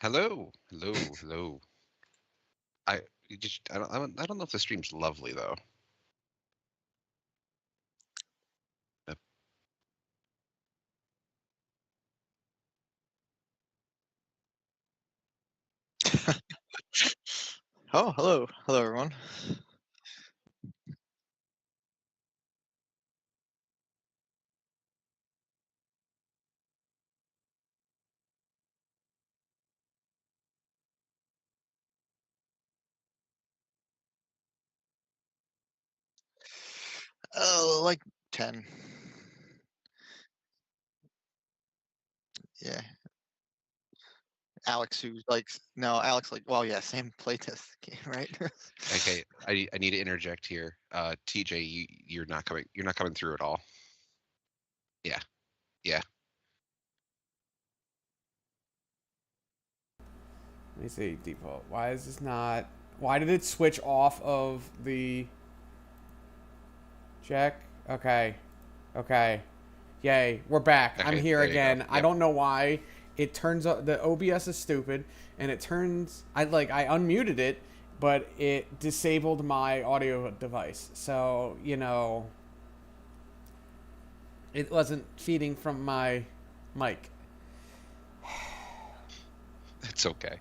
Hello, hello, hello. I don't know if the stream's lovely though. Uh, Oh, hello. Hello, everyone. Oh, like 10. Yeah. Alex, who likes, no, Alex, like, well, yeah, same playtest game, right? Okay, I need to interject here. TJ, you're not coming through at all. Yeah, yeah. Let me see default. Why is this not? Why did it switch off of the check? Okay, okay. Yay, we're back. I'm Okay, here there you go. again. I Yep. don't know why. It turns out the OBS is stupid, and it turns. I unmuted it, but it disabled my audio device. So it wasn't feeding from my mic. It's okay.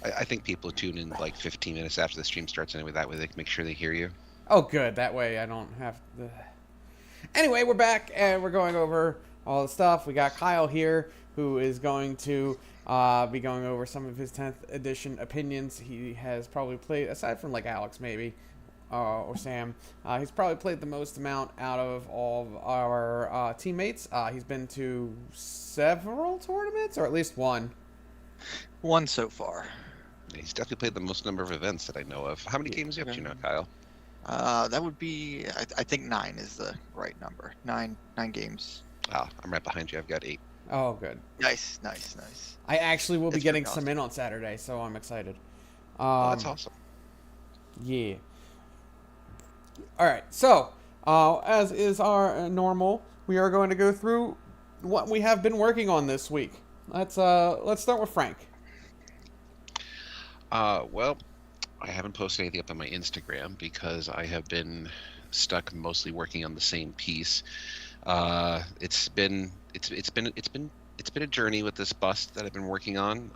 I think people tune in like 15 minutes after the stream starts anyway. That way they can make sure they hear you. Oh, good. That way I don't have the. Anyway, we're back and we're going over all the stuff. We got Kyle here who is going to be going over some of his 10th edition opinions. He has probably played, aside from like Alex maybe, or Sam, he's probably played the most amount out of all of our teammates. He's been to several tournaments, or at least one. One so far. He's definitely played the most number of events that I know of. How many games you up to now, Kyle? That would be, I think 9 is the right number. Nine games. Ah, I'm right behind you. I've got 8. Oh, good. Nice, nice, nice. I actually will be It's getting pretty some awesome. in on Saturday, so I'm excited. Oh, that's awesome. Yeah. All right. So, as is our normal, we are going to go through what we have been working on this week. Let's start with Frank. Well, I haven't posted anything up on my Instagram because I have been stuck mostly working on the same piece. It's been a journey with this bust that I've been working on.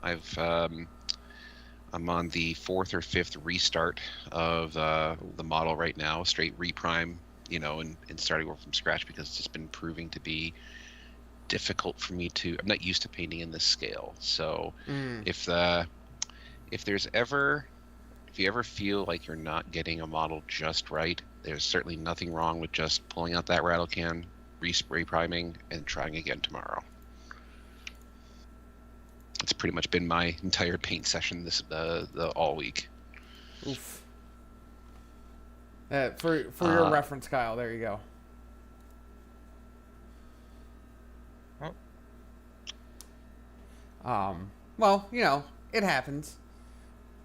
I'm on the fourth or fifth restart of the model right now, straight reprime, and starting work from scratch because it's just been proving to be difficult for me to. I'm not used to painting in this scale, so if the if there's ever if you ever feel like you're not getting a model just right, there's certainly nothing wrong with just pulling out that rattle can, respray priming, and trying again tomorrow. It's pretty much been my entire paint session this the all week. Oof. For your reference, Kyle. There you go. Well, it happens.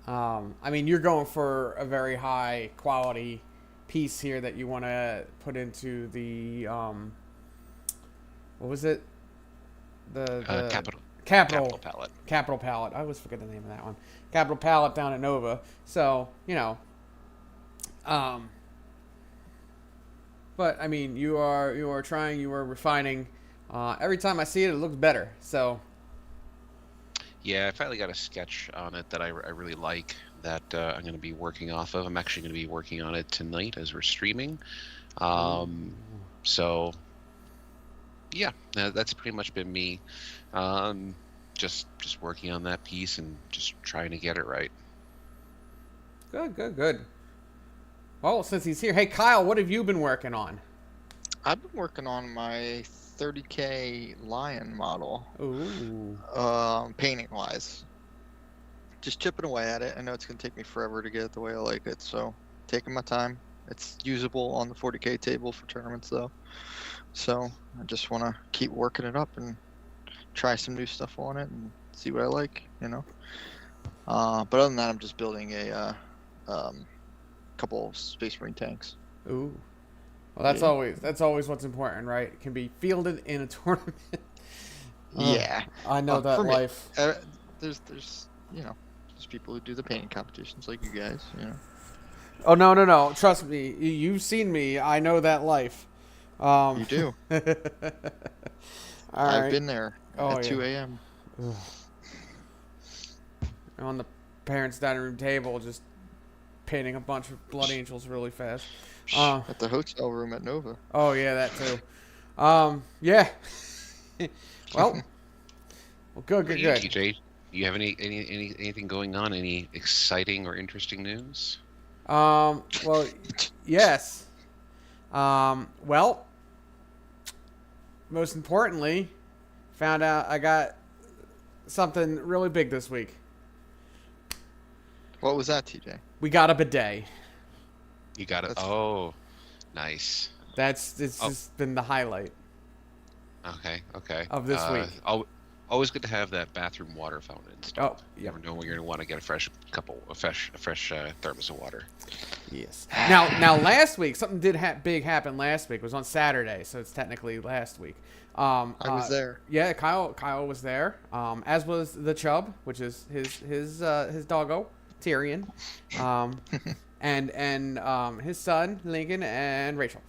I mean, you're going for a very high quality piece here that you want to put into the what was it? The Capital Capital palette. Capital Palette. I always forget the name of that one. Capital Palette down at Nova. So um, but I mean, you are trying, you are refining. Every time I see it, it looks better. So Yeah, I finally got a sketch on it that I really like that I'm going to be working off of. I'm actually going to be working on it tonight as we're streaming. So yeah, that's pretty much been me. Just working on that piece and just trying to get it right. good, good, good. Well, since he's here, hey Kyle, what have you been working on? I've been working on my 30K Lion model, Ooh. painting wise. Just chipping away at it. I know it's going to take me forever to get it the way I like it, so taking my time. It's usable on the 40K table for tournaments, though. So I just want to keep working it up and try some new stuff on it and see what I like. But other than that, I'm just building a couple of Space Marine tanks. Ooh. Well, that's Yeah. always what's important, right? It can be fielded in a tournament. Yeah. I know that For me, life. there's there's people who do the painting competitions like you guys. Oh no! Trust me, you've seen me. I know that life. You do. All I've right. been there at 2 a.m. On the parents' dining room table, just painting a bunch of blood angels really fast. At the hotel room at Nova. Oh yeah, that too. Yeah. well, good. TJ, do you have anything going on? Any exciting or interesting news? Well, yes. Well, most importantly, found out I got something really big this week. What was that, TJ? We got a bidet. You got it. Oh, nice. It's just been the highlight. Okay. Of this week. Always good to have that bathroom water fountain installed. Oh, You yep. never know when you're gonna want to get a fresh thermos of water. Yes. Now, last week something big happen. Last week it was on Saturday, so it's technically last week. I was there. Yeah, Kyle was there. As was the Chubb, which is his doggo Tyrion, and his son Lincoln and Rachel.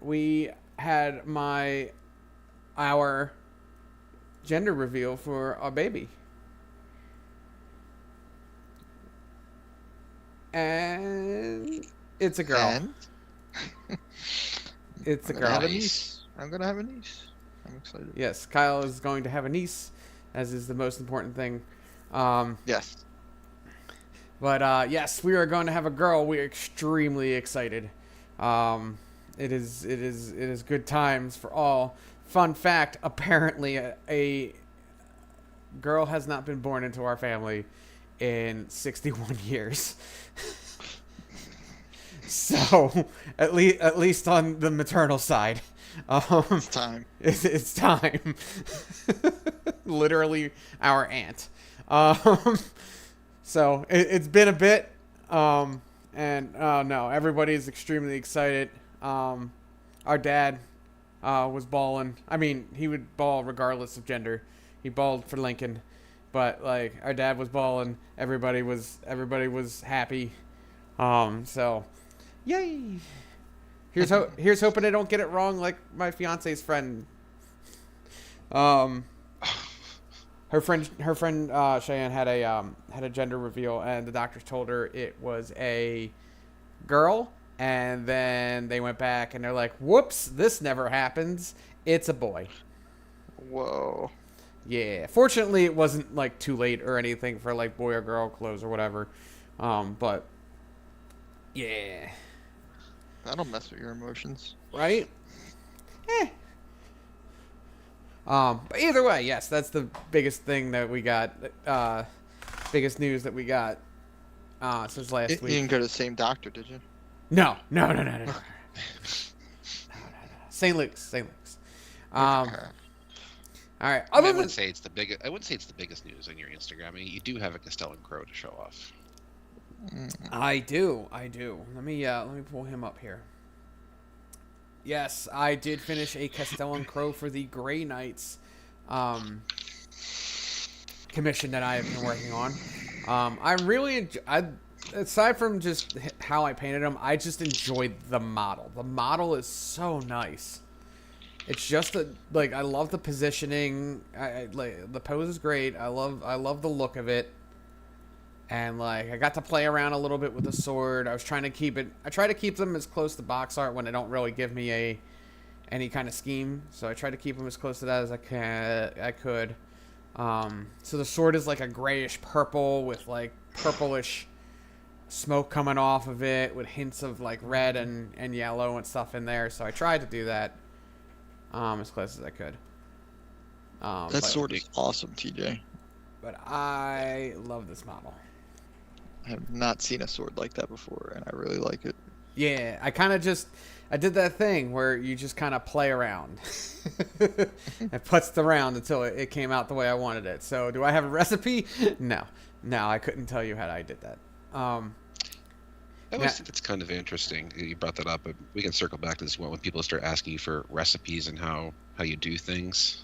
We had our gender reveal for our baby. And it's a girl. And? It's a I'm girl. gonna have a niece. I'm gonna have a niece. I'm excited. Yes, Kyle is going to have a niece, as is the most important thing. Yes. But yes, we are going to have a girl. We are extremely excited. It is good times for all. Fun fact: apparently, a girl has not been born into our family in 61 years. So, at least on the maternal side, It's time. It's time. Literally, our aunt. So it's been a bit, and no, everybody's extremely excited. Our dad was bawling. I mean, he would bawl regardless of gender. He bawled for Lincoln, but like our dad was bawling. Everybody was happy. So, yay! Here's hoping I don't get it wrong like my fiance's friend. Her friend Cheyenne had a gender reveal, and the doctors told her it was a girl, and then they went back and they're like, "Whoops, this never happens. It's a boy." Whoa. Yeah. Fortunately, it wasn't like too late or anything for like boy or girl clothes or whatever. But yeah. That'll mess with your emotions. Right? But either way, yes, that's the biggest thing that we got. Biggest news that we got since last You week. didn't go to the same doctor, did you? No. St. Luke's. All right. I wouldn't say it's the biggest. I wouldn't say it's the biggest news on your Instagram. I mean, you do have a Castellan Crow to show off. I do. Let me pull him up here. Yes, I did finish a Castellan Crow for the Grey Knights commission that I have been working on. Aside from just how I painted them, I just enjoyed the model. The model is so nice. It's just I love the positioning. I like the pose is great. I love the look of it. And I got to play around a little bit with the sword. I try to keep them as close to box art when they don't really give me any kind of scheme. So I try to keep them as close to that as I could. So the sword is like a grayish purple with like purplish smoke coming off of it with hints of like red and yellow and stuff in there. So I tried to do that as close as I could. That sword is awesome, TJ. But I love this model. I have not seen a sword like that before, and I really like it. Yeah, I did that thing where you just kind of play around. I putzed around until it came out the way I wanted it. So do I have a recipe? No, I couldn't tell you how I did that. I always think it's kind of interesting you brought that up, but we can circle back to this one when people start asking you for recipes and how you do things.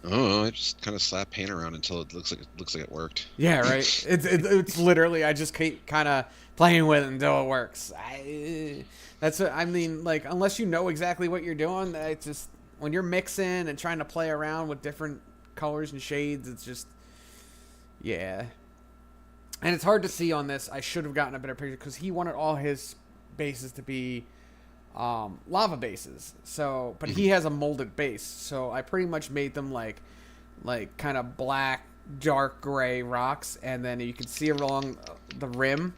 Oh, I just kind of slap paint around until it looks like it worked. Yeah, right. It's literally I just keep kind of playing with it until it works. That's what I mean. Like unless you know exactly what you're doing, it's just when you're mixing and trying to play around with different colors and shades, it's just yeah. And it's hard to see on this. I should have gotten a better picture because he wanted all his bases to be lava bases. So, but he has a molded base, so I pretty much made them like kind of black, dark gray rocks, and then you can see along the rim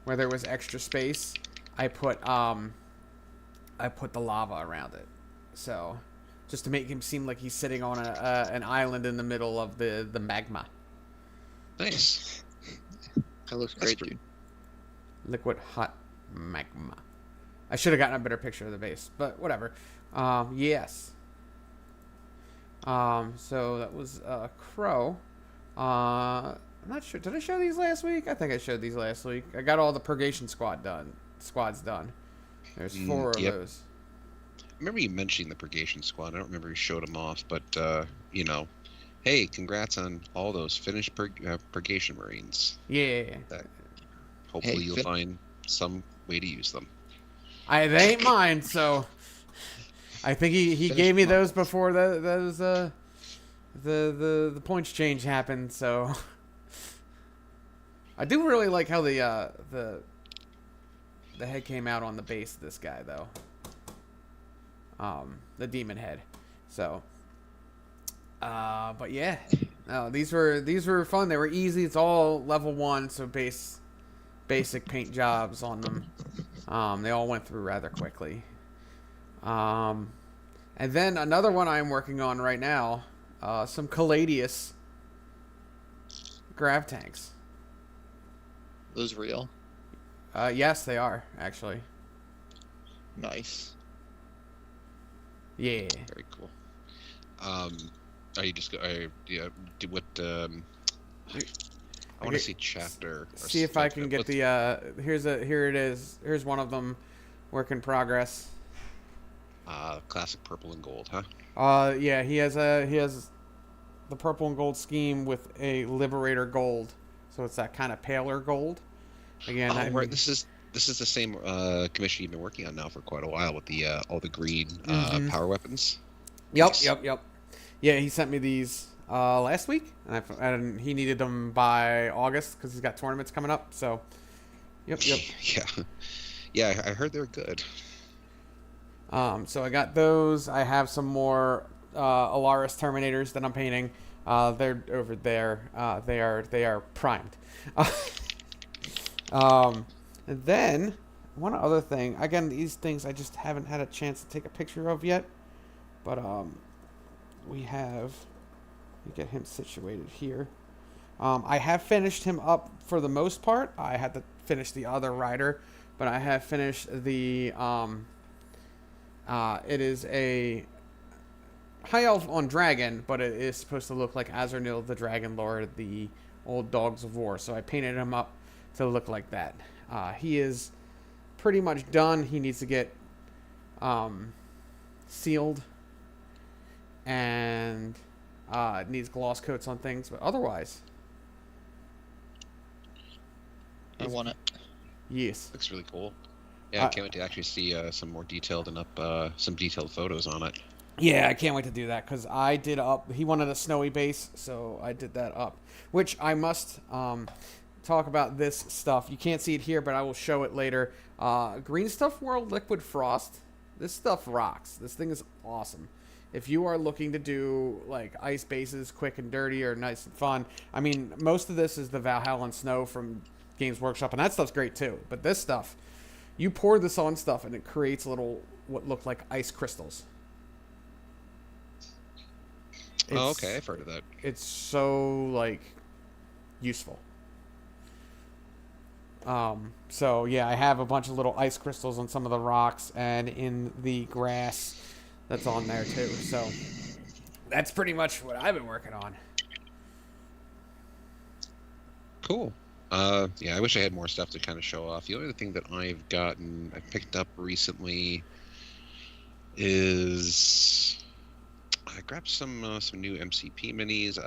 where there was extra space. I put the lava around it, so just to make him seem like he's sitting on an island in the middle of the magma. Nice. That looks That's great, pretty- dude. Liquid hot magma. I should have gotten a better picture of the base, but whatever. Yes. So that was Crow. I'm not sure. Did I show these last week? I think I showed these last week. I got all the purgation squads done. There's 4 of yep. those. I remember you mentioning the Purgation Squad. I don't remember you showed them off, but you know, hey, congrats on all those finished Purgation Marines. Yeah. Hopefully Hey, you'll find some way to use them. They ain't mine, so I think he Finish gave me them those up. before the points change happened. So I do really like how the head came out on the base of this guy though. The demon head. So but yeah. No, these were fun. They were easy. It's all level 1, so basic paint jobs on them. They all went through rather quickly. And then another one I'm working on right now, some Caladius grav tanks. Those real. Yes, they are actually. Nice. Yeah. Very cool. Are you just yeah? Do what? I want to see chapter. Or See if I can get what's- the. Here it is. Here's one of them, work in progress. Classic purple and gold, huh? Yeah, he has the purple and gold scheme with a Liberator gold, so it's that kind of paler gold. Again, Oh, I right. This is the same commission you've been working on now for quite a while with the all the green Mhm. power weapons. Yep, Nice. yep. Yeah, he sent me these last week, and he needed them by August because he's got tournaments coming up. So, yep. Yeah, I heard they're good. So I got those. I have some more Alaris Terminators that I'm painting. They're over there. They are primed. And then one other thing. Again, these things I just haven't had a chance to take a picture of yet. But we have. Let me get him situated here. I have finished him up for the most part. I had to finish the other rider, but I have finished the. It is a high elf on dragon, but it is supposed to look like Azernil the Dragon Lord, the old Dogs of War. So I painted him up to look like that. He is pretty much done. He needs to get sealed and it needs gloss coats on things, but otherwise, I want it. yes. Looks really cool. Yeah, I can't wait to actually see some more detailed and some detailed photos on it. Yeah, I can't wait to do that because I did up. He wanted a snowy base, so I did that up. Which I must talk about this stuff. You can't see it here, but I will show it later. Green Stuff World Liquid Frost. This stuff rocks. This thing is awesome. If you are looking to do like ice bases, quick and dirty, or nice and fun, I mean, most of this is the Valhalla and Snow from Games Workshop, and that stuff's great too. But this stuff, you pour this on stuff, and it creates little what look like ice crystals. Oh, okay, I've heard of that. It's so like useful. So yeah, I have a bunch of little ice crystals on some of the rocks and in the grass that's on there too. So that's pretty much what I've been working on. Cool. Yeah, I wish I had more stuff to kind of show off. The only thing that I picked up recently is grabbed some new MCP minis.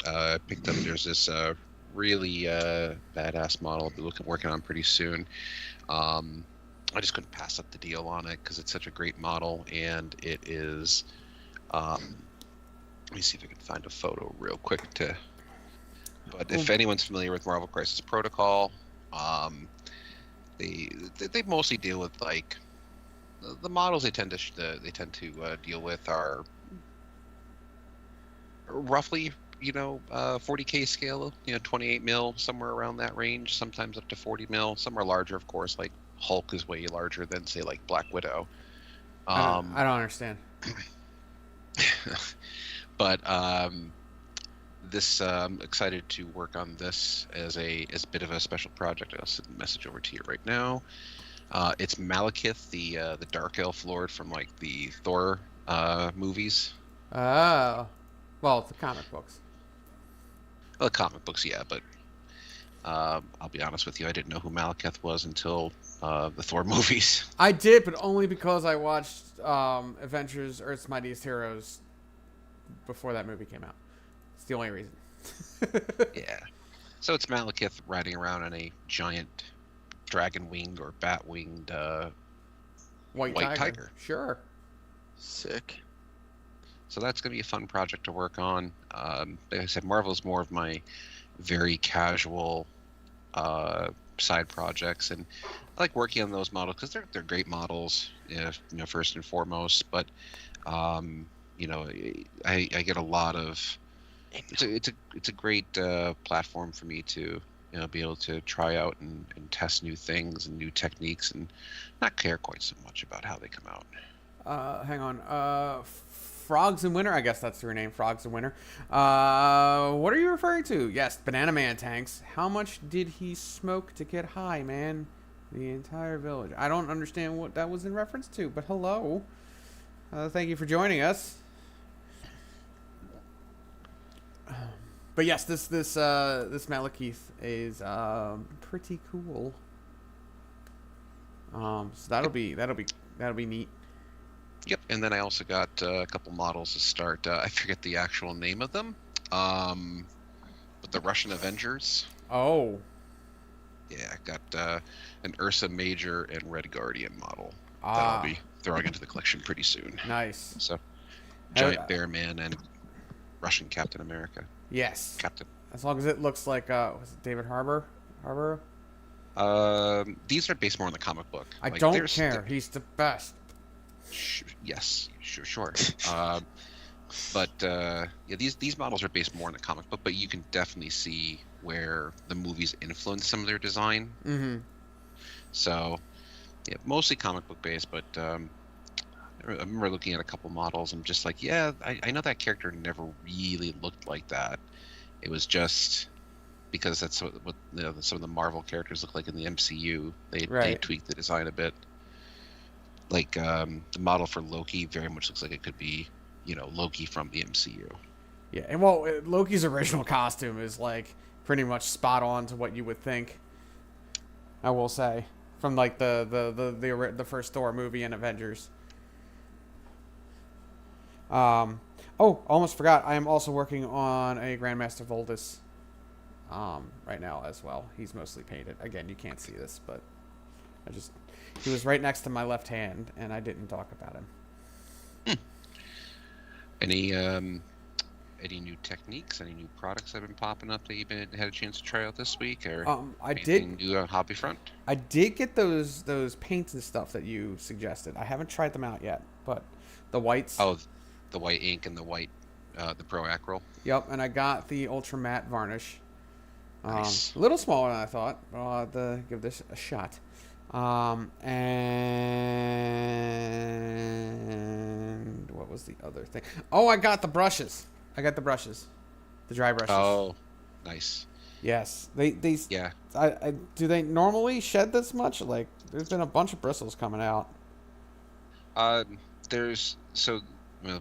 I picked up. There's this really badass model I'll be working on pretty soon. I just couldn't pass up the deal on it because it's such a great model, and it is. Let me see if I can find a photo real quick to. But if anyone's familiar with Marvel Crisis Protocol, they mostly deal with like the models they tend to deal with are roughly 40K scale, 28 mil, somewhere around that range, sometimes up to 40 mil. Some are larger, of course, like Hulk is way larger than, say, like Black Widow. I don't understand. But this I'm excited to work on this as a bit of a special project. I'll send a message over to you right now. It's Malekith, the Dark Elf Lord from like the Thor movies. Oh, well, the comic books. Well, the comic books, yeah, but I'll be honest with you, I didn't know who Malekith was until the Thor movies. I did, but only because I watched Avengers: Earth's Mightiest Heroes before that movie came out. It's the only reason. Yeah. So it's Malekith riding around on a giant dragon-winged or bat-winged White tiger. Sure. Sick. So that's going to be a fun project to work on. Like I said, Marvel is more of my very casual side projects, and I like working on those models because they're great models, first and foremost. But I get a lot of. It's a great platform for me to be able to try out and test new things and new techniques and not care quite so much about how they come out. Hang on. Frogs in Winter. I guess that's your name, Frogs in Winter. What are you referring to? Yes, Banana Man tanks. How much did he smoke to get high, man? The entire village. I don't understand what that was in reference to, but hello. Thank you for joining us. But yes, this Malekith is pretty cool. So that'll be neat. Yep, and then I also got a couple models to start. I forget the actual name of them, but the Russian Avengers. Oh. Yeah, I got an Ursa Major and Red Guardian model that Ah. I'll be throwing into the collection pretty soon. Nice. So, Giant Bear Man and Russian Captain America. Yes. Captain. As long as it looks like was it David Harbour? These are based more on the comic book. I don't care. He's the best. Yes, sure. But these models are based more on the comic book, but you can definitely see where the movies influence some of their design. Mm-hmm. So, yeah, mostly comic book based, but I remember looking at a couple models and just like, yeah, I know that character never really looked like that. It was just because that's what some of the Marvel characters look like in the MCU. They tweaked the design a bit. Like the model for Loki very much looks like it could be, Loki from the MCU. Yeah, and well, Loki's original costume is like pretty much spot on to what you would think. I will say, from like the first Thor movie and Avengers. Almost forgot. I am also working on a Grandmaster Voldus right now as well. He's mostly painted. Again, you can't see this, but he was right next to my left hand, and I didn't talk about him. Any new techniques, any new products that have been popping up that you've had a chance to try out this week, or anything new on hobby front? I did get those paints and stuff that you suggested. I haven't tried them out yet, but the whites. Oh, the white ink and the white, the Pro Acryl. Yep, and I got the Ultra Matte varnish. Nice. A little smaller than I thought, but I'll have to give this a shot. And what was the other thing? Oh, I got the brushes. The dry brushes. Oh, nice. Yes, they Yeah. Do they normally shed this much? Like, there's been a bunch of bristles coming out.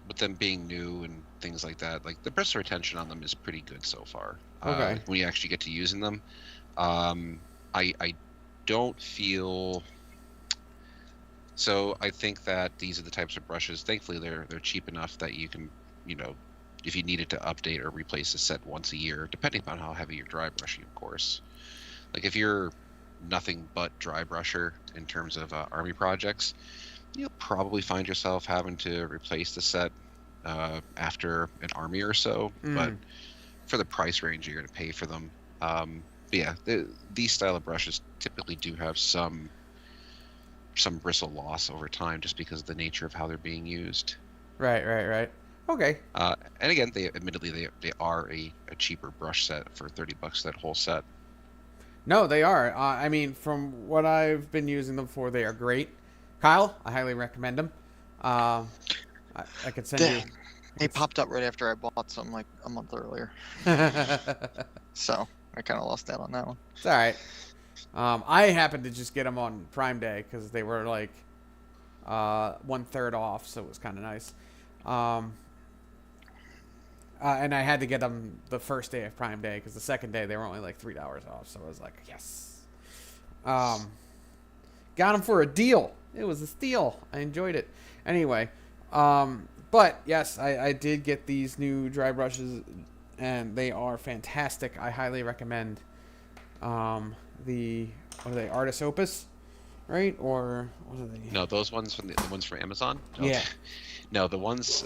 With them being new and things like that, like the bristle retention on them is pretty good so far. Okay. When you actually get to using them, I don't feel So I think that these are the types of brushes. Thankfully, they're cheap enough that you can, you know, if you needed to update or replace a set once a year, depending upon how heavy you're dry brushing, of course. Like if you're nothing but dry brusher in terms of army projects, you'll probably find yourself having to replace the set after an army or so. But Mm. for the price range you're going to pay for them, but yeah, these style of brushes typically do have some bristle loss over time just because of the nature of how they're being used. Right. Okay. And again, they admittedly they are a cheaper brush set for $30 that whole set. No, they are. I mean, from what I've been using them for, they are great. Kyle, I highly recommend them. I could send you. Dang. They popped up right after I bought some like a month earlier. It's So I kind of lost out on that one. all right. I happened to just get them on Prime Day because they were like 1/3 off, so it was kind of nice. Um, and I had to get them the first day of Prime Day because the second day they were only like $3 off. So I was like, yes. Got them for a deal. It was a steal. I enjoyed it. Anyway, but yes, I did get these new dry brushes, and they are fantastic. I highly recommend the what are they, Artis Opus, right? Or what are they? No, those ones from the ones from Amazon. No. Yeah. No, the ones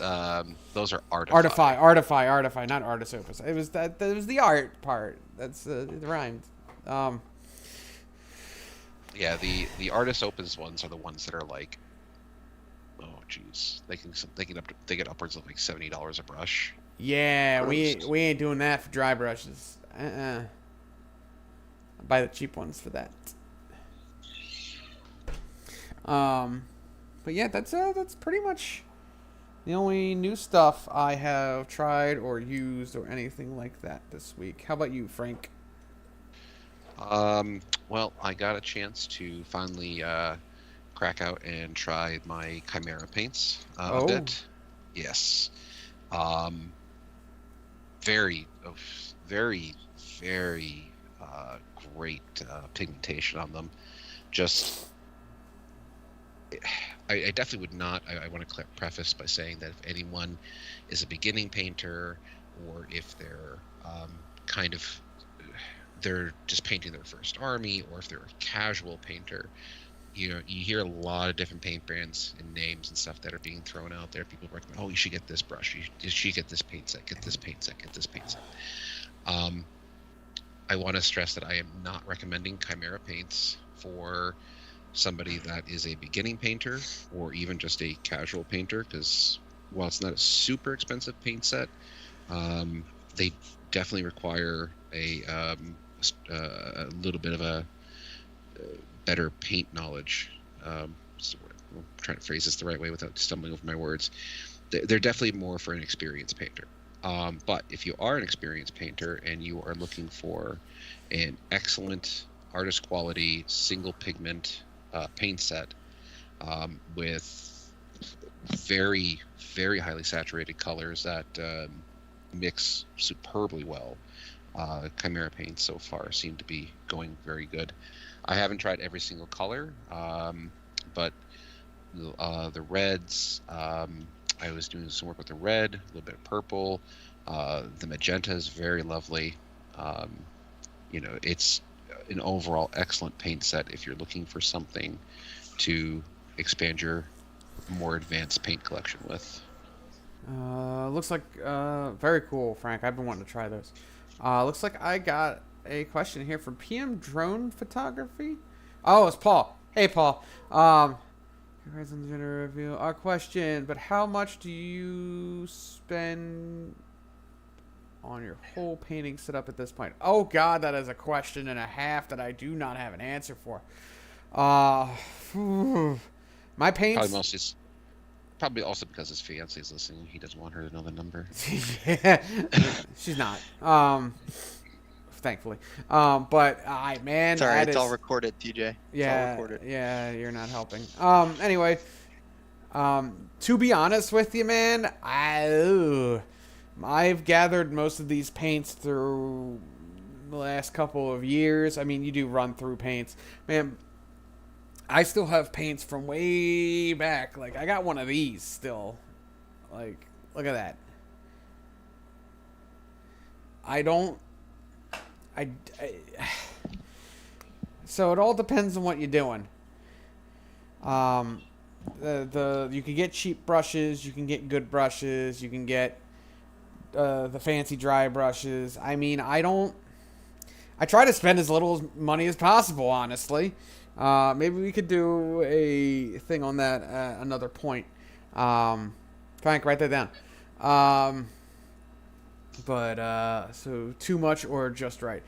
those are Artify. Artify, not Artis Opus. It was that was the art part. That's it rhymed. Yeah, the Artis Opus ones are the ones that are like, oh jeez, they get upwards of like $70 a brush. Yeah, Gross. we ain't doing that for dry brushes. Buy the cheap ones for that. But yeah, that's pretty much the only new stuff I have tried or used or anything like that this week. How about you, Frank? Well, I got a chance to finally crack out and try my Chimera paints a Oh. bit. Yes. Um, very, very, very great pigmentation on them. Just, I definitely would not. I want to preface by saying that if anyone is a beginning painter, or if they're kind of they're just painting their first army, or if they're a casual painter, you know, you hear a lot of different paint brands and names and stuff that are being thrown out there. People recommend, oh, you should get this brush, you should get this paint set, get this paint set, get this paint set. I want to stress that I am not recommending Chimera paints for somebody that is a beginning painter or even just a casual painter, because while it's not a super expensive paint set, they definitely require a little bit of a better paint knowledge. So I'm trying to phrase this the right way without stumbling over my words. They're definitely more for an experienced painter. But if you are an experienced painter and you are looking for an excellent artist quality single pigment paint set with very, very highly saturated colors that mix superbly well, Chimera paints so far seem to be going very good. I haven't tried every single color, but the reds, I was doing some work with the red, a little bit of purple. The magenta is very lovely. You know, it's an overall excellent paint set if you're looking for something to expand your more advanced paint collection with. Looks like very cool, Frank. I've been wanting to try those. Looks like I got a question here from PM Drone Photography. Oh, it's Paul. Hey, Paul. Congrats on the gender reveal. Our question, but how much do you spend on your whole painting setup at this point? Oh God, that is a question and a half that I do not have an answer for. My paints. Probably also because his fiance is listening. He doesn't want her to know the number. Yeah, she's not. Thankfully. But man, Sorry, that it's is, all recorded, TJ. It's all yeah, recorded. yeah, you're not helping. Anyway, to be honest with you, man, I've gathered most of these paints through the last couple of years. I mean, you do run through paints, man. I still have paints from way back. Like, I got one of these still. Like, look at that. So it all depends on what you're doing. You can get cheap brushes, you can get good brushes, you can get the fancy dry brushes. I mean, I try to spend as little money as possible, honestly. Maybe we could do a thing on that at another point. Frank, write that down. So too much or just right?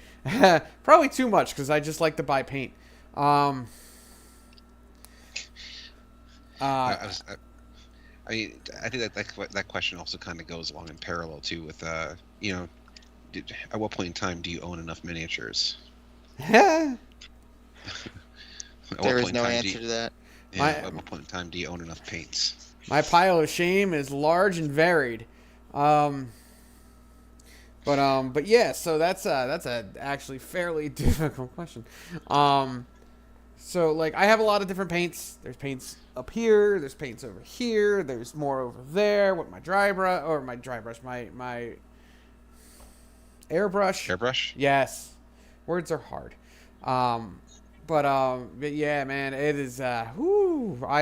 Probably too much because I just like to buy paint. I mean, I think that question also kind of goes along in parallel too with you know, at what point in time do you own enough miniatures? There is no answer to that. Yeah, at what point in time do you own enough paints? My pile of shame is large and varied. But yeah, so that's a actually fairly difficult question. So like I have a lot of different paints. There's paints up here. There's paints over here. There's more over there with my my airbrush. Airbrush? Yes, words are hard. But yeah, man, it is. I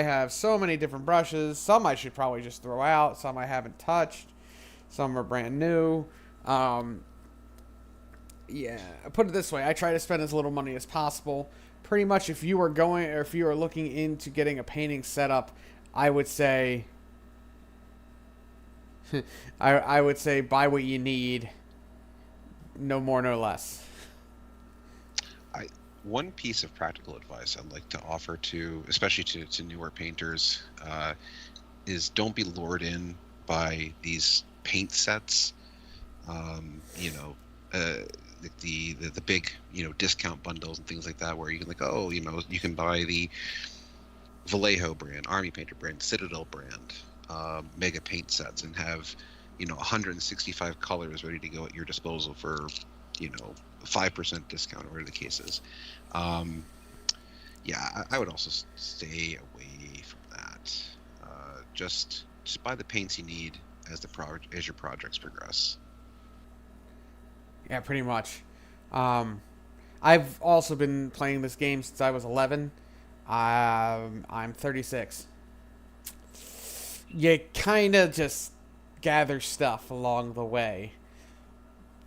have so many different brushes. Some I should probably just throw out. Some I haven't touched. Some are brand new. Yeah, put it this way: I try to spend as little money as possible. Pretty much, if you are looking into getting a painting set up, I would say, I would say buy what you need. No more, no less. One piece of practical advice I'd like to offer to, especially to newer painters, is don't be lured in by these paint sets. The big discount bundles and things like that, where you can you can buy the Vallejo brand, Army Painter brand, Citadel brand, mega paint sets, and have 165 colors ready to go at your disposal for 5% discount, or whatever the case is. I would also stay away from that. Just buy the paints you need as your projects progress. Yeah, pretty much. I've also been playing this game since I was 11. I'm 36. You kind of just gather stuff along the way.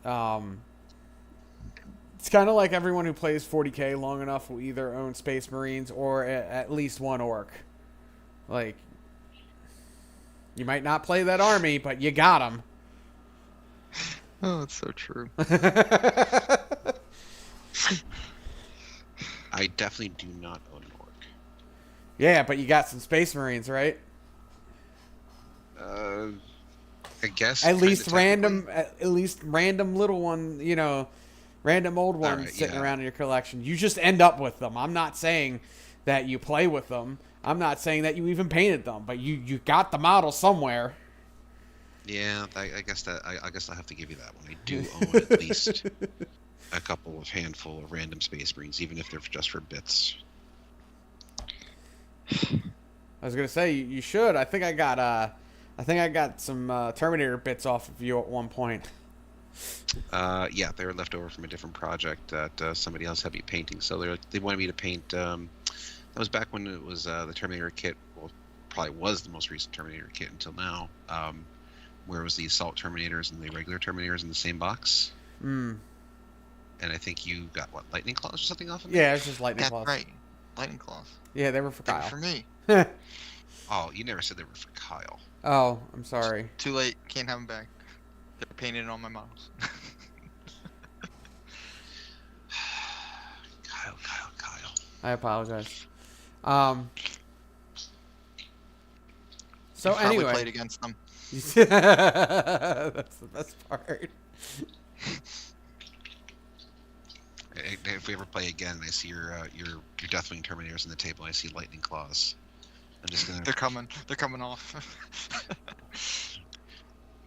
It's kind of like everyone who plays 40K long enough will either own Space Marines or at least one orc. Like, you might not play that army, but you got them. Oh, it's so true. I definitely do not own an orc. Yeah, but you got some Space Marines, right? I guess. At least random little one, random old ones sitting around in your collection. You just end up with them. I'm not saying that you play with them. I'm not saying that you even painted them, but you got the model somewhere. Yeah, I guess I'll have to give you that one. I do own at least a handful of random Space Marines, even if they're just for bits. I was gonna say you should. I think I got some Terminator bits off of you at one point. Yeah, they were left over from a different project that somebody else had me painting. So they wanted me to paint. That was back when it was the Terminator kit. Well, probably was the most recent Terminator kit until now. Where it was the Assault Terminators and the regular Terminators in the same box. Mm. And I think you got Lightning Claws or something off of me? Yeah, it's just Lightning Claws. Right, Lightning Claws. Yeah, they were for Kyle. They were for me. Oh, you never said they were for Kyle. Oh, I'm sorry. Too late. Can't have them back. They're painted on my models. Kyle. I apologize. So you probably anyway, played against them. That's the best part. If we ever play again, and I see your Deathwing Terminators on the table, I see Lightning Claws. I'm just gonna. They're coming off.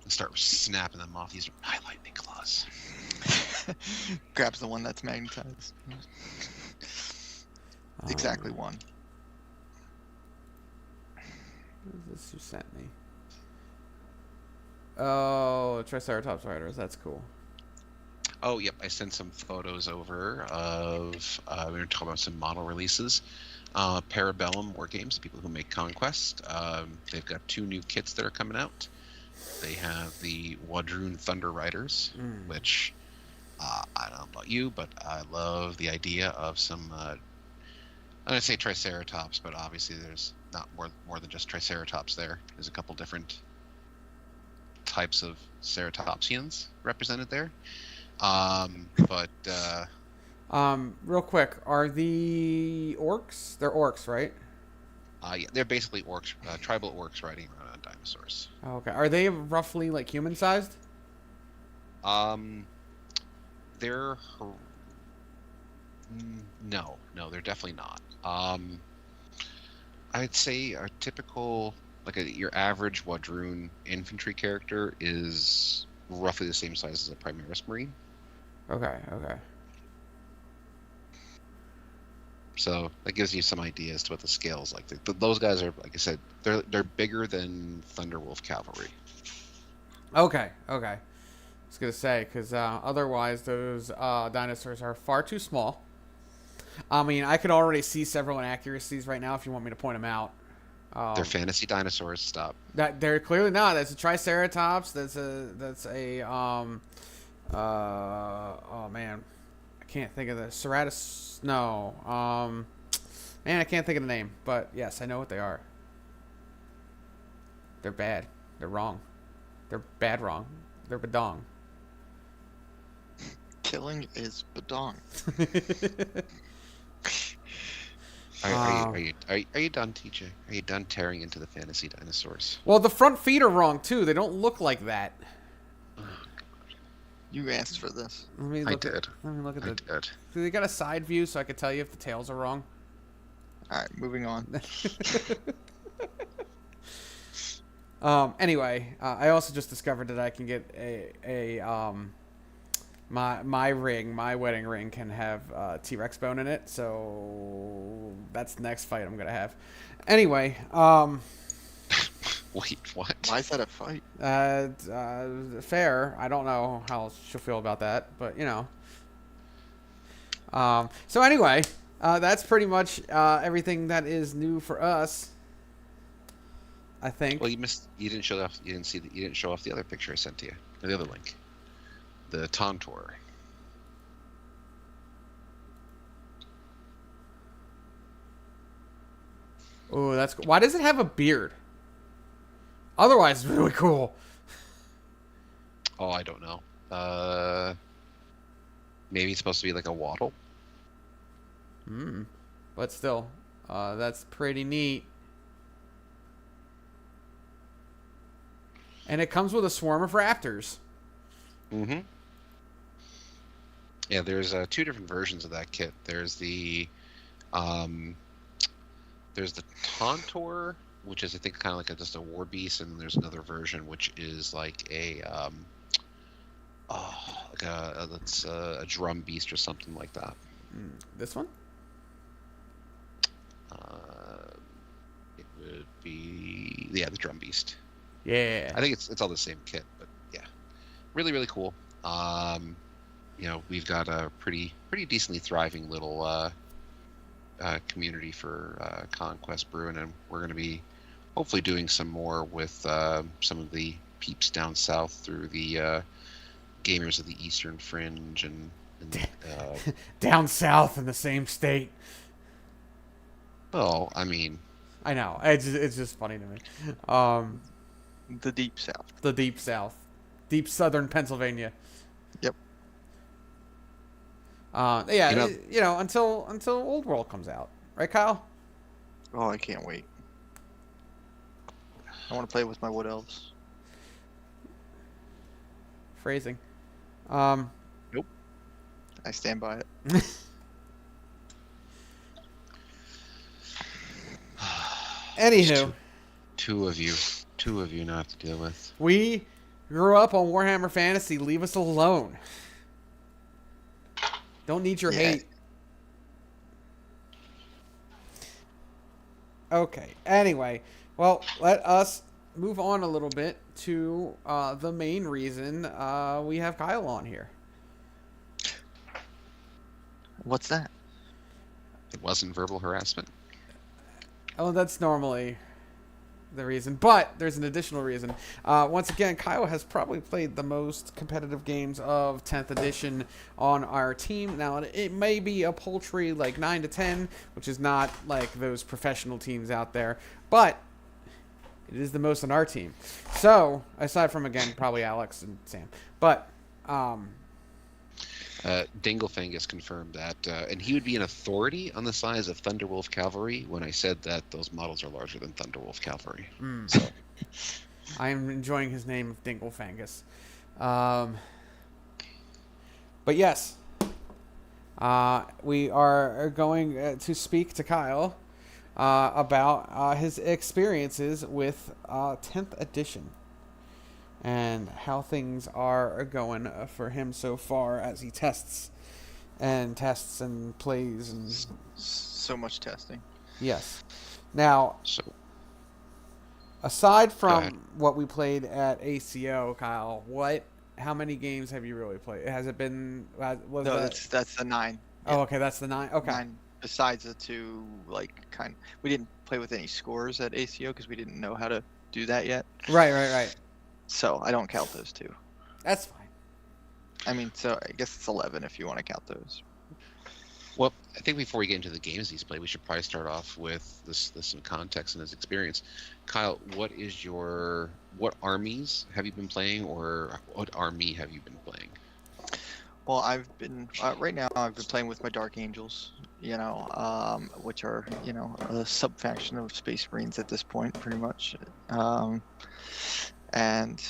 Start snapping them off. These are my Lightning Claws. Grabs the one that's magnetized. Exactly one. this you sent me? Oh, Triceratops riders. That's cool. Oh, yep. I sent some photos over of. We were talking about some model releases. Parabellum War Games, people who make Conquest. They've got 2 new kits that are coming out. They have the Wadroon Thunder Riders, which I don't know about you, but I love the idea of some. I'm gonna say Triceratops, but obviously there's not more than just Triceratops there. There's a couple different types of ceratopsians represented there. Real quick, are the orcs? They're orcs, right? Yeah, they're basically orcs, tribal orcs riding around on dinosaurs. Okay. Are they roughly like human sized? They're no, they're definitely not. I'd say a typical, like your average Wadroon infantry character is roughly the same size as a Primaris Marine. Okay. So that gives you some idea as to what the scale is like. Those guys are, like I said, they're bigger than Thunderwolf cavalry. Okay. I was gonna say because otherwise those dinosaurs are far too small. I mean, I can already see several inaccuracies right now. If you want me to point them out, They're fantasy dinosaurs. Stop. that they're clearly not. That's a Triceratops. That's a oh man, I can't think of the Ceratus. No, man, I can't think of the name. But yes, I know what they are. They're bad. They're wrong. They're bad wrong. They're badong. Killing is badong. Are you done, TJ? Are you done tearing into the fantasy dinosaurs? Well, the front feet are wrong too. They don't look like that. You asked for this. Let me look let me look at I the. did. They got a side view, so I could tell you if the tails are wrong. All right, moving on. Anyway, I also just discovered that I can get my wedding ring can have T-Rex bone in it, so that's the next fight I'm gonna have. Anyway, Wait, what? Why is that a fight? fair. I don't know how she'll feel about that, but you know. So anyway, that's pretty much everything that is new for us. I think. Well, you missed. You didn't show off. You didn't see. You didn't show off the other picture I sent to you. Or the other link. The Tontor. Oh, that's. Why does it have a beard? Otherwise, it's really cool. Oh, I don't know. Maybe it's supposed to be like a waddle. But still, that's pretty neat. And it comes with a swarm of raptors. Mm-hmm. Yeah, there's 2 different versions of that kit. There's the Tontor, which is I think kind of like just a war beast, and there's another version which is like a drum beast or something like that. This one? It would be the drum beast. Yeah. I think it's all the same kit, but yeah, really really cool. We've got a pretty decently thriving little community for Conquest brewing, and we're going to be hopefully doing some more with some of the peeps down south through the gamers of the Eastern Fringe and down south in the same state. Well, I mean, I know it's just funny to me. The deep south. The deep south, deep southern Pennsylvania. Yep. Yeah, until Old World comes out, right, Kyle? Oh, I can't wait. I want to play with my wood elves. Phrasing. Nope. I stand by it. Anywho, two of you now have to deal with. We grew up on Warhammer Fantasy. Leave us alone. Don't need your hate. Okay. Anyway, Well, let us move on a little bit to the main reason we have Kyle on here. What's that? It wasn't verbal harassment. Oh, that's normally the reason, but there's an additional reason. Once again, Kyle has probably played the most competitive games of 10th edition on our team. Now, it may be a paltry like 9 to 10, which is not like those professional teams out there, but it is the most on our team. So, aside from, again, probably Alex and Sam. But, Dinglefangus confirmed that, and he would be an authority on the size of Thunderwolf Cavalry when I said that those models are larger than Thunderwolf Cavalry. So, I am enjoying his name of Dinglefangus. But yes, we are going to speak to Kyle about his experiences with 10th edition and how things are going for him so far as he tests and plays and So much testing. yes. Now, so aside Go ahead. from what we played at ACO, Kyle, how many games have you really played? Has it been? Was No, that? that's the 9. Oh, okay, that's the 9. Okay. 9. Besides the 2, we didn't play with any scores at ACO because we didn't know how to do that yet. Right. So I don't count those 2. That's fine. I mean, so I guess it's 11 if you want to count those. Well, I think before we get into the games he's played, we should probably start off with some context and his experience. Kyle, what armies have you been playing, or what army have you been playing? Well, I've been right now. I've been playing with my Dark Angels, which are a sub-faction of Space Marines at this point, pretty much, and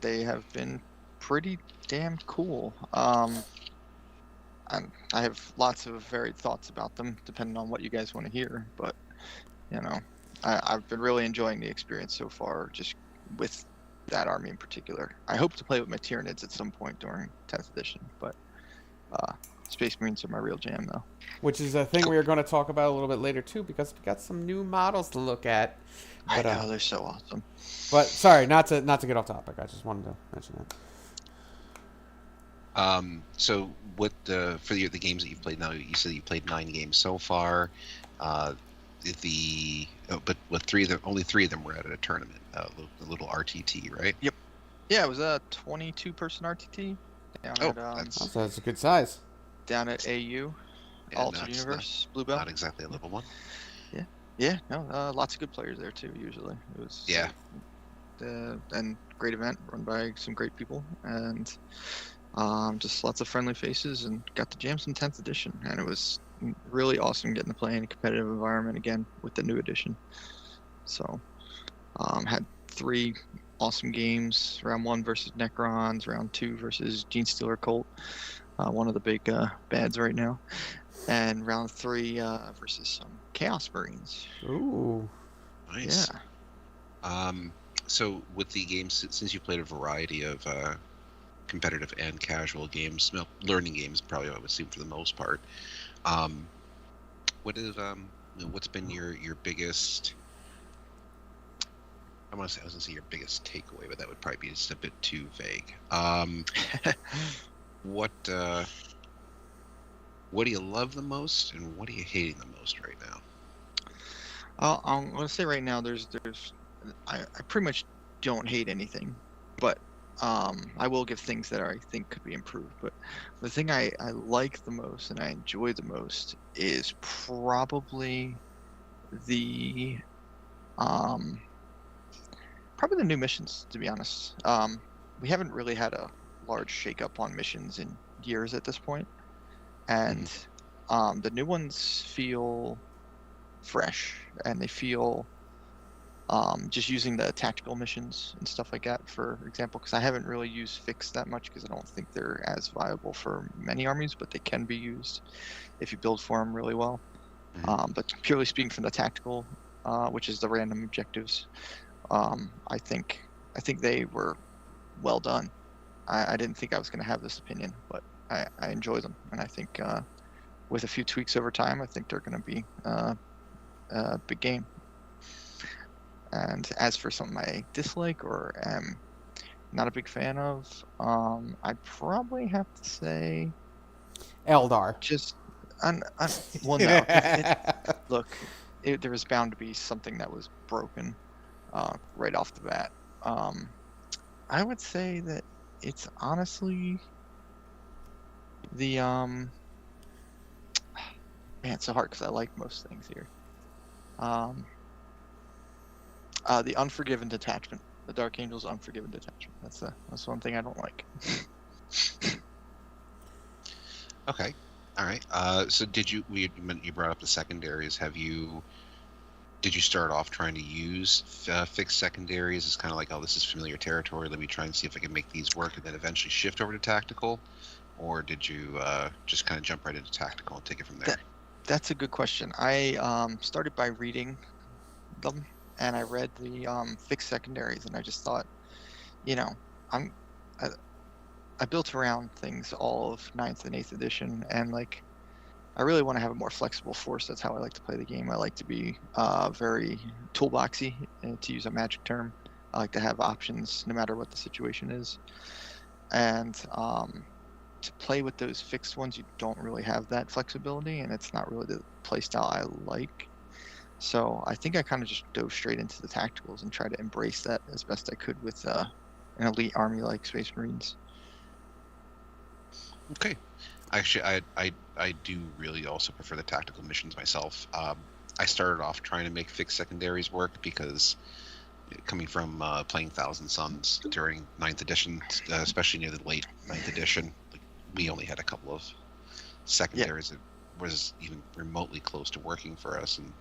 they have been pretty damn cool. I have lots of varied thoughts about them, depending on what you guys want to hear. But I've been really enjoying the experience so far, just with that army in particular. I hope to play with my Tyranids at some point during 10th edition, but Space Marines are my real jam, though. Which is a thing we are going to talk about a little bit later too, because we got some new models to look at. But, I know, they're so awesome. But sorry, not to get off topic. I just wanted to mention that. So what for the games that you've played now? You said you played 9 games so far. But with 3 of them, only 3 of them were at a tournament, a little RTT, right? Yep. Yeah, it was a 22-person RTT down So that's a good size. down at AU, Yeah, Altered Universe, Blue Belt. Not exactly a level 1. Yeah, no, lots of good players there too. Usually, it was and great event run by some great people, and just lots of friendly faces, and got to jam some 10th edition, and it was really awesome getting to play in a competitive environment again with the new edition. So had 3 awesome games: round 1 versus Necrons, round 2 versus Gene Stealer Cult, one of the big bads right now, and round 3 versus some Chaos Marines. Ooh. Nice. Yeah. So with the games, since you played a variety of competitive and casual games, learning games, probably I would assume for the most part, what's been your biggest? I was gonna say your biggest takeaway, but that would probably be just a bit too vague. What do you love the most, and what are you hating the most right now? I'm gonna say right now, I pretty much don't hate anything, but I will give things that I think could be improved. But the thing I like the most and I enjoy the most is probably the new missions, to be honest. We haven't really had a large shakeup on missions in years at this point, and the new ones feel fresh, and they feel just using the tactical missions and stuff like that, for example, because I haven't really used fixed that much because I don't think they're as viable for many armies, but they can be used if you build for them really well. But purely speaking from the tactical, which is the random objectives, I think they were well done. I didn't think I was going to have this opinion, but I enjoy them, and I think with a few tweaks over time, I think they're going to be a big game. And as for something I dislike or am not a big fan of, I'd probably have to say Eldar. just well, no, because look, there was bound to be something that was broken right off the bat. I would say that it's honestly the man, it's so hard because I like most things here. The Unforgiven detachment, the Dark Angel's Unforgiven detachment. That's one thing I don't like. Okay. All right. So you brought up the secondaries. Did you start off trying to use fixed secondaries as kind of like, oh, this is familiar territory, let me try and see if I can make these work, and then eventually shift over to tactical? Or did you just kind of jump right into tactical and take it from there? That's a good question. I started by reading them, and I read the fixed secondaries, and I just thought, you know, I built around things all of 9th and 8th edition, and like I really want to have a more flexible force. That's how I like to play the game. I like to be very toolboxy, to use a magic term. I like to have options no matter what the situation is. And to play with those fixed ones, you don't really have that flexibility, and it's not really the playstyle I like. So I think I kind of just dove straight into the tacticals and tried to embrace that as best I could with an elite army like Space Marines. Okay. Actually, I do really also prefer the tactical missions myself. I started off trying to make fixed secondaries work because coming from playing Thousand Suns during 9th edition, especially near the late 9th edition, like, we only had a couple of secondaries that was even remotely close to working for us, and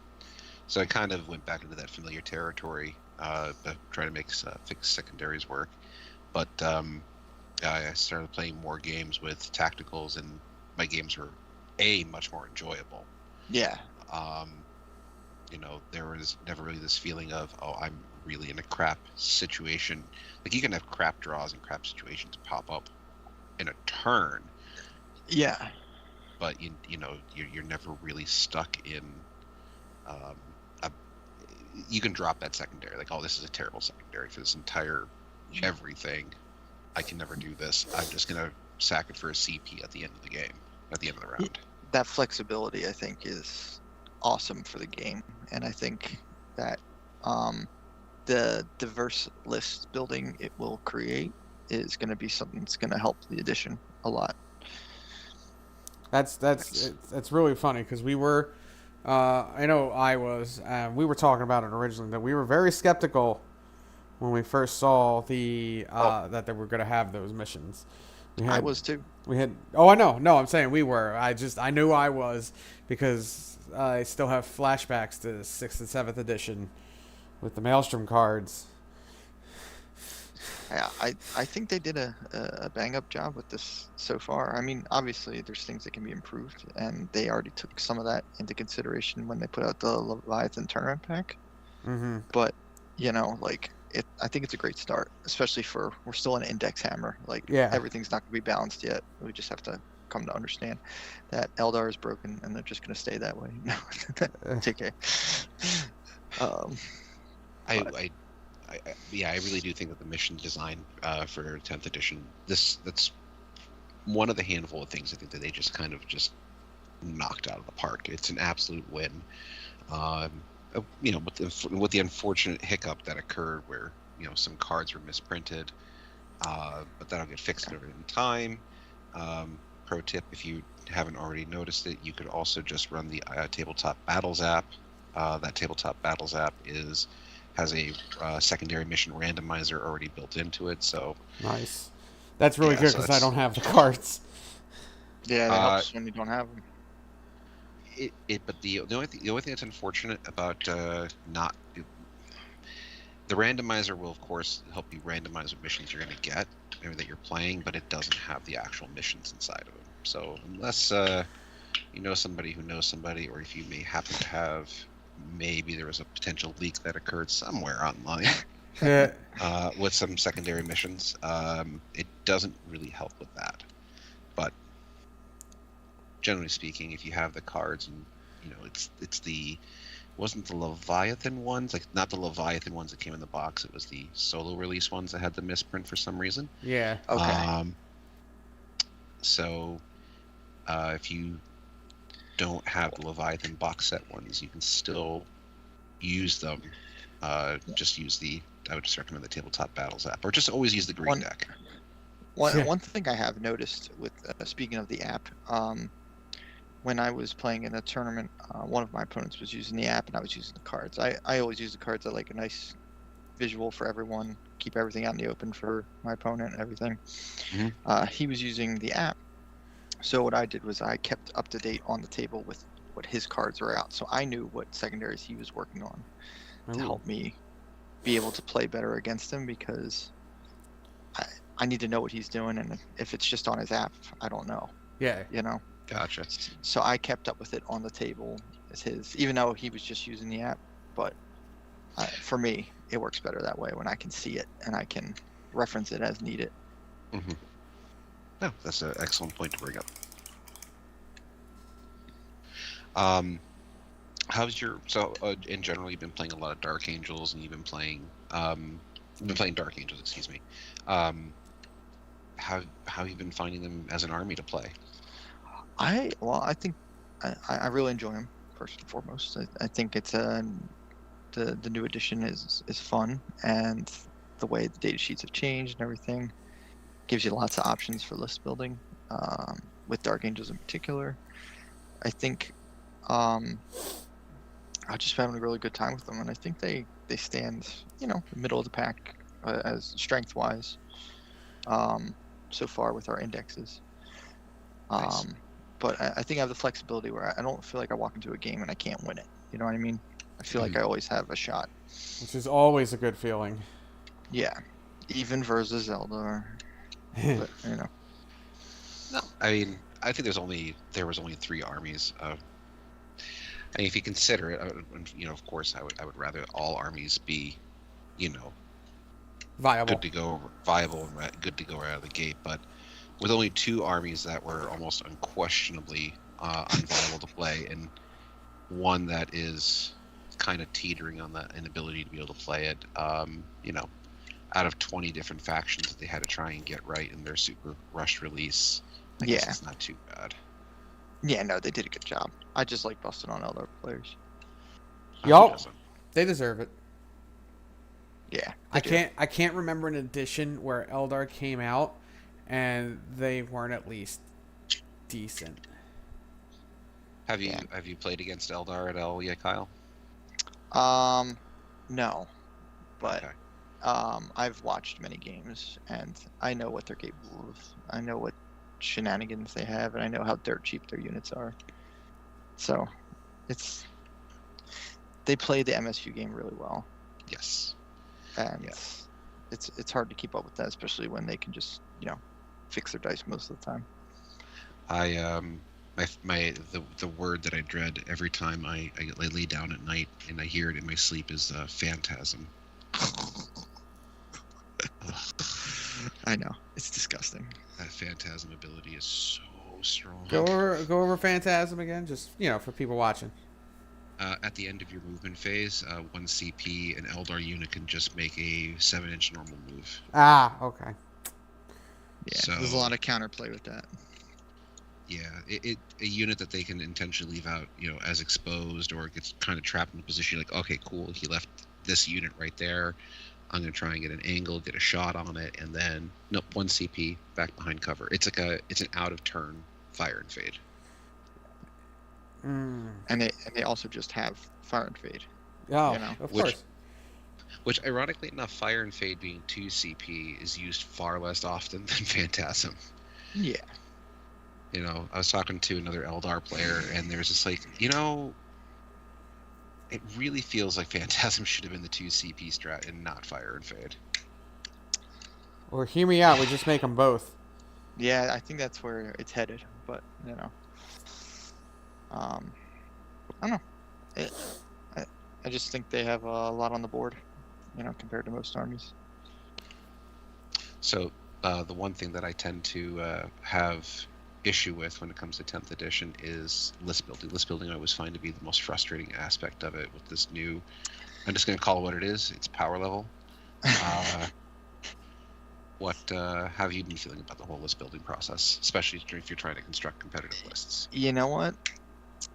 so I kind of went back into that familiar territory, trying to make fixed secondaries work. But I started playing more games with tacticals, and my games were much more enjoyable. Yeah. There was never really this feeling of, oh, I'm really in a crap situation. Like, you can have crap draws and crap situations pop up in a turn. Yeah. But you're never really stuck in you can drop that secondary, like, oh, this is a terrible secondary for this entire everything. I can never do this. I'm just gonna sack it for a CP at the end of the game, at the end of the round. That flexibility, I think, is awesome for the game, and I think that the diverse list building it will create is going to be something that's going to help the edition a lot. That's really funny because we were, I know I was, we were talking about it originally, that we were very skeptical when we first saw that they were going to have those missions. I was too. Oh, I know. No, I'm saying we were. I knew I was because I still have flashbacks to 6th and 7th edition with the Maelstrom cards. Yeah, I think they did a bang-up job with this so far. I mean, obviously, there's things that can be improved, and they already took some of that into consideration when they put out the Leviathan tournament pack. Mm-hmm. But, I think it's a great start, especially we're still an index hammer. Everything's not going to be balanced yet. We just have to come to understand that Eldar is broken, and they're just going to stay that way. No, JK. I really do think that the mission design for 10th edition, that's one of the handful of things I think that they just kind of knocked out of the park. It's an absolute win. With the unfortunate hiccup that occurred where some cards were misprinted, but that'll get fixed over in time. Pro tip, if you haven't already noticed it, you could also just run the Tabletop Battles app. That Tabletop Battles app has a secondary mission randomizer already built into it. So nice. That's really good because I don't have the cards. Yeah, that helps when you don't have them. But the only thing that's unfortunate about the randomizer will of course help you randomize what missions you're going to get or that you're playing, but it doesn't have the actual missions inside of them. So unless you know somebody who knows somebody, or if you may happen to have, maybe there was a potential leak that occurred somewhere online with some secondary missions, it doesn't really help with that. But generally speaking, if you have the cards and it's the wasn't the Leviathan ones, like not the Leviathan ones that came in the box. It was the solo release ones that had the misprint for some reason. Yeah. Okay. So if you don't have the Leviathan box set ones, you can still use them. Just use I would just recommend the Tabletop Battles app, or just always use the green deck. One thing I have noticed with speaking of the app, when I was playing in a tournament, one of my opponents was using the app and I was using the cards. I always use the cards. I like a nice visual for everyone, keep everything out in the open for my opponent and everything. Mm-hmm. He was using the app. So what I did was I kept up to date on the table with what his cards were out. So I knew what secondaries he was working on to help me be able to play better against him, because I need to know what he's doing, and if it's just on his app, I don't know. Yeah. You know? Gotcha. So I kept up with it on the table as his, even though he was just using the app. But for me, it works better that way when I can see it and I can reference it as needed. Mm-hmm. No, that's an excellent point to bring up. How's your in general? You've been playing a lot of Dark Angels, and you've been playing Dark Angels. Excuse me. How have you been finding them as an army to play? I think I really enjoy them first and foremost. I think it's the new edition is fun, and the way the data sheets have changed and everything gives you lots of options for list building. With Dark Angels in particular, I think I just having a really good time with them, and I think they stand, middle of the pack as strength wise. So far with our indexes. Nice. But I think I have the flexibility where I don't feel like I walk into a game and I can't win it. You know what I mean? I feel like I always have a shot. Which is always a good feeling. Yeah, even versus Zelda. But No, I mean, I think there was only 3 armies. And if you consider it, of course, I would rather all armies be, Viable. good to go, viable, and good to go right out of the gate. But with only 2 armies that were almost unquestionably unviable to play, and one that is kind of teetering on the inability to be able to play it, out of 20 different factions that they had to try and get right in their super rushed release, I guess it's not too bad. Yeah, no, they did a good job. I just like busting on other players. Yup, they deserve it. Yeah, I can't remember an edition where Eldar came out and they weren't at least decent. Have you played against Eldar at all yet, Kyle? No, but Okay. I've watched many games and I know what they're capable of. I know what shenanigans they have, and I know how dirt cheap their units are. So they play the MSU game really well. Yes. And it's hard to keep up with that, especially when they can just fix their dice most of the time. The word that I dread every time I lay down at night and I hear it in my sleep is phantasm. I know, it's disgusting. That phantasm ability is so strong. Go over Phantasm again, just for people watching. At the end of your movement phase, 1 CP, an Eldar unit can just make a 7-inch normal move. Ah, okay. Yeah, so, there's a lot of counterplay with that. Yeah, a unit that they can intentionally leave out, as exposed, or gets kind of trapped in the position. Like, okay, cool, he left this unit right there. I'm gonna try and get an angle, get a shot on it, and then 1 CP back behind cover. It's an out of turn fire and fade. And they also just have fire and fade. Oh, of course. Which, ironically enough, fire and fade being 2 CP is used far less often than Phantasm. Yeah. I was talking to another Eldar player, and there was just like, it really feels like Phantasm should have been the 2 CP strat and not fire and fade. Or hear me out, we just make them both. Yeah, I think that's where it's headed, but I don't know. I just think they have a lot on the board, compared to most armies. So the one thing that I tend to have issue with when it comes to 10th edition is list building. List building I always find to be the most frustrating aspect of it with this new, I'm just going to call it what it is. It's power level. How have you been feeling about the whole list building process, especially if you're trying to construct competitive lists? You know what?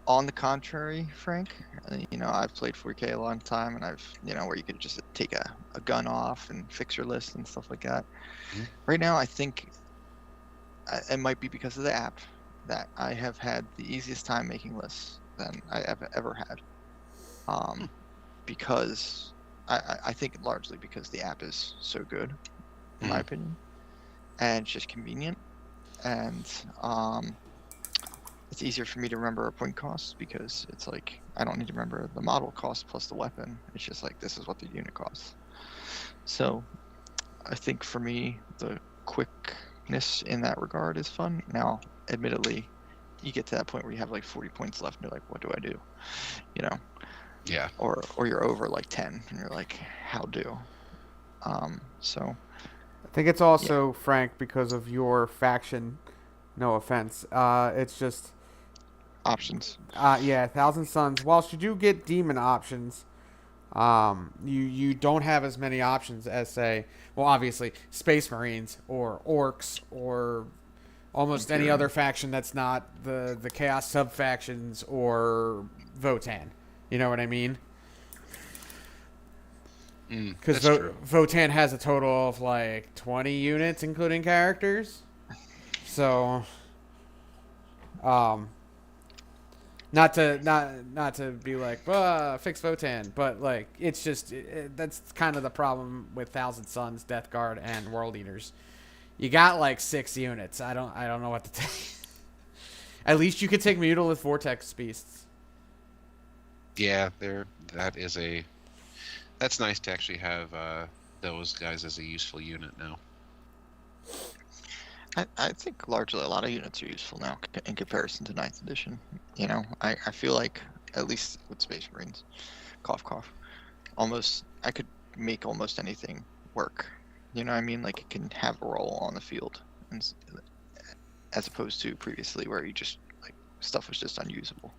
On the contrary, Frank, I've played 4K a long time, and where you could just take a gun off and fix your list and stuff like that. Mhm. Right now, I think it might be because of the app that I have had the easiest time making lists than I have ever had. Because I think largely because the app is so good, in my opinion, and it's just convenient, and it's easier for me to remember a point cost because it's like I don't need to remember the model cost plus the weapon. It's just like this is what the unit costs. So I think for me the quickness in that regard is fun. Now, admittedly, you get to that point where you have like 40 points left and you're like, what do I do? Yeah. Or you're over like 10 and you're like, how do? So I think it's also, Frank, because of your faction. No offense. It's just options. Yeah, Thousand Suns. Whilst you do get demon options, you don't have as many options as, say, well, obviously Space Marines or Orcs or almost any other faction that's not the Chaos sub factions or Votan. You know what I mean? Because Votan has a total of like 20 units, including characters. So, not to be like, fix Votan, but like it's just that's kind of the problem with Thousand Suns, Death Guard, and World Eaters. You got like 6 units. I don't know what to take. At least you could take Mutilith Vortex Beasts. Yeah, that's nice to actually have those guys as a useful unit now. I think largely a lot of units are useful now in comparison to 9th edition. I feel like, at least with Space Marines, cough cough, I could make almost anything work. You know what I mean? Like it can have a role on the field, as opposed to previously where you just like stuff was just unusable.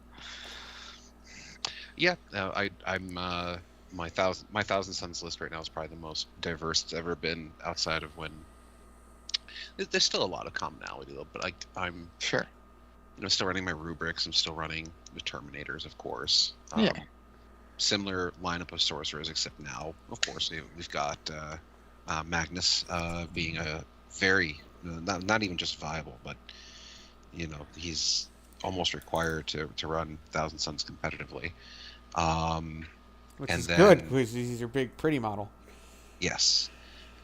Yeah, I'm my Thousand Suns list right now is probably the most diverse it's ever been outside of when. There's still a lot of commonality though, but I'm sure. Still running my rubrics. I'm still running the Terminators, of course. Yeah. Similar lineup of sorcerers, except now, of course, we've got Magnus being a very not even just viable, but he's almost required to run Thousand Suns competitively. Which is good because he's your big pretty model. Yes.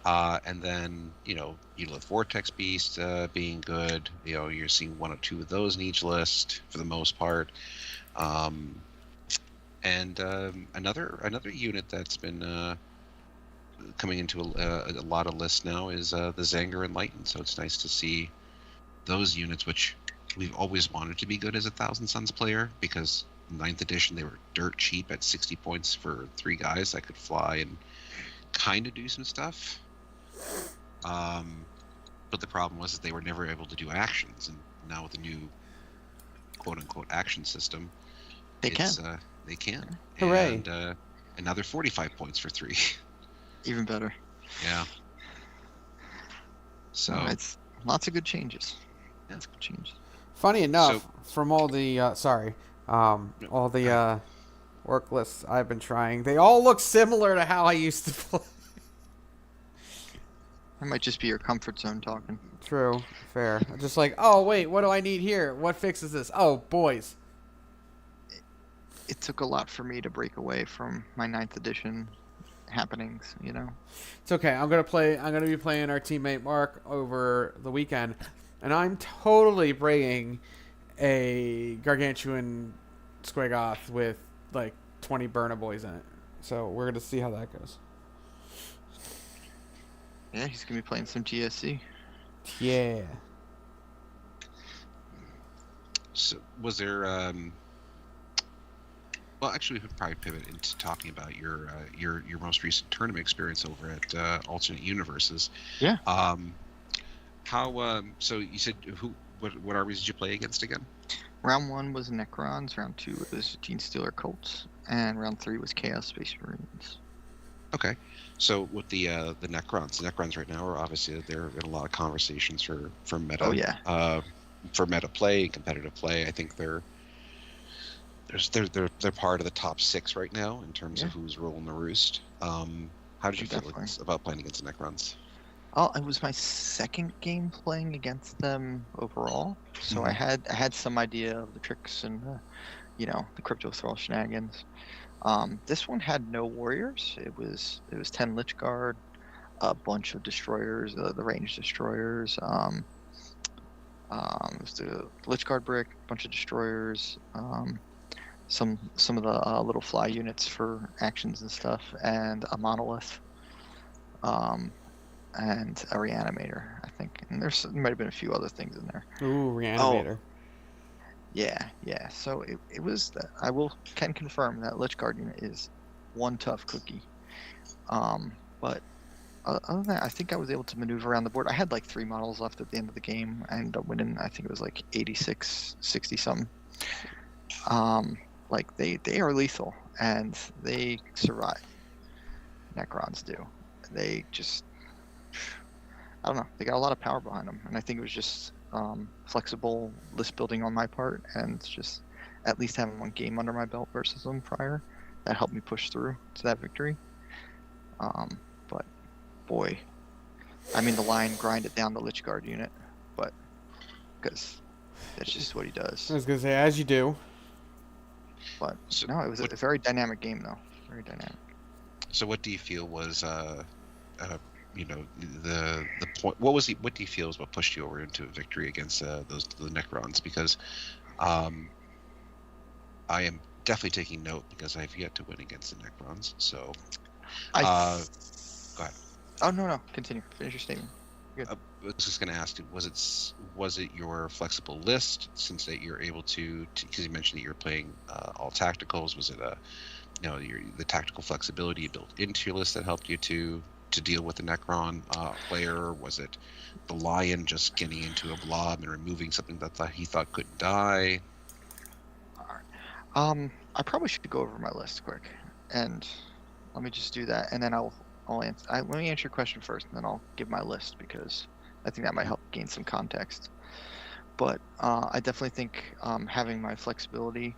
And then, Mutilith Vortex Beast being good. You're seeing 1 or 2 of those in each list for the most part. And another unit that's been coming into a lot of lists now is the Zanger Enlightened. So it's nice to see those units, which we've always wanted to be good as a Thousand Suns player, because 9th edition they were dirt cheap at 60 points for 3 guys that could fly and kind of do some stuff. But the problem was that they were never able to do actions, and now with the new quote-unquote action system, they can. Hooray! And another 45 points for 3. Even better. Yeah. So it's lots of good changes. Yeah, it's good changes. Funny enough, from all the work lists I've been trying, they all look similar to how I used to play. That might just be your comfort zone talking. True. Fair. Just like, oh, wait, what do I need here? What fixes this? Oh, boys. It took a lot for me to break away from my 9th edition happenings, It's okay. I'm going to be playing our teammate Mark over the weekend, and I'm totally bringing a Gargantuan Squagoth with, like, 20 Burna Boys in it. So we're going to see how that goes. Yeah, he's going to be playing some GSC. Yeah. So was there well, actually, we could probably pivot into talking about your most recent tournament experience over at Alternate Universes. Yeah. How so you said what armies did you play against again? Round 1 was Necrons, round 2 was Gene Stealer Colts, and round 3 was Chaos Space Marines. Okay, so with the Necrons right now are obviously they're in a lot of conversations for meta. Oh yeah. For meta play and competitive play. I think they're part of the top 6 right now in terms of who's ruling the roost. How did you feel about playing against the Necrons? Oh, it was my second game playing against them overall, so I had some idea of the tricks and the crypto thrall shenanigans. This one had no warriors. It was 10 Lich Guard, a bunch of destroyers, the ranged destroyers. It was the Lich Guard brick, a bunch of destroyers, some of the little fly units for actions and stuff, and a monolith, and a reanimator, I think. And there might have been a few other things in there. Ooh, reanimator. Oh, yeah. So it was. Can confirm that Lich Guard unit is one tough cookie. But other than that, I think I was able to maneuver around the board. I had like 3 models left at the end of the game. I ended up winning. I think it was like 86, 60 something. Like they are lethal and they survive. Necrons do. They just, I don't know. They got a lot of power behind them, and I think it was just flexible list building on my part, and just at least having one game under my belt versus them prior that helped me push through to that victory. But boy, I mean, the line grinded down the Lich Guard unit, but because that's just what he does. I was gonna say, as you do. But no, it was a very dynamic game, though. Very dynamic. So, what do you feel was, the point? What do you feel is what pushed you over into a victory against the Necrons? Because, I am definitely taking note because I've yet to win against the Necrons. So, go ahead. Oh no, continue. Finish your statement. I was just going to ask you, was it your flexible list, since that you're able to because you mentioned that you're playing all tacticals? Was it the tactical flexibility built into your list that helped you to deal with the Necron player? Was it the Lion just getting into a blob and removing something that he thought couldn't die? All right. I probably should go over my list quick, and let me just do that, and then I'll answer. Let me answer your question first, and then I'll give my list, because I think that might help gain some context. But I definitely think having my flexibility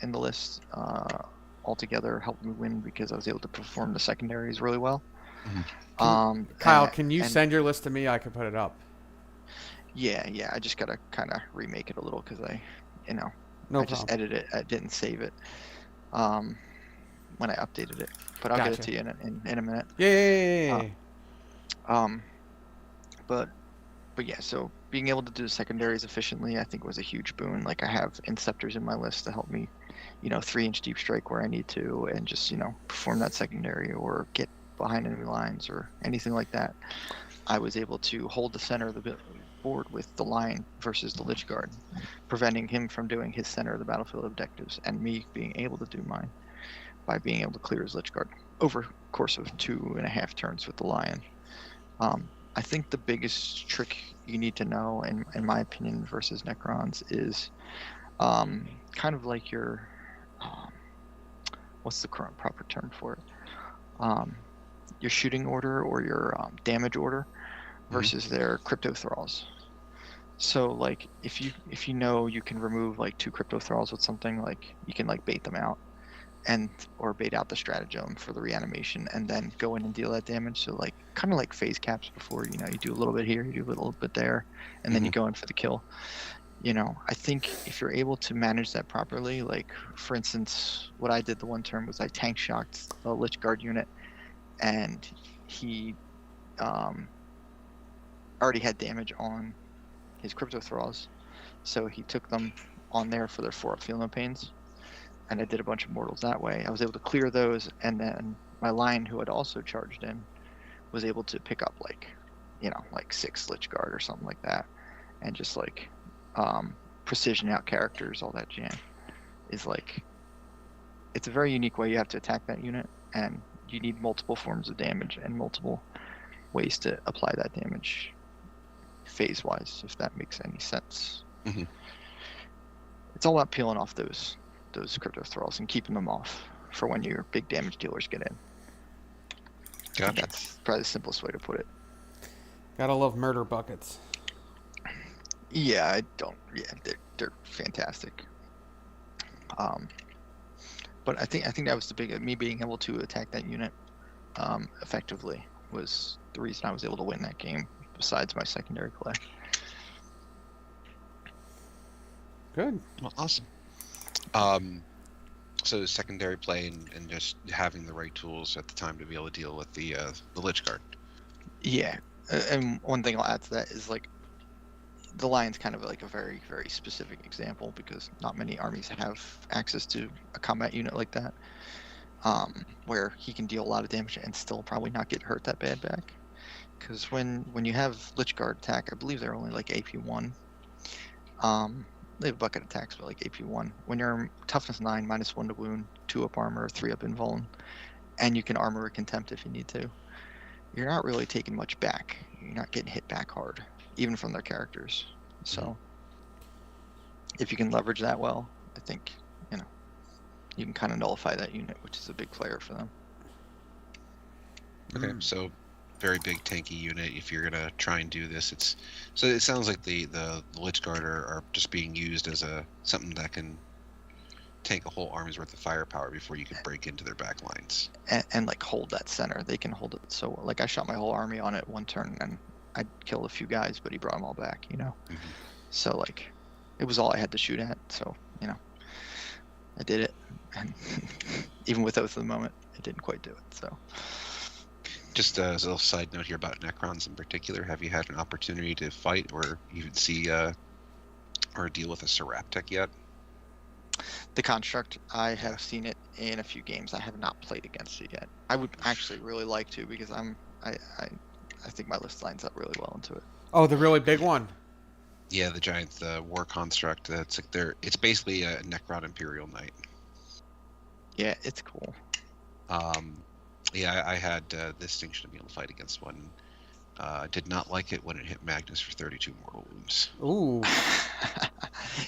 in the list altogether helped me win, because I was able to perform the secondaries really well. Mm-hmm. Kyle, can you send your list to me? I can put it up. Yeah. I just gotta kind of remake it a little, because I just edited it. I didn't save it when I updated it, but I'll get it to you in a minute. Yay! But yeah, so being able to do the secondaries efficiently, I think, was a huge boon. Like, I have Inceptors in my list to help me, 3-inch deep strike where I need to, and just, perform that secondary or get behind enemy lines or anything like that. I was able to hold the center of the board with the Lion versus the Lich Guard, preventing him from doing his center of the battlefield objectives, and me being able to do mine by being able to clear his Lich Guard over the course of 2.5 turns with the Lion. I think the biggest trick you need to know, in my opinion, versus Necrons is kind of like your, what's the current proper term for it? Your shooting order or your damage order versus their crypto thralls. So, like, if you know you can remove like 2 crypto thralls with something, like, you can like bait them out, or bait out the stratagem for the reanimation, and then go in and deal that damage. So, like, kind of like phase caps before, you do a little bit here, you do a little bit there, and then you go in for the kill. I think if you're able to manage that properly, like, for instance, what I did the one turn was I tank shocked a Lich Guard unit, and he already had damage on his crypto thralls, so he took them on there for their 4-up feel no pains, and I did a bunch of mortals that way. I was able to clear those, and then my Lion, who had also charged in, was able to pick up like 6 Lich Guard or something like that, and just like precision out characters, all that jam. Is like, it's a very unique way you have to attack that unit, and you need multiple forms of damage and multiple ways to apply that damage. phase-wise, if that makes any sense. Mhm. It's all about peeling off those crypto thralls and keeping them off for when your big damage dealers get in. Gotcha. That's probably the simplest way to put it. Gotta love murder buckets. Yeah, I don't. Yeah, they're fantastic. But I think that was the big me being able to attack that unit effectively was the reason I was able to win that game. Besides my secondary play. Good. Well, awesome. So secondary play and just having the right tools at the time to be able to deal with the Lich Guard. Yeah, and one thing I'll add to that is like the Lion's kind of like a very, very specific example because not many armies have access to a combat unit like that, where he can deal a lot of damage and still probably not get hurt that bad back. Because when you have Lich Guard attack, I believe they're only like AP 1. They have bucket attacks, but like AP 1. When you're toughness 9, -1 to wound, 2 up armor, 3 up invuln, and you can armor a contempt if you need to, you're not really taking much back. You're not getting hit back hard, even from their characters. So if you can leverage that well, I think, you can kind of nullify that unit, which is a big player for them. Okay, so very big tanky unit. If you're gonna try and do this, so it sounds like the Lich Guard are just being used as something that can tank a whole army's worth of firepower before you can break into their back lines. And like hold that center. They can hold it. So like I shot my whole army on it one turn and I killed a few guys, but he brought them all back, Mm-hmm. So like it was all I had to shoot at. So, I did it. And even with those at the moment, it didn't quite do it. So Just as a little side note here about Necrons in particular, have you had an opportunity to fight or even see or deal with a Seraptech yet? the construct, I have seen it in a few games. I have not played against it yet. I would actually really like to because I think my list lines up really well into it. Oh, the really big one. Yeah, the giant war construct. It's like it's basically a Necron Imperial Knight. Yeah, it's cool. Yeah, I had the distinction of being able to fight against one. Did not like it when it hit Magnus for 32 mortal wounds. Ooh.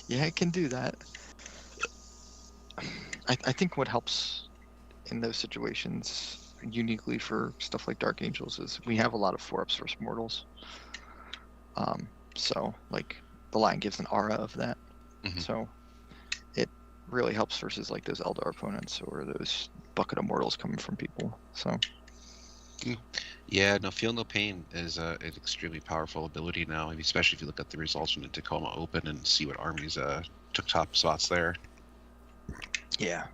Yeah, it can do that. I think what helps in those situations, uniquely for stuff like Dark Angels, is we have a lot of 4-ups versus mortals. So, like, the Lion gives an aura of that. Mhm. So, it really helps versus, like, those Eldar opponents or those bucket of mortals coming from people. So, Yeah, no, Feel No Pain is an extremely powerful ability now, especially if you look at the results from the Tacoma Open and see what armies took top spots there. yeah.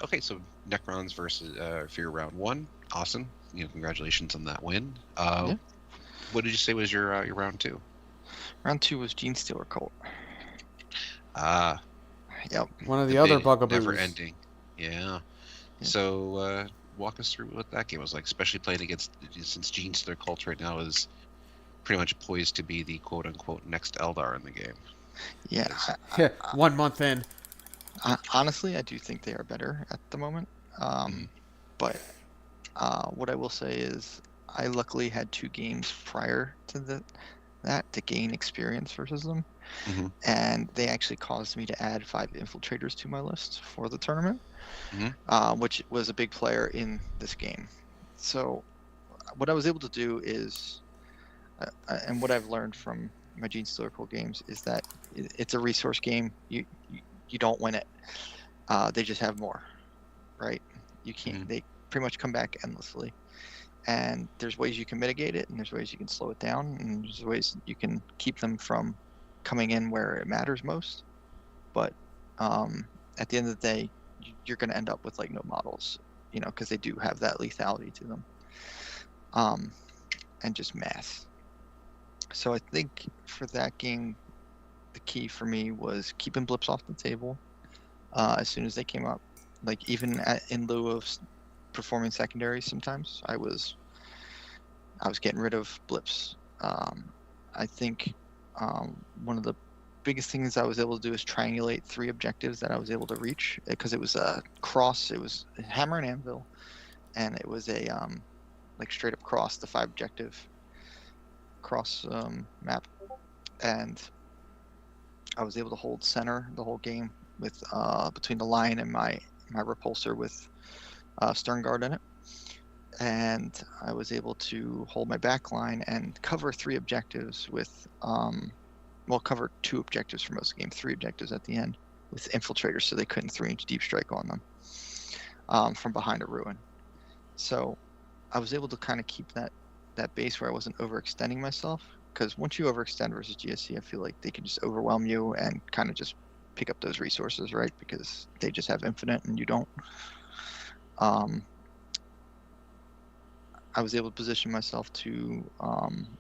Okay, so Necrons versus for your round 1, awesome. Congratulations on that win. Yeah. What did you say was your round 2? Round 2 was Gene Stealer Cult. Ah, Yep. One of the other big, bugaboos. never ending. Yeah. So walk us through what that game was like, especially playing against, since Gene Stealer Cult right now is pretty much poised to be the quote-unquote next Eldar in the game. Yeah. Yeah, 1 month in. Honestly, I do think they are better at the moment. But what I will say is I luckily had 2 games prior to that to gain experience versus them. Mhm. And they actually caused me to add 5 infiltrators to my list for the tournament, which was a big player in this game. So what I was able to do is, and what I've learned from my Gene Stealer Cult games is that it's a resource game. You don't win it. They just have more, right? You can't. They pretty much come back endlessly, and there's ways you can mitigate it, and there's ways you can slow it down, and there's ways you can keep them from coming in where it matters most. But at the end of the day, you're going to end up with like no models, because they do have that lethality to them, and just mass. So I think for that game, the key for me was keeping blips off the table as soon as they came up. Like even in lieu of performing secondaries, sometimes I was getting rid of blips. I think one of the biggest things I was able to do is triangulate 3 objectives that I was able to reach, because it was a cross. It was a hammer and anvil, and it was a like straight up cross, the 5 objective. cross map, and I was able to hold center the whole game with between the line and my repulsor with stern guard in it, and I was able to hold my back line and cover 3 objectives with cover 2 objectives for most of the game, 3 objectives at the end with infiltrators, so they couldn't 3-inch deep strike on them from behind a ruin. So I was able to kind of keep that base where I wasn't overextending myself, because once you overextend versus GSC, I feel like they can just overwhelm you and kind of just pick up those resources, right? Because they just have infinite and you don't. I was able to position myself to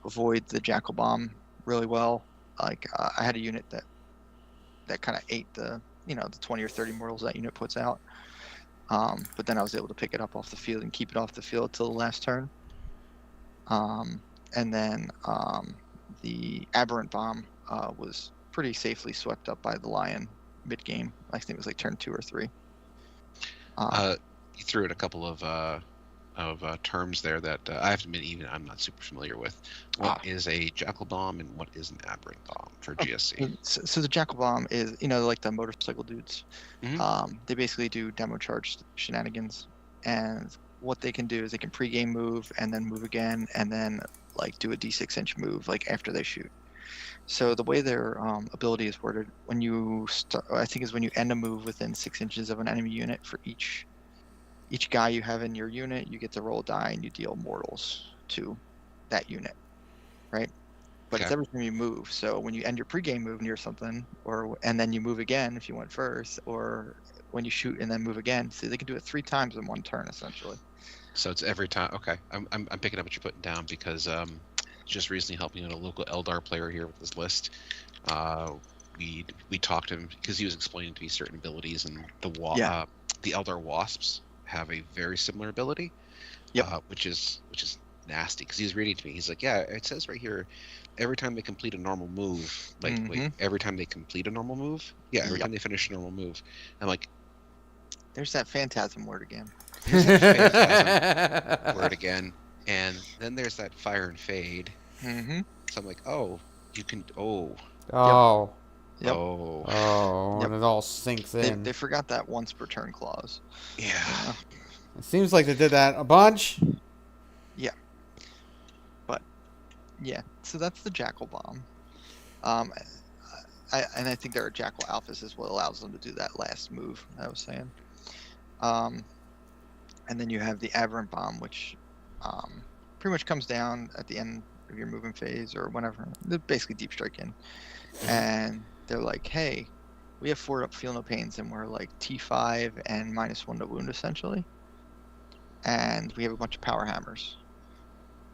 avoid the Jackal Bomb really well. Like I had a unit that kind of ate the the 20 or 30 mortals that unit puts out. But then I was able to pick it up off the field and keep it off the field till the last turn. And then the Aberrant Bomb was pretty safely swept up by the Lion mid-game. I think it was like turn 2 or 3. You threw in a couple of terms there that I have to admit, even I'm not super familiar with. What is a Jackal Bomb and what is an Aberrant Bomb for GSC? So the Jackal Bomb is, like the motorcycle dudes. Mm-hmm. They basically do demo charge shenanigans, and what they can do is they can pre-game move and then move again, and then like do a d6-inch move like after they shoot. So the way their ability is worded, when you I think is when you end a move within 6 inches of an enemy unit, for each guy you have in your unit, you get to roll a die and you deal mortals to that unit, right? But it's every time you move. So when you end your pregame move near something, and then you move again if you went first, or when you shoot and then move again, so they can do it 3 times in one turn essentially. So it's every time. Okay, I'm picking up what you're putting down, because just recently helping out a local Eldar player here with this list. We talked to him because he was explaining to me certain abilities, and the Eldar Wasps have a very similar ability, which is nasty, because he was reading to me. He's like, yeah, it says right here, every time they complete a normal move, like wait, every time they complete a normal move, every time they finish a normal move. I'm like, there's that phantasm word again. There's that phantasm word again, and then there's that fire and fade. Mm-hmm. So I'm like, oh, you can, Yep. Oh. And it all sinks in. They forgot that once per turn clause. Yeah. It seems like they did that a bunch. Yeah. But, yeah. So that's the Jackal Bomb. I think there are Jackal Alphas is what allows them to do that last move I was saying. And then you have the Aberrant Bomb, which pretty much comes down at the end of your moving phase or whenever. They're basically deep striking. And they're like, hey, we have 4 up Feel No Pains, and we're like T5 and -1 to wound essentially. And we have a bunch of power hammers.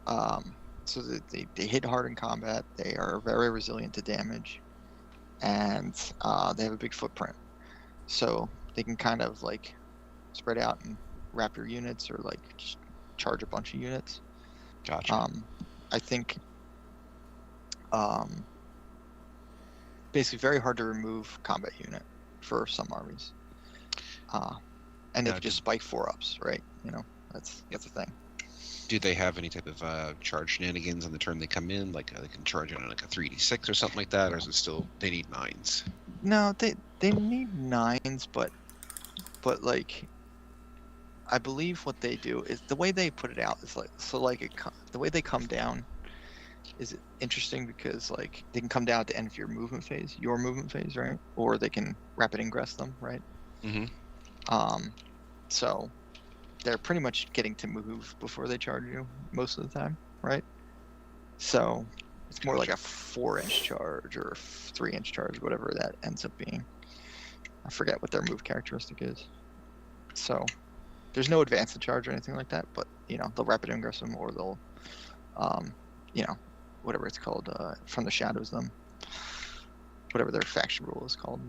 So they hit hard in combat. They are very resilient to damage. And they have a big footprint. So they can kind of like spread out and wrap your units, or like just charge a bunch of units. Gotcha. I think basically very hard to remove combat unit for some armies. And they just spike 4-ups, right? That's the thing. Do they have any type of charge shenanigans on the turn they come in? Like they can charge on like a 3d6 or something like that, or is it still they need 9s? No, they need 9s, but like I believe what they do is the way they put it out is like, so like the way they come down is interesting, because like they can come down at the end of your movement phase, right? Or they can rapid ingress them, right? Mm-hmm. So they're pretty much getting to move before they charge you most of the time, right? So it's more like a 4-inch charge or a 3-inch charge, whatever that ends up being. I forget what their move characteristic is. So there's no advance to charge or anything like that, but they'll rapid ingress them, or they'll whatever it's called, from the shadows them, whatever their faction rule is called.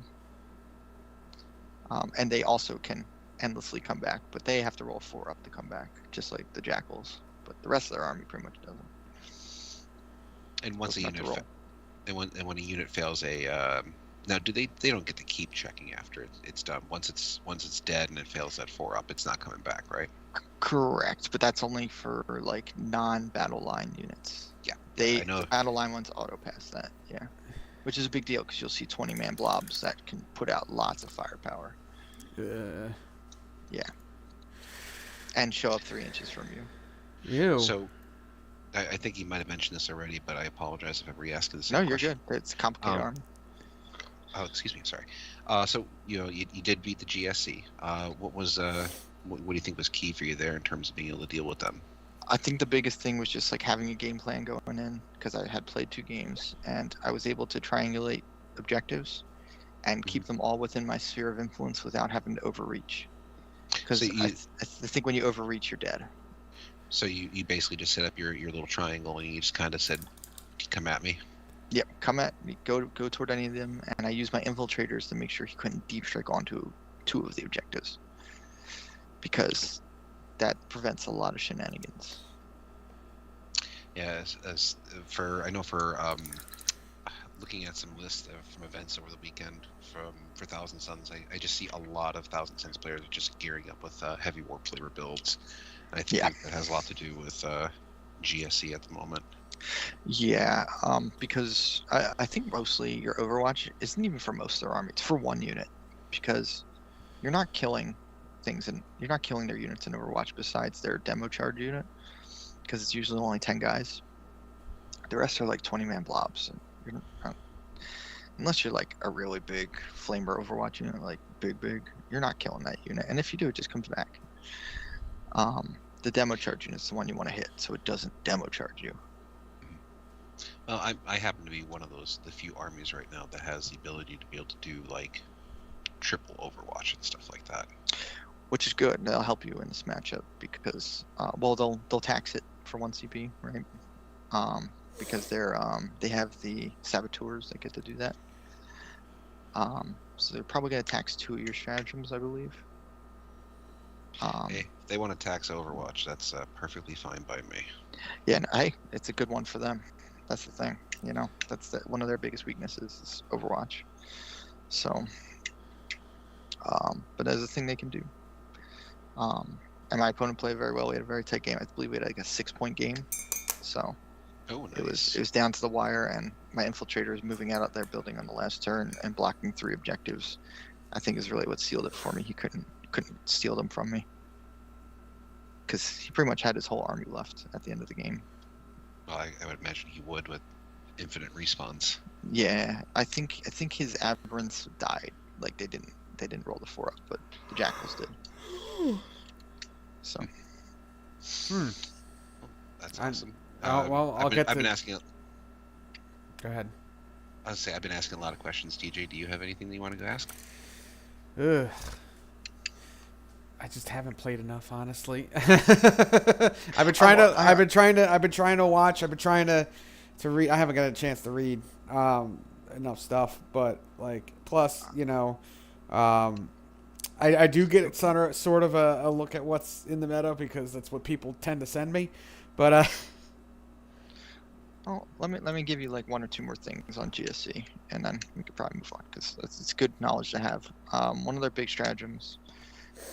And they also can endlessly come back, but they have to roll 4 up to come back, just like the Jackals. But the rest of their army pretty much doesn't. And once a unit when a unit fails now, do they don't get to keep checking after it's done. Once it's dead and it fails that 4 up, it's not coming back, right? Correct, but that's only for like non-battle line units. Yeah. The I know. battle line ones auto pass that, yeah. Which is a big deal because you'll see 20-man blobs that can put out lots of firepower. Yeah. And show up 3 inches from you. Ew. So, I think you might have mentioned this already, but I apologize if I'm re-asking the same No, you're question. good. It's a complicated army. Oh, excuse me. Sorry. So you did beat the GSC. What was what do you think was key for you there in terms of being able to deal with them? I think the biggest thing was just like having a game plan going in because I had played 2 games and I was able to triangulate objectives and keep them all within my sphere of influence without having to overreach. Because So I think when you overreach, you're dead. So you basically just set up your little triangle and you just kind of said, "Come at me." Yep, come at me. Go toward any of them, and I used my infiltrators to make sure he couldn't deep strike onto 2 of the objectives because that prevents a lot of shenanigans. Yeah, I know for looking at some lists from events over the weekend for Thousand Suns, I just see a lot of Thousand Suns players just gearing up with heavy warp flavor builds. And I think that has a lot to do with GSC at the moment. Yeah, because I think mostly your Overwatch isn't even for most of their army. It's for 1 unit because you're not killing things and you're not killing their units in Overwatch besides their demo charge unit because it's usually only 10 guys. The rest are like 20-man blobs. Unless you're like a really big flamer Overwatch unit, like big, you're not killing that unit. And if you do, it just comes back. The demo charge unit is the one you want to hit, so it doesn't demo charge you. Well, I happen to be one of the few armies right now that has the ability to be able to do like triple Overwatch and stuff like that. Which is good. They'll help you in this matchup because, they'll tax it for 1 CP, right? Because they have the saboteurs that get to do that. So they're probably gonna tax 2 of your stratagems, I believe. Hey, if they want to tax Overwatch, that's perfectly fine by me. Yeah, no, it's a good one for them. That's the thing, that's one of their biggest weaknesses is Overwatch. So, but that's the thing they can do. And my opponent played very well. We had a very tight game. I believe we had like a 6-point game. So nice. it was down to the wire, and my infiltrator is moving out of their building on the last turn and blocking 3 objectives. I think is really what sealed it for me. He couldn't steal them from me because he pretty much had his whole army left at the end of the game. Well, I would imagine he would with infinite respawns. Yeah, I think his aberrants died. Like they didn't roll the 4 up, but the jackals did. So. That's awesome. I've been asking. Go ahead. I was say I've been asking a lot of questions. TJ, do you have anything that you want to go ask? Ugh. I just haven't played enough, honestly. I've been trying to watch. I've been trying to read. I haven't got a chance to read enough stuff, but like plus, I do get sort of a look at what's in the meta because that's what people tend to send me. But well, let me give you like 1 or 2 more things on GSC, and then we could probably move on because it's good knowledge to have. One of their big stratagems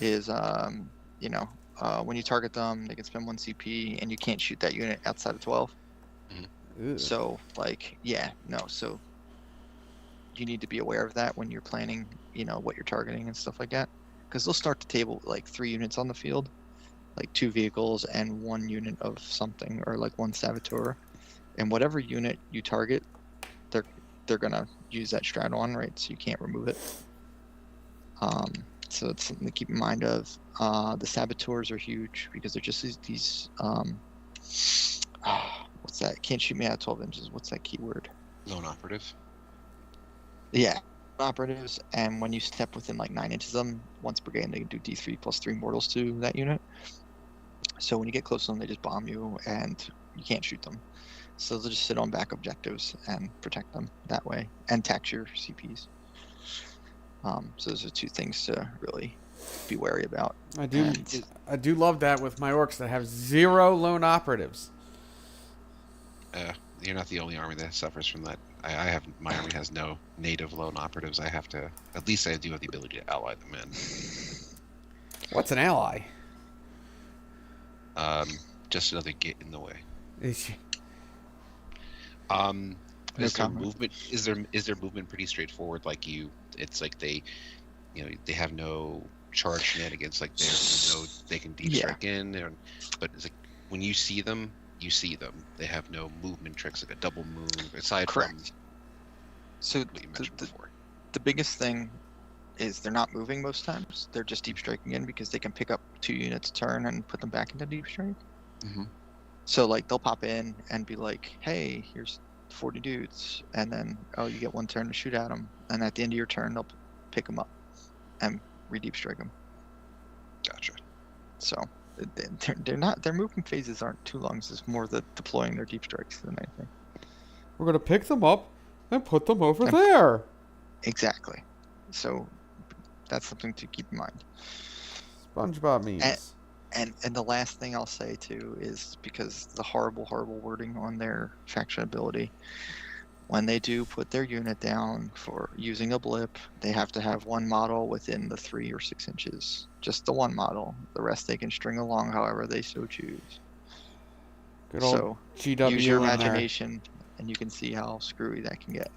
is when you target them, they can spend 1 CP, and you can't shoot that unit outside of 12. mm-hmm. So so you need to be aware of that when you're planning, what you're targeting and stuff like that, because they'll start the table with like 3 units on the field, like 2 vehicles and 1 unit of something, or like 1 saboteur, and whatever unit you target, they're gonna use that strat on, right? So you can't remove it. So it's something to keep in mind of. The saboteurs are huge because they're just these what's that? Can't shoot me out 12 inches. What's that keyword? Lone operative. Yeah, operatives. And when you step within like 9 inches of them, once per game, they can do D3 plus 3 mortals to that unit. So when you get close to them, they just bomb you and you can't shoot them. So they'll just sit on back objectives and protect them that way and tax your CPs. So those are 2 things to really be wary about. I do love that with my orcs that have 0 lone operatives. You're not the only army that suffers from that. My army has no native lone operatives. I have to, at least I do have the ability to ally them in. What's an ally? Just another get in the way. Um, No is their comment. movement is their movement pretty straightforward? Like it's like they have no charge shenanigans. Like they can deep Yeah, strike in, but it's like when you see them, you see them. They have no movement tricks like a double move aside from correct. So what you the, mentioned the before. the biggest thing is they're not moving most times. They're just deep striking in because they can pick up 2 units a turn and put them back into deep strike. Mm-hmm. So like they'll pop in and be like, "Hey, here's 40 dudes," and then you get 1 turn to shoot at them, and at the end of your turn they'll pick them up and re-deep strike them. Gotcha. So they're not, their movement phases aren't too long. It's more the deploying their deep strikes than anything. We're gonna pick them up and put them over And- there. Exactly. So that's something to keep in mind. SpongeBob memes. And the last thing I'll say too is because the horrible wording on their faction ability, when they do put their unit down for using a blip, they have to have one model within the 3 or 6 inches. Just the one model. The rest they can string along however they so choose. Good old So GW use your in there. imagination, and you can see how screwy that can get.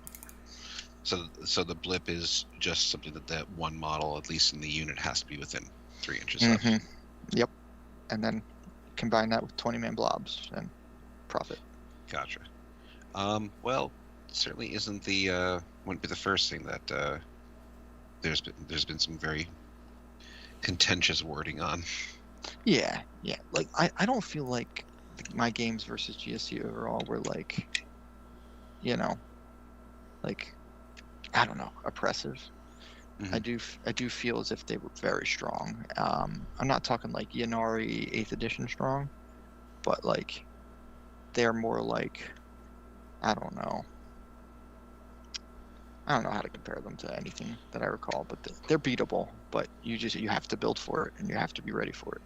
So the blip is just something that one model, at least in the unit, has to be within 3 inches of. Mm-hmm. Yep. And then combine that with 20-man blobs and profit. Gotcha. Well, certainly isn't wouldn't be the first thing that there's been some very contentious wording on. Yeah. Like I don't feel like my games versus GSC overall were like, like, I don't know, oppressive. Mhm. I do feel as if they were very strong. I'm not talking like Yanari 8th edition strong, but like they're more like, I don't know how to compare them to anything that I recall, but they're beatable. But you have to build for it, and you have to be ready for it.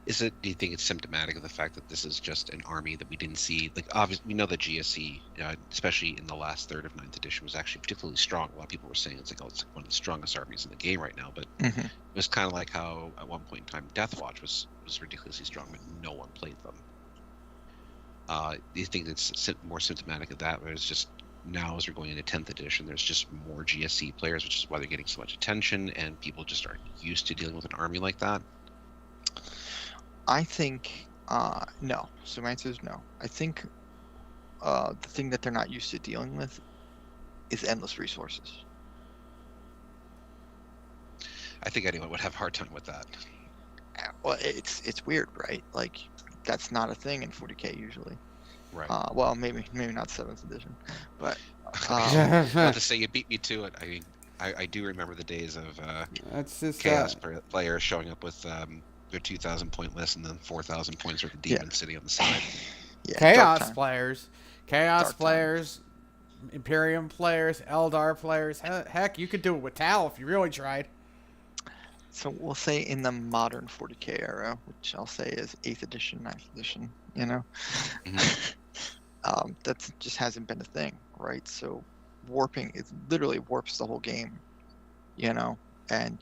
Do you think it's symptomatic of the fact that this is just an army that we didn't see? Like, obviously, we know that GSC, especially in the last third of 9th edition, was actually particularly strong. A lot of people were saying it's one of the strongest armies in the game right now. But Mm-hmm. it was kind of like how at one point in time Deathwatch was ridiculously strong, but no one played them. Do you think it's more symptomatic of that, or it's just now as we're going into 10th edition, there's just more GSC players, which is why they're getting so much attention, and people just aren't used to dealing with an army like that? I think no. So my answer is no. I think the thing that they're not used to dealing with is endless resources. I think anyone would have a hard time with that. Well, it's weird, right? Like that's not a thing in 40k usually. Right. Well, maybe not 7th edition, but Not to say you beat me to it. I mean, I do remember the days of That's just chaos players showing up with their 2,000 point list and then 4,000 points worth of demons sitting on the side. yeah, Chaos dark time. players, Dark players, Imperium players, Eldar players. Heck, you could do it with Tal if you really tried. So we'll say in the modern 40k era, which I'll say is 8th edition, 9th edition, that just hasn't been a thing, right? So warping, it literally warps the whole game, and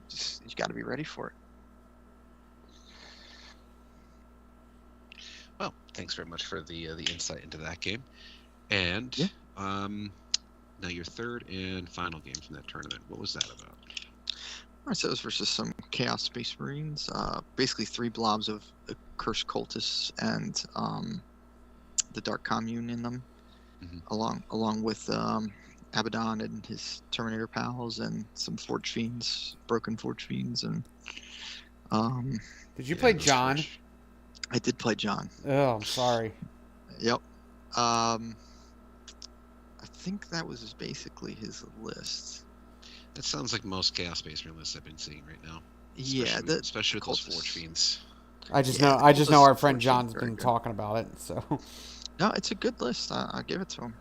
just you got to be ready for it. Well, thanks very much for the insight into that game. And now your third and final game from that tournament. What was that about? Alright, so it was versus some Chaos Space Marines. Basically 3 blobs of Cursed Cultists and the Dark Commune in them, along with Abaddon and his Terminator pals and some Forge Fiends, broken Forge Fiends, and Did you play John? I did play John. Oh, I'm sorry. Yep. I think that was basically his list. That sounds like most Chaos Space Marine lists I've been seeing right now. Especially with those Forge Fiends. I just Yeah, know our Cultists friend Forge John's Fiends, been very good. talking about it. So No, it's a good list. I'll give it to him.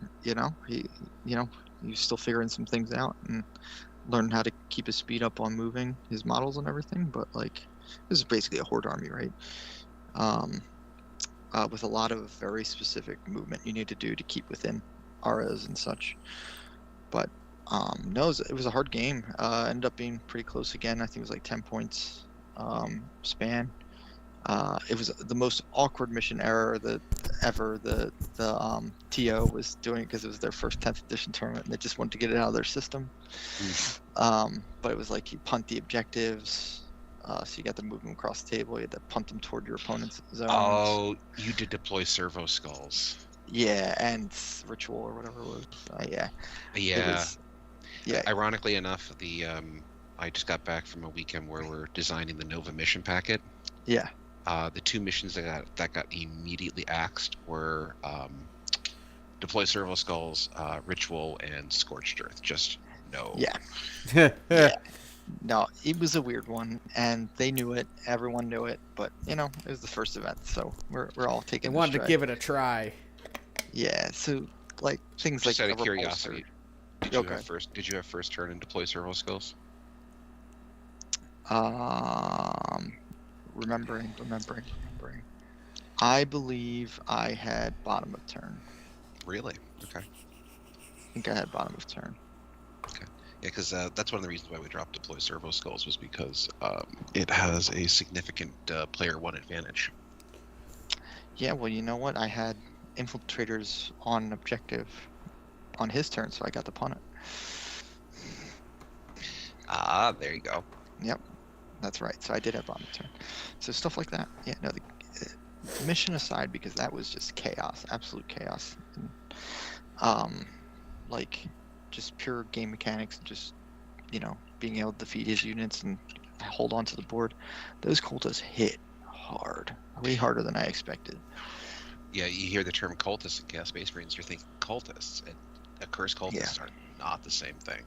He's still figuring some things out and learning how to keep his speed up on moving his models and everything. But like, this is basically a horde army, right? With a lot of very specific movement you need to do to keep within auras and such. But no, it was a hard game. Ended up being pretty close again. I think it was like 10 points span. It was the most awkward mission error that ever. The TO was doing it because it was their first 10th edition tournament, and they just wanted to get it out of their system. But it was like you punt the objectives, so you got to move them across the table. You had to punt them toward your opponent's zones. Oh, you did deploy servo skulls. Yeah, and ritual or whatever it was. Yeah. Yeah. It was, yeah. Ironically enough, I just got back from a weekend where we're designing the Nova mission packet. Yeah. The 2 missions that got immediately axed were deploy servo skulls, ritual, and scorched earth. Just no. Yeah. Yeah. No, it was a weird one, and they knew it. Everyone knew it, but it was the first event, so we're all taking. They wanted to give it a try. Yeah. So like things Just like out of curiosity, did you have first turn and deploy servo skulls? Remembering. I believe I had bottom of turn. Really? Okay. I think I had bottom of turn. Okay. Yeah, because that's one of the reasons why we dropped deploy servo skulls was because it has a significant player 1 advantage. Yeah, well, you know what? I had infiltrators on objective on his turn, so I got to punt it. There you go. Yep, that's right. So I did have bottom of turn. So stuff like that. Yeah, no, the mission aside, because that was just chaos, absolute chaos. And, like just pure game mechanics, just being able to defeat his units and hold on to the board. Those cultists hit hard, way harder than I expected. Yeah, you hear the term cultists in Chaos Space Marines, you're thinking cultists, and accursed cultists are not the same thing.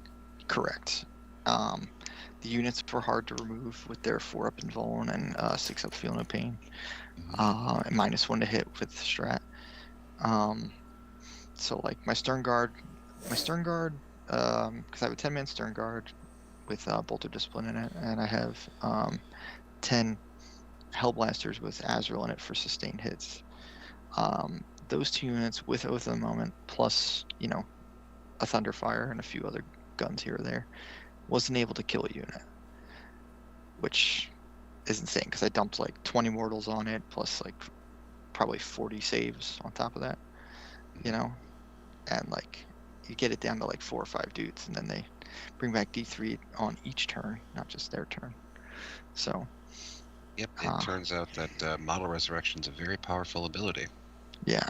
Correct. The units were hard to remove with their 4-up invuln and 6-up feel no pain, and -1 to hit with strat. So like my stern guard, because I have a 10-man stern guard with bolter discipline in it, and I have 10 hellblasters with Azrael in it for sustained hits. Those 2 units with Oath of the Moment, plus a Thunderfire and a few other guns here or there, wasn't able to kill a unit, which is insane because I dumped like 20 mortals on it, plus like probably 40 saves on top of that, and like you get it down to like 4 or 5 dudes, and then they bring back D3 on each turn, not just their turn. So yep, it turns out that model resurrection is a very powerful ability. Yeah.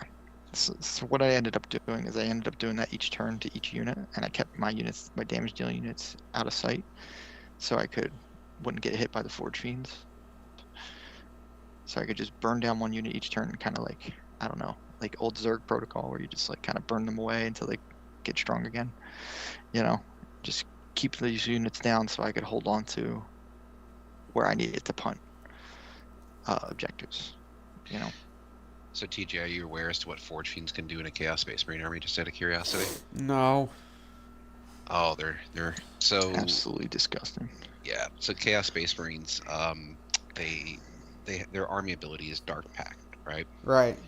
So what I ended up doing is I ended up doing that each turn to each unit, and I kept my damage dealing units out of sight, so I wouldn't get hit by the Forge Fiends. So I could just burn down 1 unit each turn, kind of like, I don't know, like old Zerg protocol, where you just like kind of burn them away until they get strong again. Just keep these units down so I could hold on to where I needed to punt objectives. So TJ, are you aware as to what Forge Fiends can do in a Chaos Space Marine army, just out of curiosity? No. Oh, they're so absolutely disgusting. Yeah, so Chaos Space Marines, their army ability is Dark Pact, right? Right.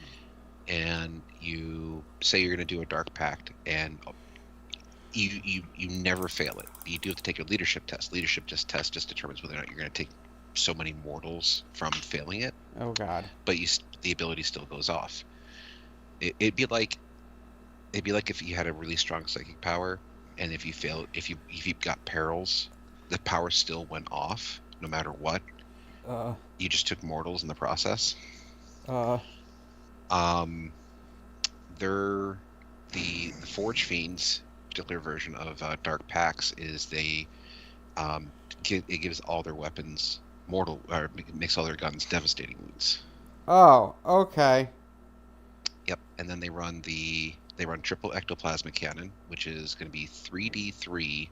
And you say you're going to do a Dark Pact, and you never fail it. You do have to take a leadership test. Leadership test just determines whether or not you're going to take so many mortals from failing it. Oh God. But the ability still goes off. It'd be like if you had a really strong psychic power, and if you got perils, the power still went off no matter what. You just took mortals in the process. They're the Forge Fiends' particular version of Dark Pacts is it gives all their weapons mortal, or makes all their guns devastating wounds. Oh, okay. Yep, and then they run triple ectoplasmic cannon, which is going to be 3d3.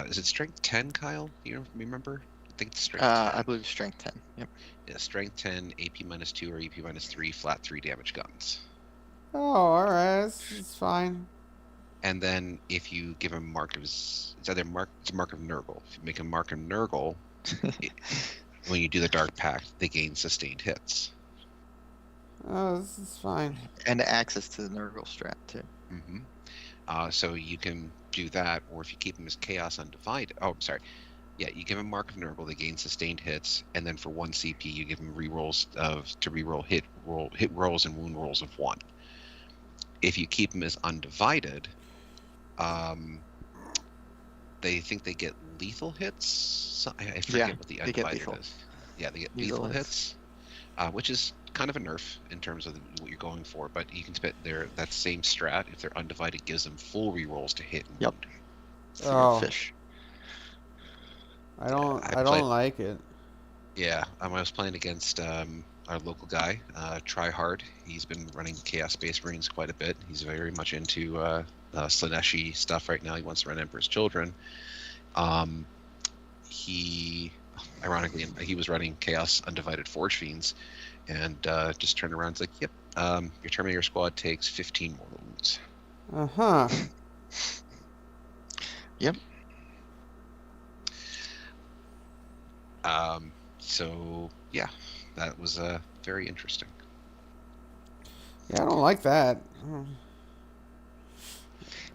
Is it strength 10, Kyle? Do you remember? I think it's strength 10. I believe strength 10. Yep. Yeah, strength 10, AP -2 or AP -3, flat 3 damage guns. Oh, all right, it's fine. And then if you give a mark of, it's a mark of Nurgle. If you make a mark of Nurgle, when you do the Dark Pact, they gain sustained hits. Oh, this is fine. And access to the Nurgle strat too. So you can do that, or if you keep them as Chaos Undivided. Oh, I'm sorry. Yeah, you give him Mark of Nurgle, they gain sustained hits, and then for 1 CP, you give him rerolls to reroll hit rolls and wound rolls of 1. If you keep him as undivided, they think they get lethal hits. So I forget what the they get undivided lethal. is. Yeah, they get lethal hits, which is kind of a nerf in terms of what you're going for. But you can spend that same strat if they're undivided gives them full rerolls to hit and Yep. wound. Oh. Fish. I don't like it. Yeah, I was playing against our local guy, Try Hard. He's been running Chaos Space Marines quite a bit. He's very much into Slaneshi stuff right now. He wants to run Emperor's Children. Ironically, he was running Chaos Undivided Forge Fiends, and just turned around and was like, "Yep, your Terminator squad takes 15 mortal wounds." Uh-huh. Yep. So yeah, that was very interesting. Yeah, I don't like that.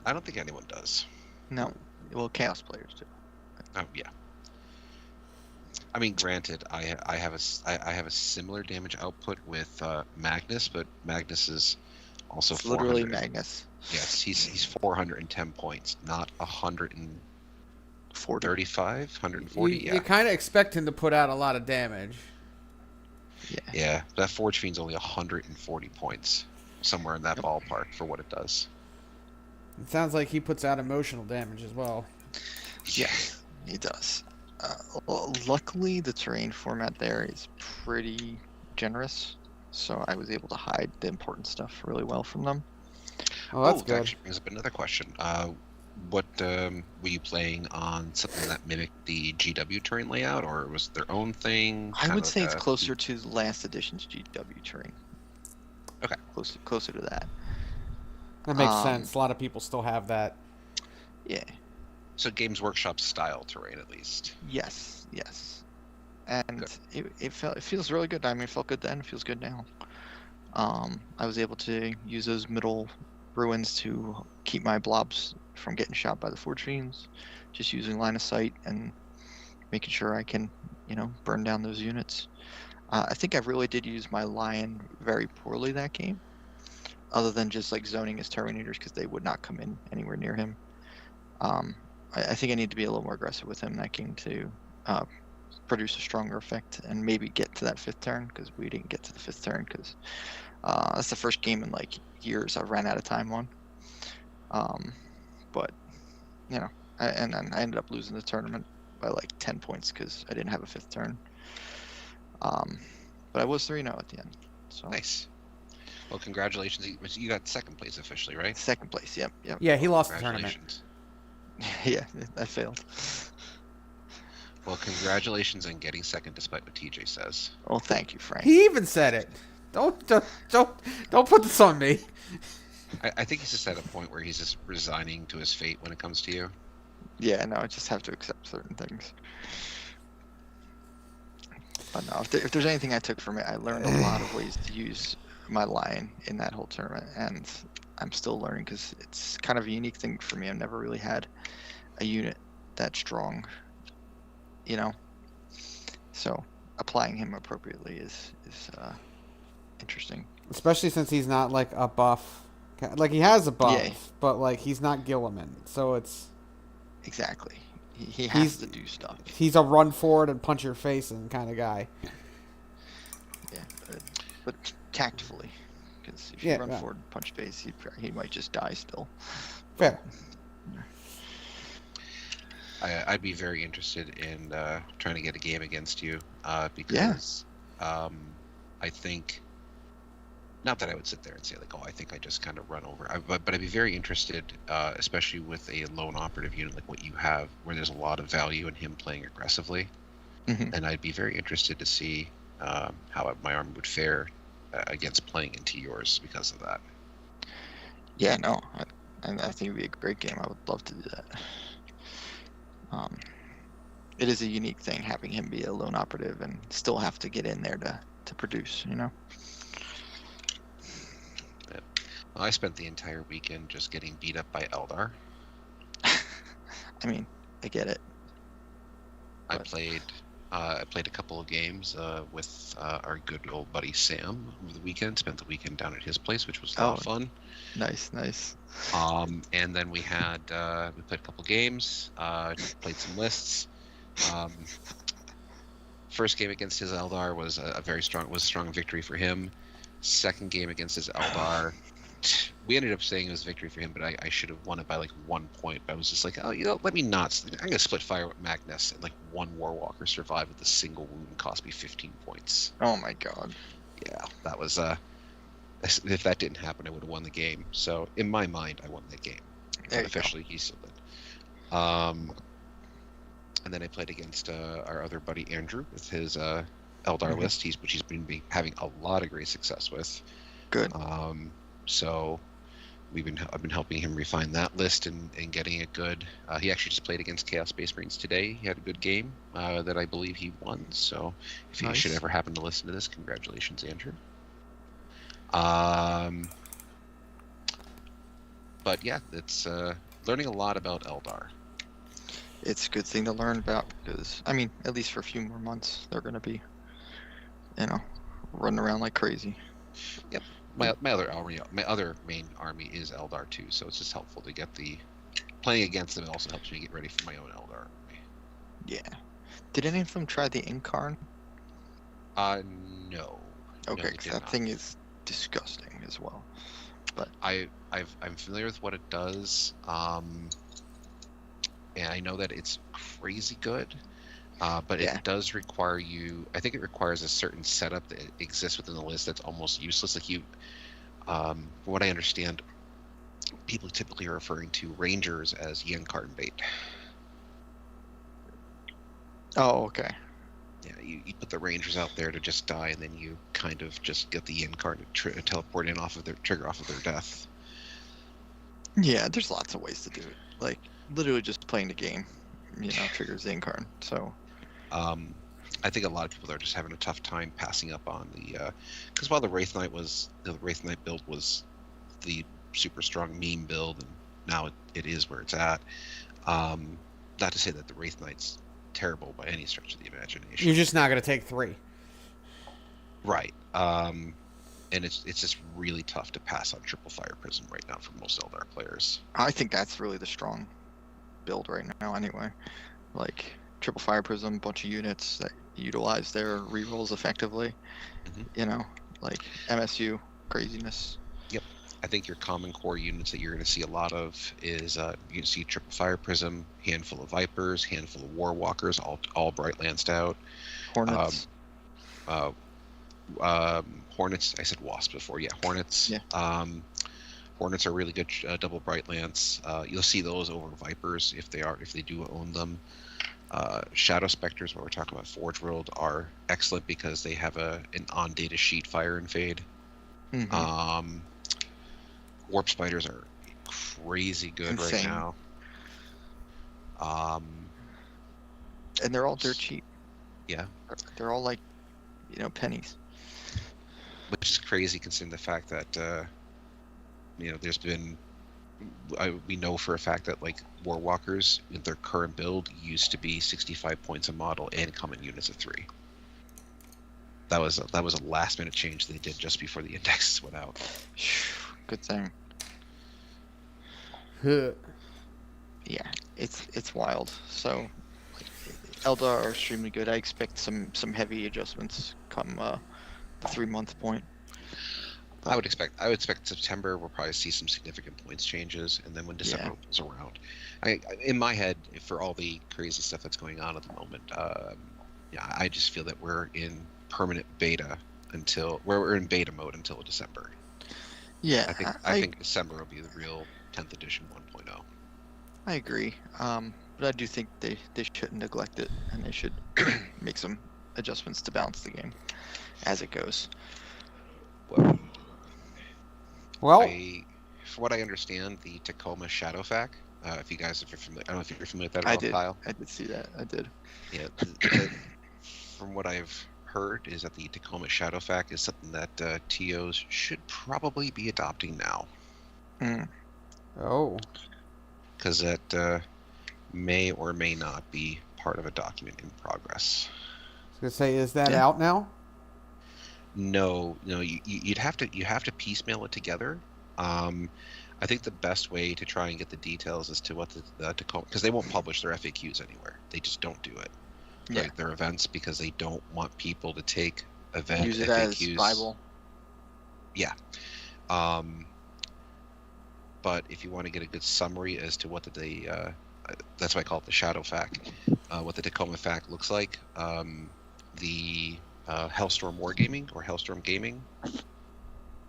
I don't think anyone does. No. Well, Chaos players do. Oh yeah. I mean, granted, I have a similar damage output with Magnus, but Magnus is also It's literally 400. Magnus. Yes, he's 410 points, not 135, 140. You kind of expect him to put out a lot of damage. Yeah, that Forge Fiend's only 140 points, somewhere in that ballpark for what it does. It sounds like he puts out emotional damage as well. Yeah, he does. Luckily, the terrain format there is pretty generous, so I was able to hide the important stuff really well from them. Oh, that's that good. actually brings up another question. What were you playing on? Something that mimicked the GW terrain layout, or was it their own thing? I would say it's closer to the last edition's GW terrain. Okay. Closer to that. That makes sense. A lot of people still have that. Yeah. So Games Workshop style terrain, at least. Yes. And it feels really good. I mean, it felt good then. It feels good now. I was able to use those middle ruins to keep my blobs from getting shot by the Forge Fiends, just using line of sight and making sure I can, burn down those units. I think I really did use my Lion very poorly that game, other than just like zoning his Terminators because they would not come in anywhere near him. I think I need to be a little more aggressive with him that game to produce a stronger effect and maybe get to that 5th turn, because we didn't get to the 5th turn because that's the first game in like years I've ran out of time on. But and then I ended up losing the tournament by like 10 points because I didn't have a 5th turn. But I was 3-0 at the end. So Nice. Well, congratulations. You got 2nd place officially, right? 2nd place. Yep. Yeah, he lost the tournament. Yeah, I failed. Well, congratulations on getting 2nd, despite what TJ says. Well, thank you, Frank. He even said it. Don't put this on me. I think he's just at a point where he's just resigning to his fate when it comes to you. Yeah, no, I just have to accept certain things. But no, if there's anything I took from it, I learned a lot of ways to use my Lion in that whole tournament, and I'm still learning because it's kind of a unique thing for me. I've never really had a unit that strong, So applying him appropriately is interesting. Especially since he's not like a buff. Like he has a buff, Yeah. but like he's not Gilliman, so it's Exactly. He has to do stuff. He's a run forward and punch your face in kind of guy. Yeah, but tactfully, because if you run forward and punch face, he might just die still. Fair. I'd be very interested in trying to get a game against you because I think, not that I would sit there and say like, oh, I think I just kind of run over, but I'd be very interested, especially with a lone operative unit like what you have, where there's a lot of value in him playing aggressively, and I'd be very interested to see how my army would fare against playing into yours because of that. Yeah, no, I think it'd be a great game. I would love to do that. It is a unique thing having him be a lone operative and still have to get in there to produce, Well, I spent the entire weekend just getting beat up by Eldar. I mean, I get it. I played a couple of games with our good old buddy Sam over the weekend. Spent the weekend down at his place, which was a lot of fun. Nice. And then we played a couple games, played some lists. First game against his Eldar was a strong victory for him. Second game against his Eldar, we ended up saying it was a victory for him, but I should have won it by like 1 point. But I was just like, oh, let me not. I'm gonna split fire with Magnus, and like one Warwalker survived with a single wound and cost me 15 points. Oh my god. Yeah, that was if that didn't happen, I would have won the game. So in my mind, I won that game. Officially, he still did. And then I played against our other buddy Andrew with his Eldar list, which he's been having a lot of great success with. Good. So I've been helping him refine that list and getting it good. He actually just played against Chaos Space Marines today. He had a good game that I believe he won. So if he should ever happen to listen to this, congratulations, Andrew. But yeah, it's learning a lot about Eldar. It's a good thing to learn about because, I mean, at least for a few more months, they're going to be, running around like crazy. Yep. My other main army is Eldar too, so it's just helpful to get playing against them. It also helps me get ready for my own Eldar army. Yeah. Did any of them try the Incarn? No. Okay, because that thing is disgusting as well. But I'm familiar with what it does. And I know that it's crazy good, but it does require you. I think it requires a certain setup that exists within the list that's almost useless. Like from what I understand, people typically are referring to Rangers as Yen carton bait. Oh, okay. Yeah, you put the Rangers out there to just die, and then you kind of just get the Yen carton to teleport in off of their death. Yeah, there's lots of ways to do it. Like, literally just playing the game, triggers the Incarn. So, I think a lot of people are just having a tough time passing up on the, because while the Wraith Knight build was the super strong meme build, and now it is where it's at. Not to say that the Wraith Knight's terrible by any stretch of the imagination. You're just not going to take 3. Right. And it's just really tough to pass on Triple Fire Prism right now for most Eldar players. I think that's really the strong build right now anyway. Like, Triple Fire Prism, bunch of units that utilize their rerolls effectively. Like MSU craziness. Yep. I think your common core units that you're going to see a lot of is you can see Triple Fire Prism, handful of Vipers, handful of Warwalkers, all Bright Lanced out. Hornets. Hornets. I said Wasp before. Yeah, Hornets. Yeah. Hornets are really good double Bright Lance. You'll see those over Vipers if they do own them. Shadow Specters, when we're talking about Forge World, are excellent because they have an on data sheet fire and fade. Mm-hmm. Warp Spiders are crazy good right now. And they're all dirt cheap. Yeah. They're all like, pennies. Which is crazy considering the fact that there's been we know for a fact that like Warwalkers in their current build used to be 65 points a model and come in units of 3. That was a last minute change they did just before the indexes went out. Good thing. Yeah, it's wild. So Eldar are extremely good. I expect some heavy adjustments come the 3-month point. I would expect September we'll probably see some significant points changes, and then when December rolls around, in my head, for all the crazy stuff that's going on at the moment, I just feel that we're in permanent beta we're in beta mode until December. Yeah, I think December will be the real 10th edition 1.0. I agree, but I do think they shouldn't neglect it, and they should make some adjustments to balance the game as it goes. Well, from what I understand, the Tacoma Shadowfac. If you're familiar, I don't know if you're familiar with that at all, Kyle. I did see that. I did. Yeah. From what I've heard, is that the Tacoma Shadowfac is something that TOs should probably be adopting now. Oh. Because that may or may not be part of a document in progress. I was gonna say, is that Yeah. out now? No, you have to piecemeal it together. I think the best way to try and get the details as to what the Tacoma, because they won't publish their FAQs anywhere. They just don't do it. Yeah. Like their events, because they don't want people to take event Use it FAQs. as Bible. Yeah. But if you want to get a good summary as to what that's why I call it the shadow fact, what the Tacoma fact looks like. The Hellstorm Wargaming or Hellstorm Gaming,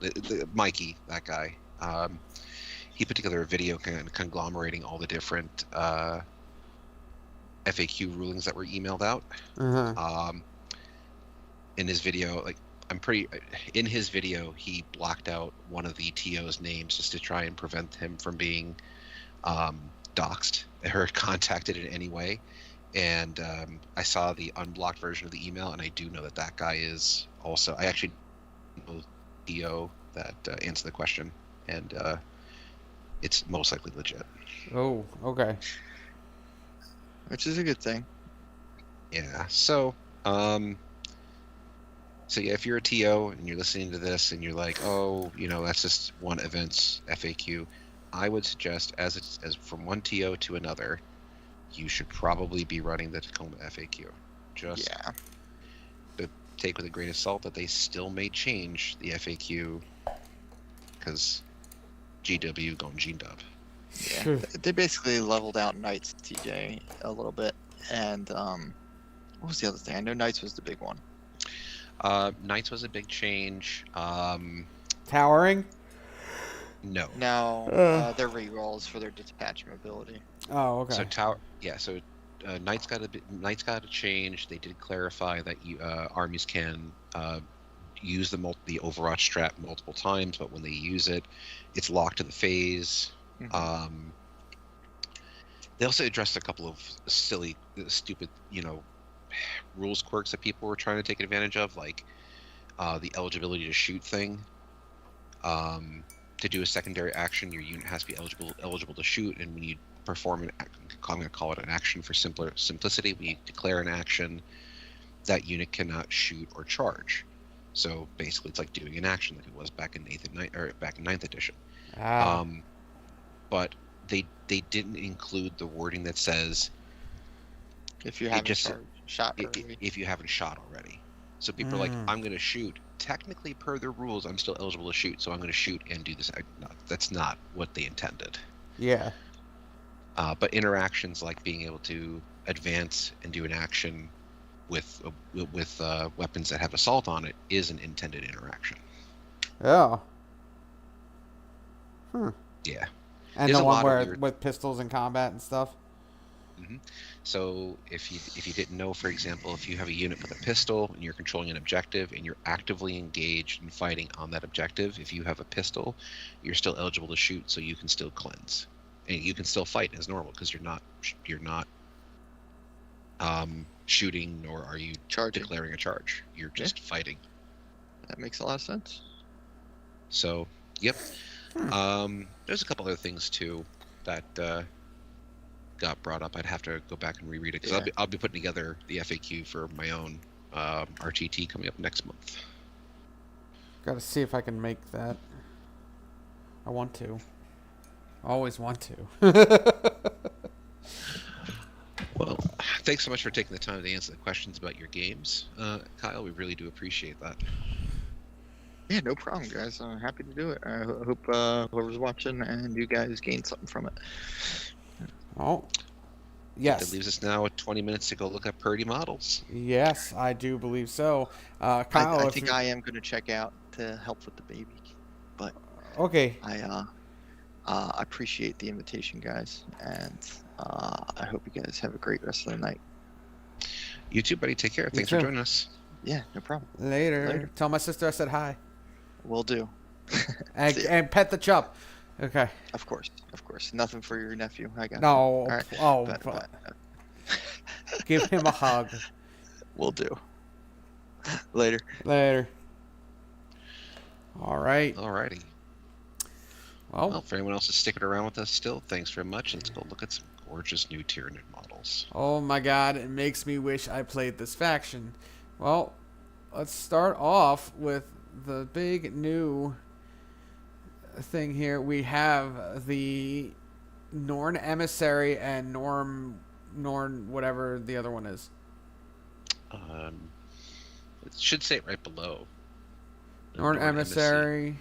the Mikey, that guy, he put together a video kind of conglomerating all the different FAQ rulings that were emailed out. In his video, in his video, he blocked out one of the TO's names just to try and prevent him from being doxxed or contacted in any way. And I saw the unblocked version of the email, and I do know that guy is also. I actually know the TO that answered the question, and it's most likely legit. Oh, okay. Which is a good thing. Yeah. So yeah, if you're a TO and you're listening to this and you're like, oh, that's just one event's FAQ, I would suggest as from one TO to another, you should probably be running the Tacoma FAQ. Just take with a grain of salt that they still may change the FAQ because GW going G-dub. Yeah, they basically leveled out NIDS, TJ, a little bit. And what was the other thing? I know NIDS was the big one. NIDS was a big change. Towering? No. Now their rerolls for their detachment ability. Oh, okay. So NIDS got a change. They did clarify that armies can use the Overwatch strat multiple times, but when they use it, it's locked to the phase. Mm-hmm. They also addressed a couple of silly, stupid, rules quirks that people were trying to take advantage of, like the eligibility to shoot thing. To do a secondary action, your unit has to be eligible to shoot, and when you perform I'm going to call it an action for simplicity. When you declare an action, that unit cannot shoot or charge. So basically, it's like doing an action like it was back in 9th edition. But they didn't include the wording that says if you haven't shot already. If you haven't shot already. So people are like, I'm going to shoot. Technically, per their rules, I'm still eligible to shoot, so I'm going to shoot and do this. That's not what they intended. Yeah. But interactions like being able to advance and do an action with weapons that have assault on it is an intended interaction. Oh. Yeah. And There's the a one lot where with pistols in combat and stuff. Mm-hmm. So if you didn't know, for example, if you have a unit with a pistol and you're controlling an objective and you're actively engaged in fighting on that objective, if you have a pistol, you're still eligible to shoot, so you can still cleanse and you can still fight as normal because you're not shooting, nor are you declaring a charge. You're just fighting. That makes a lot of sense. So, yep. There's a couple other things too that got brought up. I'd have to go back and reread it because I'll be putting together the FAQ for my own RTT coming up next month. Got to see if I can make that. I want to. I always want to. Well, thanks so much for taking the time to answer the questions about your games, Kyle. We really do appreciate that. Yeah, no problem, guys. I'm happy to do it. I hope whoever's watching and you guys gain something from it. Oh, yes. That leaves us now with 20 minutes to go look up Purdy models. Yes, I do believe so. Kyle, I think I am going to check out to help with the baby, but okay. I appreciate the invitation, guys, and I hope you guys have a great rest of the night. You too, buddy. Take care. Thanks for joining us. Yeah, no problem. Later. Tell my sister I said hi. Will do. and pet the chup. Okay. Of course. Nothing for your nephew. I got no. You. Right. Oh. But, give him a hug. Will do. Later. All right. Alrighty. Well, if anyone else is sticking around with us still, thanks very much. Let's go look at some gorgeous new Tyranid models. Oh my god, it makes me wish I played this faction. Well, let's start off with the big new thing here. We have the Norn Emissary and Norn whatever the other one is. It should say it right below. Norn Emissary.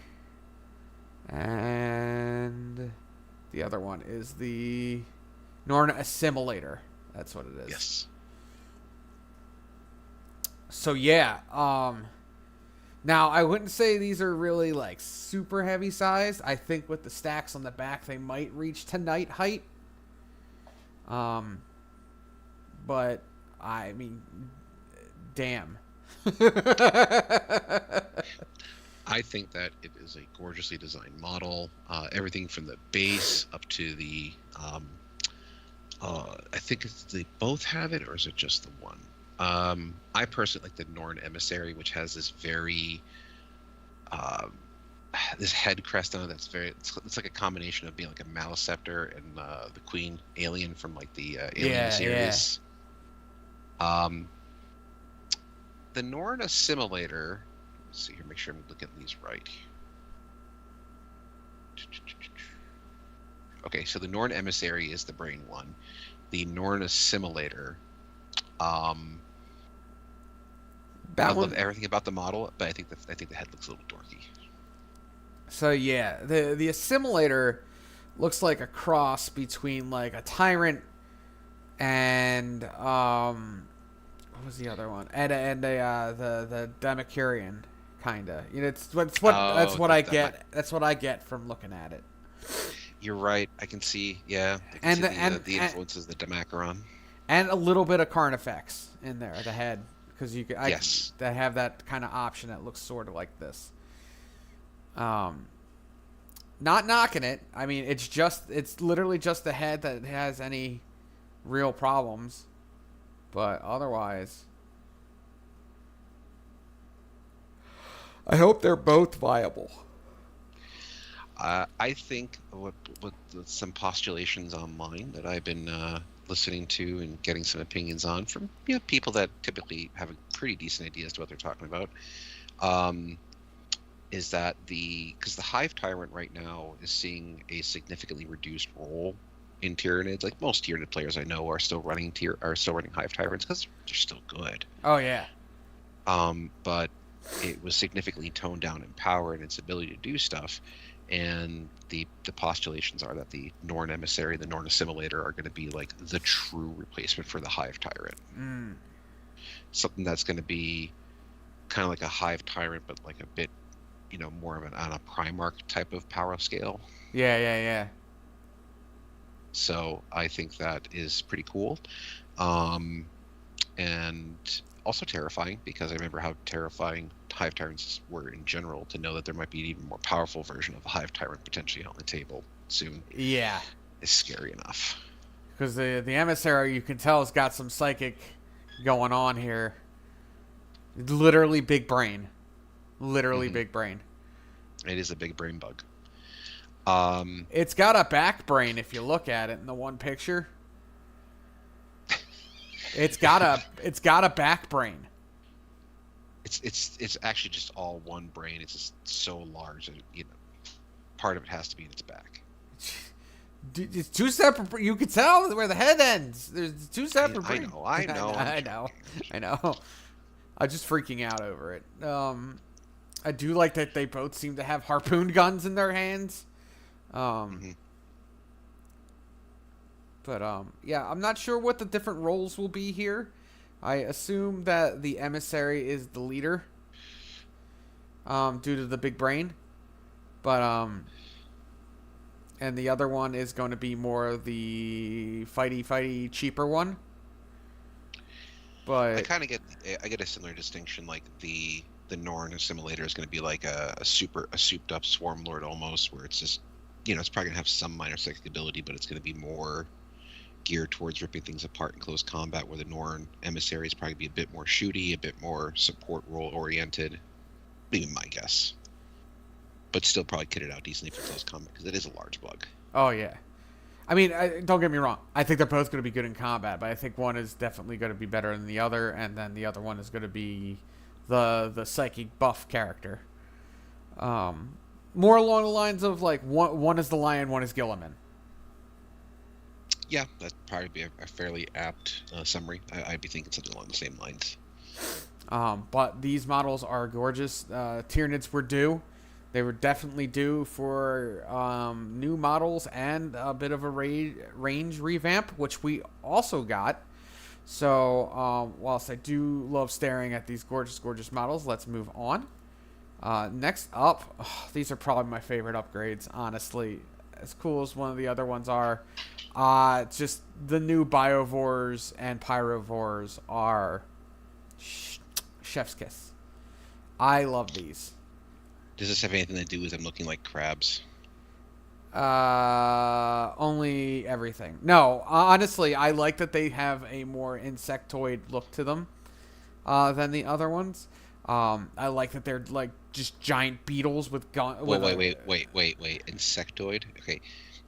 And the other one is the Norn Assimilator. That's what it is. Yes. So yeah, now I wouldn't say these are really like super heavy size. I think with the stacks on the back they might reach to knight height. But I mean, damn. I think that it is a gorgeously designed model. Everything from the base up to the, I think they both have it, or is it just the one? I personally like the Norn Emissary, which has this very, this head crest on it that's very, it's like a combination of being like a Maliceptor and the Queen Alien from like the Alien series. Yeah. The Norn Assimilator. Let's see here, make sure I'm looking at these right. Okay, so the Norn Emissary is the brain one. The Norn Assimilator. I love everything about the model, but I think the head looks a little dorky. So yeah, the Assimilator looks like a cross between like a Tyrant and what was the other one? And the Democurian. Kinda, you know, that's what I get. That's what I get from looking at it. You're right. I can see, yeah. I can see the influences of the Demacaron, and a little bit of Carnifex in there, the head, because you yes, they have that kind of option that looks sort of like this. Not knocking it. I mean, it's literally just the head that has any real problems, but otherwise. I hope they're both viable. I think with some postulations online that I've been listening to and getting some opinions on from people that typically have a pretty decent idea as to what they're talking about, is that because the Hive Tyrant right now is seeing a significantly reduced role in Tyranids. Like most Tyranid players I know are still running Hive Tyrants because they're still good. Oh yeah. But it was significantly toned down in power and its ability to do stuff, and the postulations are that the Norn Emissary, the Norn Assimilator, are going to be like the true replacement for the Hive Tyrant. Something that's going to be kind of like a Hive Tyrant, but like a bit, more of on a Primarch type of power scale. Yeah. So I think that is pretty cool, and also terrifying, because I remember how terrifying Hive Tyrants were in general. To know that there might be an even more powerful version of a Hive Tyrant potentially on the table soon, yeah, is scary enough. Because the Emissary, you can tell, has got some psychic going on here. Literally big brain. Big brain. It is a big brain bug. It's got a back brain if you look at it in the one picture. It's got a back brain. It's actually just all one brain. It's just so large that part of it has to be in its back. It's two separate. You can tell where the head ends. There's two separate. I know. I know. I'm just freaking out over it. I do like that they both seem to have harpoon guns in their hands. But, yeah, I'm not sure what the different roles will be here. I assume that the Emissary is the leader, due to the big brain. But, and the other one is going to be more of the fighty, cheaper one. But I get a similar distinction, like the Norn Assimilator is going to be like a souped up Swarm Lord almost, where it's just, it's probably going to have some minor psychic ability, but it's going to be more geared towards ripping things apart in close combat, where the Norn Emissary is probably be a bit more shooty, a bit more support role oriented. Maybe my guess. But still probably kitted out decently for close combat, because it is a large bug. Oh, yeah. I mean, don't get me wrong. I think they're both going to be good in combat, but I think one is definitely going to be better than the other, and then the other one is going to be the psychic buff character. More along the lines of like one is the lion, one is Gilliman. Yeah, that'd probably be a fairly apt summary. I'd be thinking something along the same lines. But these models are gorgeous. Tyranids were due. They were definitely due for new models and a bit of a range revamp, which we also got. So, whilst I do love staring at these gorgeous, gorgeous models, let's move on. Next up, these are probably my favorite upgrades, honestly. As cool as one of the other ones are, just the new Biovores and Pyrovores are chef's kiss. I love these. Does this have anything to do with them looking like crabs? Only everything. No, honestly, I like that they have a more insectoid look to them than the other ones. I like that they're like just giant beetles with Wait! Insectoid. Okay,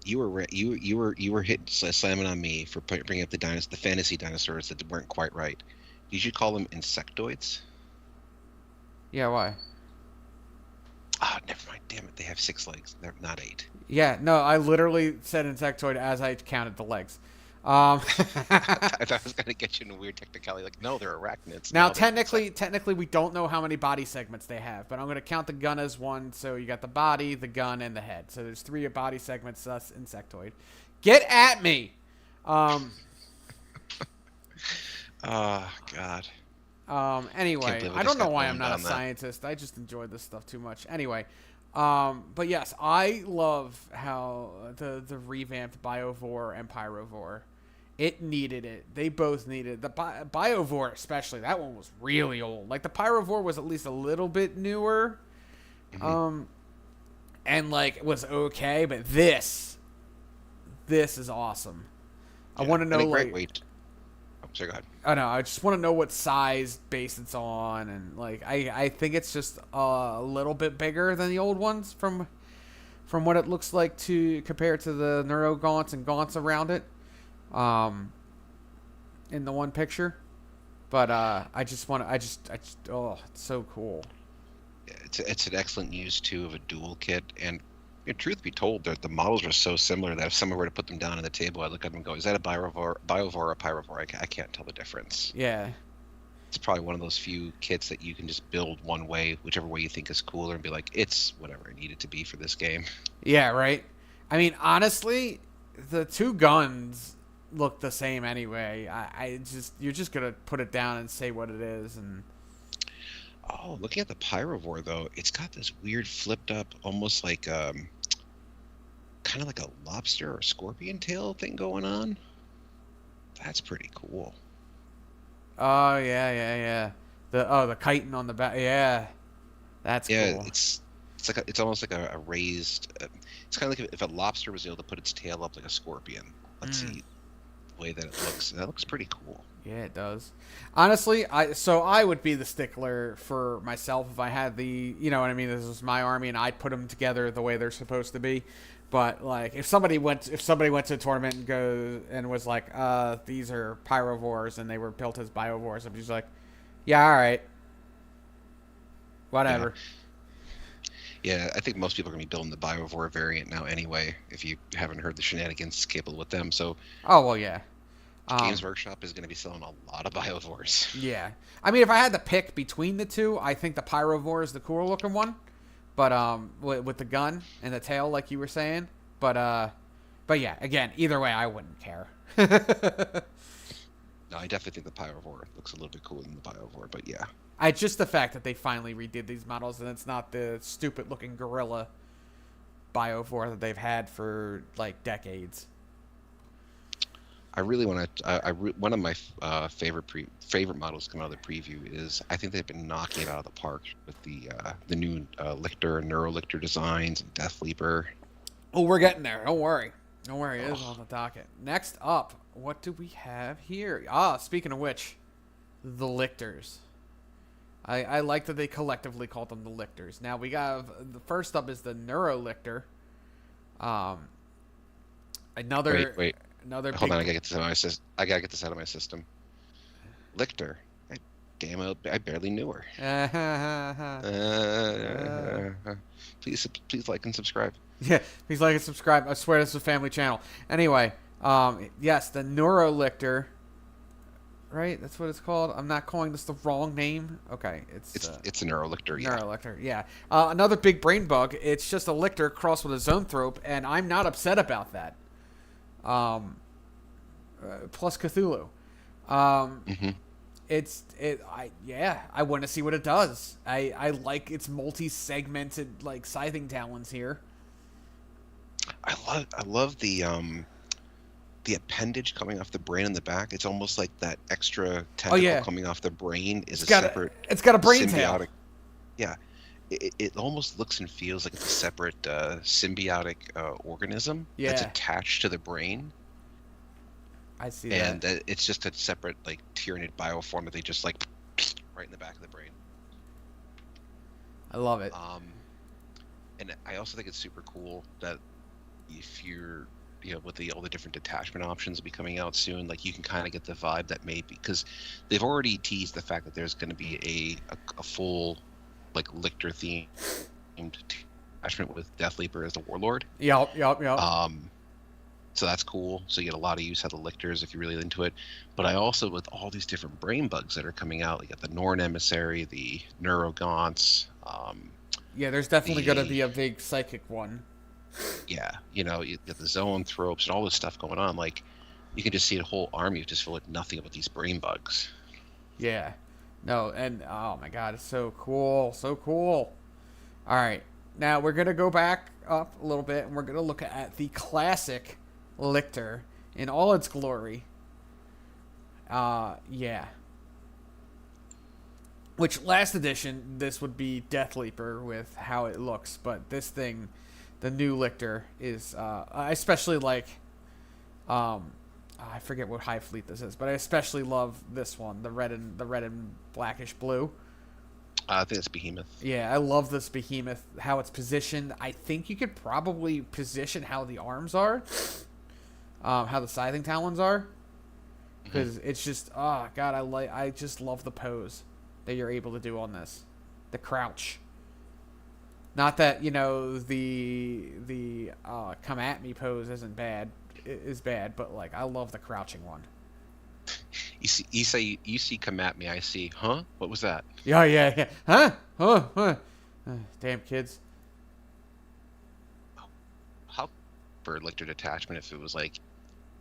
you were slamming on me for bringing up the fantasy dinosaurs that weren't quite right. You should call them insectoids. Yeah, why? Ah, never mind. Damn it, they have 6 legs. They're not 8. Yeah, no, I literally said insectoid as I counted the legs. I thought I was going to get you in a weird technicality. Like, no, they're arachnids. Now, No, technically, we don't know how many body segments they have, but I'm going to count the gun as one. So you got the body, the gun, and the head. So there's 3 body segments. Thus, insectoid. Get at me. Oh God. Anyway, I don't know why I'm not a scientist. I just enjoy this stuff too much. Anyway, but yes, I love how the revamped Biovore and Pyrovore. It needed it. They both needed it. The Biovore especially. That one was really old. Like the Pyrovore was at least a little bit newer, and like was okay. But this is awesome. Yeah, I want to know like. Sorry, go ahead. Oh no, I just want to know what size base it's on, and like I think it's just a little bit bigger than the old ones from what it looks like to compare to the Neuro Gaunts and Gaunts around it, in the one picture. But it's so cool. It's an excellent use too of a dual kit, and truth be told, the models are so similar that if someone were to put them down on the table, I'd look at them and go, is that a Biovore or a Pyrovore? I can't tell the difference. Yeah. It's probably one of those few kits that you can just build one way, whichever way you think is cooler, and be like, it's whatever it needed to be for this game. Yeah, right? I mean, honestly, the 2 guns look the same anyway. You're just going to put it down and say what it is, and... Oh, looking at the Pyrovore, though, it's got this weird flipped up, almost like kind of like a lobster or scorpion tail thing going on. That's pretty cool. Oh, yeah. The chitin on the back. Yeah. That's cool. Yeah, it's almost like a raised... it's kind of like if a lobster was able to put its tail up like a scorpion. Let's see the way that it looks. That looks pretty cool. Yeah, it does. Honestly, I would be the stickler for myself if I had the, you know what I mean, this was my army and I'd put them together the way they're supposed to be. But like if somebody went to a tournament and was like, these are Pyrovores and they were built as Biovores, I'm just like, yeah, all right. Whatever. Yeah, I think most people are going to be building the Biovore variant now anyway, if you haven't heard the shenanigans capable with them. So oh, well, yeah. Games Workshop is going to be selling a lot of Biovores. Yeah. I mean, if I had to pick between the 2, I think the Pyrovore is the cooler looking one. But with the gun and the tail, like you were saying. But yeah, again, either way, I wouldn't care. No, I definitely think the Pyrovore looks a little bit cooler than the Biovore, but yeah. It's just the fact that they finally redid these models and it's not the stupid looking gorilla Biovore that they've had for like decades. I really want to. One of my favorite models coming out of the preview is I think they've been knocking it out of the park with the new Lictor and Neurolictor designs and Death Leaper. Oh, we're getting there. Don't worry. It is on the docket. Next up, what do we have here? Speaking of which, the Lictors. I like that they collectively called them the Lictors. Now we got the first up is the Neurolictor. Another Wait. another Hold big. on, I gotta get this out of my system. I gotta get this out of my system. Lichter. Damn it, I barely knew her. Please like and subscribe. Yeah, please like and subscribe. I swear this is a family channel. Anyway, yes, the Neurolictor. Right, that's what it's called. I'm not calling this the wrong name. Okay, It's a Neurolictor, yeah. Neurolictor. Yeah, another big brain bug. It's just a lictor crossed with a zoanthrope, and I'm not upset about that. Plus Cthulhu. Mm-hmm. I want to see what it does. I like its multi-segmented like scything talons here. I love the appendage coming off the brain in the back. It's almost like that extra tentacle coming off the brain is separate. It's got a brain symbiotic tail. Yeah, it almost looks and feels like it's a separate symbiotic organism that's attached to the brain. I see and that. It's just a separate like tyrannid bioform that they just like right in the back of the brain. I love it. And I also think it's super cool that if you're with all the different detachment options be coming out soon, like you can kind of get the vibe that maybe because they've already teased the fact that there's going to be a full like Lictor themed attachment with Deathleaper as the warlord. Yep. So that's cool. So you get a lot of use out of the Lictors if you're really into it. But I also, with all these different brain bugs that are coming out, you got the Norn Emissary, the Neurogaunts. Yeah, there's definitely going to be a big psychic one. Yeah, you get the zoanthropes and all this stuff going on. Like, you can just see a whole army just full of nothing but these brain bugs. Yeah. No, and oh my god, it's so cool. So cool. All right. Now we're going to go back up a little bit and we're going to look at the classic Lictor in all its glory. Yeah. Which last edition, this would be Deathleaper with how it looks, but this thing, the new Lictor, is I especially like. I forget what Hive Fleet this is, but I especially love this one, the red and blackish blue. I think it's Behemoth. Yeah, I love this Behemoth, how it's positioned. I think you could probably position how the arms are, how the scything talons are, because it's just god, I just love the pose that you're able to do on this, the crouch. Not that the come at me pose is bad, but like I love the crouching one. You see come at me, I see, huh? What was that? Yeah. Huh? Damn kids. How for Lictor detachment if it was like,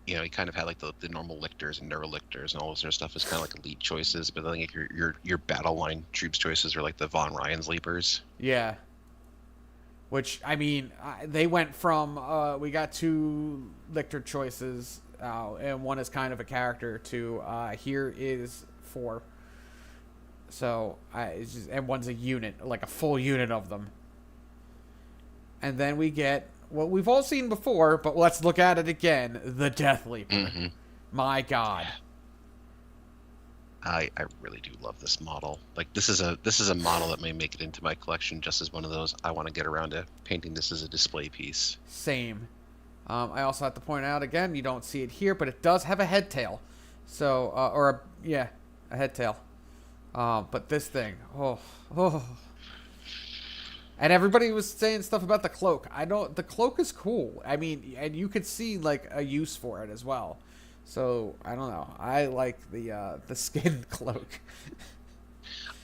you kind of had like the normal Lictors and Neurolictors and all this sort of stuff is kind of like elite choices, but I think your battle line troops choices are like the Von Ryan's Leapers. Yeah. Which, I mean, they went from, we got 2 Lictor choices, and one is kind of a character, to here is 4. So, and one's a unit, like a full unit of them. And then we get what we've all seen before, but let's look at it again, the Deathleaper. Mm-hmm. My god. I really do love this model. Like this is a model that may make it into my collection just as one of those I want to get around to painting this as a display piece. Same. I also have to point out again, you don't see it here, but it does have a head tail. So a head tail. But this thing, and everybody was saying stuff about the cloak. The cloak is cool. I mean, and you could see like a use for it as well. So I don't know. I like the skin cloak.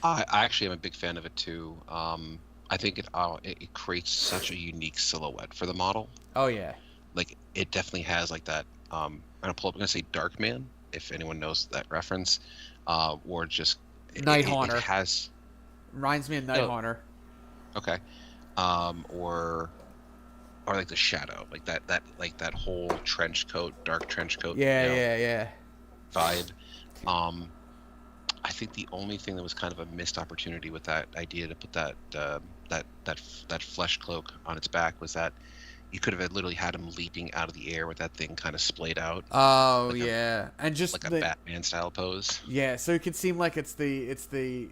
I actually am a big fan of it too. I think it creates such a unique silhouette for the model. Oh yeah. Like it definitely has like that. I'm gonna say Darkman, if anyone knows that reference, or just Night Haunter. It has reminds me of Night Haunter. Okay, or like the Shadow, like that whole trench coat, dark trench coat. Yeah. Vibe. I think the only thing that was kind of a missed opportunity with that idea to put that flesh cloak on its back was that you could have literally had him leaping out of the air with that thing kind of splayed out. Oh like yeah, and just like a Batman style pose. Yeah, so it could seem like it's to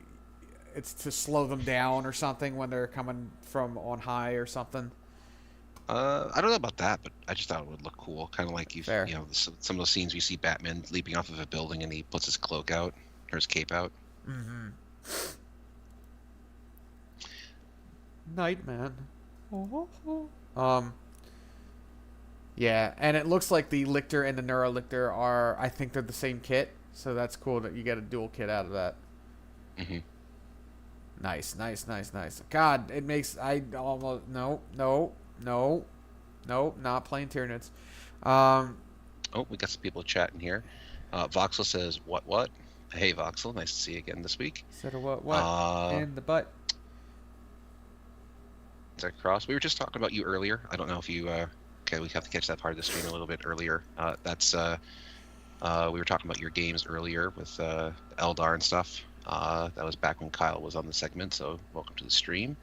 slow them down or something when they're coming from on high or something. I don't know about that, but I just thought it would look cool. Kind of like Fair. some of those scenes we see Batman leaping off of a building and he puts his cloak out or his cape out. Mm-hmm. Nightman. Yeah, and it looks like the Lictor and the Neurolictor are, I think they're the same kit, so that's cool that you get a dual kit out of that. Mm-hmm. Nice. God, it makes, I almost, no, not playing Tyranids. Oh, we got some people chatting here. Voxel says, what? Hey, Voxel, nice to see you again this week. Instead of what? In the butt. Cross. We were just talking about you earlier. I don't know if you, okay, we have to catch that part of the stream a little bit earlier. We were talking about your games earlier with Eldar and stuff. That was back when Kyle was on the segment, so welcome to the stream.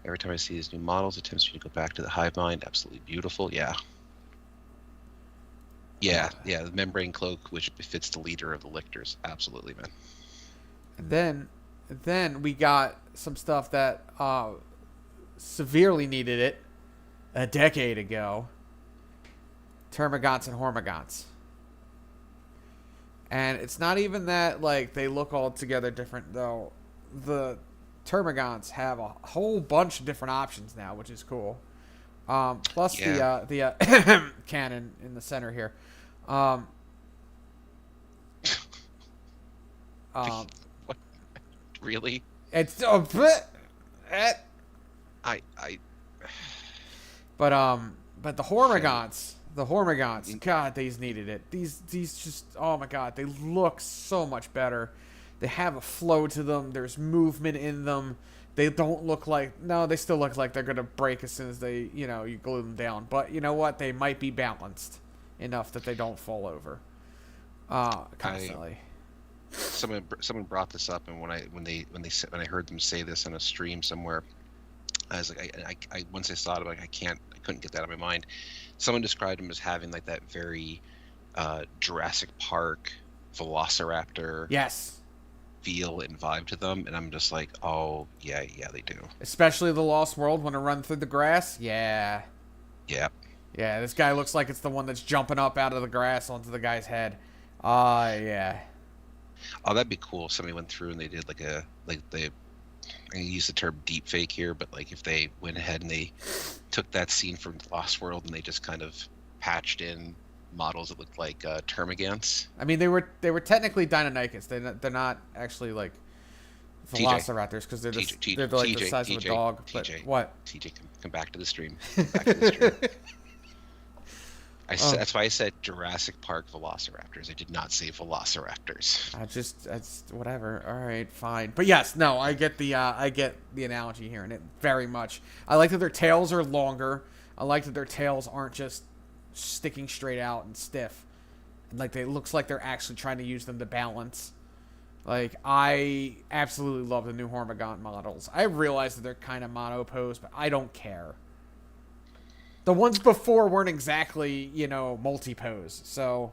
Every time I see these new models, it tempts me to go back to the hive mind. Absolutely beautiful. Yeah, the membrane cloak, which befits the leader of the lictors. Absolutely, man. And then we got some stuff that severely needed it a decade ago. Termagants and Hormagaunts. And it's not even that, like, they look all together different, though. The Termagants have a whole bunch of different options now, which is cool. Plus the cannon in the center here. What? Really? It's I but the Hormagaunts, God, these needed it. These just, oh my God, they look so much better. They have a flow to them. There's movement in them. They don't look like, no, they still look like they're gonna break as soon as they, you glue them down. But you know what? They might be balanced enough that they don't fall over constantly. Someone brought this up, and when I heard them say this on a stream somewhere, I was like, I once I saw it, I'm like, I couldn't get that out of my mind. Someone described him as having like that very Jurassic Park Velociraptor feel and vibe to them, and I'm just like, oh yeah, they do. Especially the Lost World when it run through the grass. Yeah, this guy looks like it's the one that's jumping up out of the grass onto the guy's head. Yeah. Oh, that'd be cool if somebody went through and they did I use the term deep fake here, but like if they went ahead and they took that scene from Lost World and they just kind of patched in models that looked like Termagants. I mean, they were technically Deinonychus. They're not actually like Velociraptors because they're like the size of a dog. But what? TJ, come back to the stream. Back to the stream. That's why I said Jurassic Park Velociraptors. I did not say Velociraptors. I just whatever. All right, fine. But yes, no, I get the analogy here, and it very much. I like that their tails are longer. I like that their tails aren't just sticking straight out and stiff. And like it looks like they're actually trying to use them to balance. Like I absolutely love the new Hormagaunt models. I realize that they're kind of mono-pose, but I don't care. The ones before weren't exactly, multi-pose. So,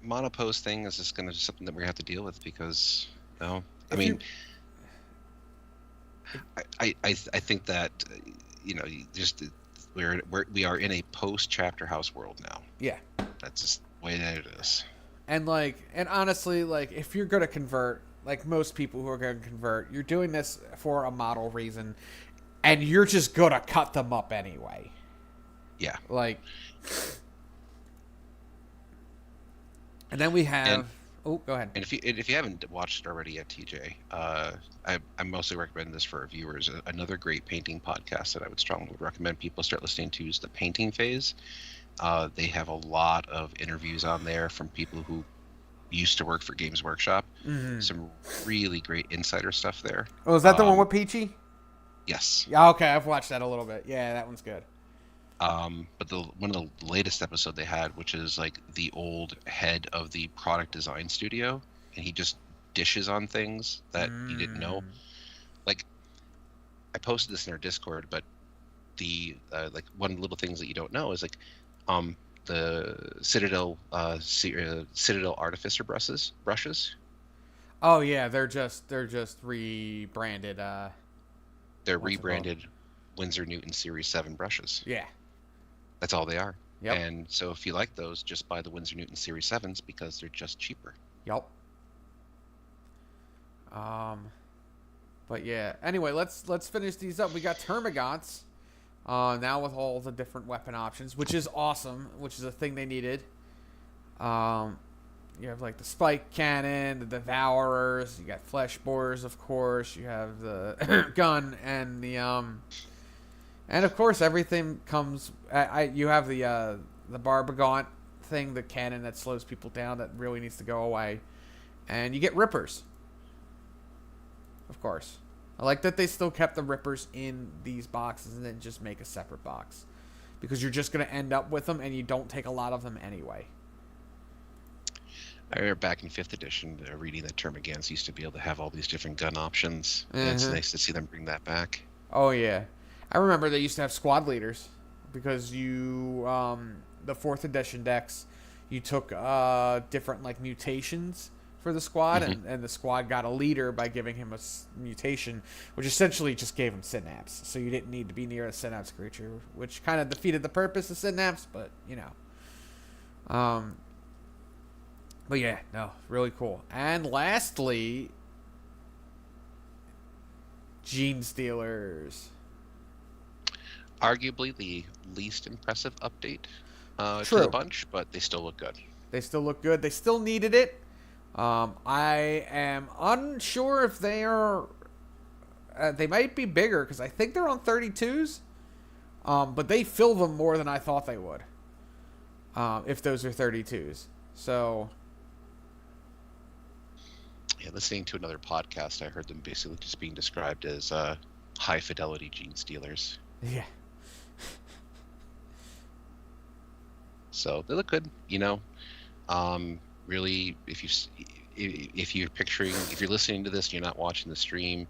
monopose thing is just going to be something that we're going to have to deal with because, I think that, we are in a post-Chapter House world now. Yeah. That's just the way that it is. And honestly, if you're going to convert, like most people who are going to convert, you're doing this for a model reason. And you're just going to cut them up anyway. Yeah. And then we have... go ahead. And if you haven't watched it already yet, TJ, I mostly recommend this for our viewers. Another great painting podcast that I would strongly recommend people start listening to is The Painting Phase. They have a lot of interviews on there from people who used to work for Games Workshop. Mm-hmm. Some really great insider stuff there. Oh, is that the one with Peachy? Yes. Yeah, okay, I've watched that a little bit. Yeah, that one's good. But one of the latest episode they had, which is like the old head of the product design studio, and he just dishes on things that you didn't know. Like, I posted this in our Discord, but the one of the little things that you don't know is the Citadel Artificer brushes. Oh yeah, they're just rebranded. They're what's it called? rebranded Winsor Newton Series 7 brushes. Yeah. That's all they are. Yep. And so if you like those, just buy the Winsor Newton Series 7s because they're just cheaper. Yep. But yeah. Anyway, let's finish these up. We got Termagants. Now with all the different weapon options, which is awesome, which is a thing they needed. You have like the spike cannon, the devourers, you got flesh borers, of course. You have the gun and the and of course everything comes. You have the Barbagaunt thing, the cannon that slows people down that really needs to go away, and you get rippers. Of course, I like that they still kept the rippers in these boxes and then just make a separate box, because you're just gonna end up with them and you don't take a lot of them anyway. I remember back in 5th edition reading that Termagants used to be able to have all these different gun options. And it's nice to see them bring that back. Oh, yeah. I remember they used to have squad leaders because the 4th edition decks, you took different like mutations for the squad, and the squad got a leader by giving him a mutation, which essentially just gave him synapse. So you didn't need to be near a synapse creature, which kind of defeated the purpose of synapse, but, you know. But yeah, no, really cool. And lastly, Gene Stealers. Arguably the least impressive update to True. the bunch, but they still look good. They still look good. They still needed it. I am unsure if they are... they might be bigger, because I think they're on 32s. But they fill them more than I thought they would. If those are 32s. So... Yeah, listening to another podcast, I heard them basically just being described as high fidelity Gene Stealers. Yeah. So they look good, you know. Really, if you're listening to this and you're not watching the stream,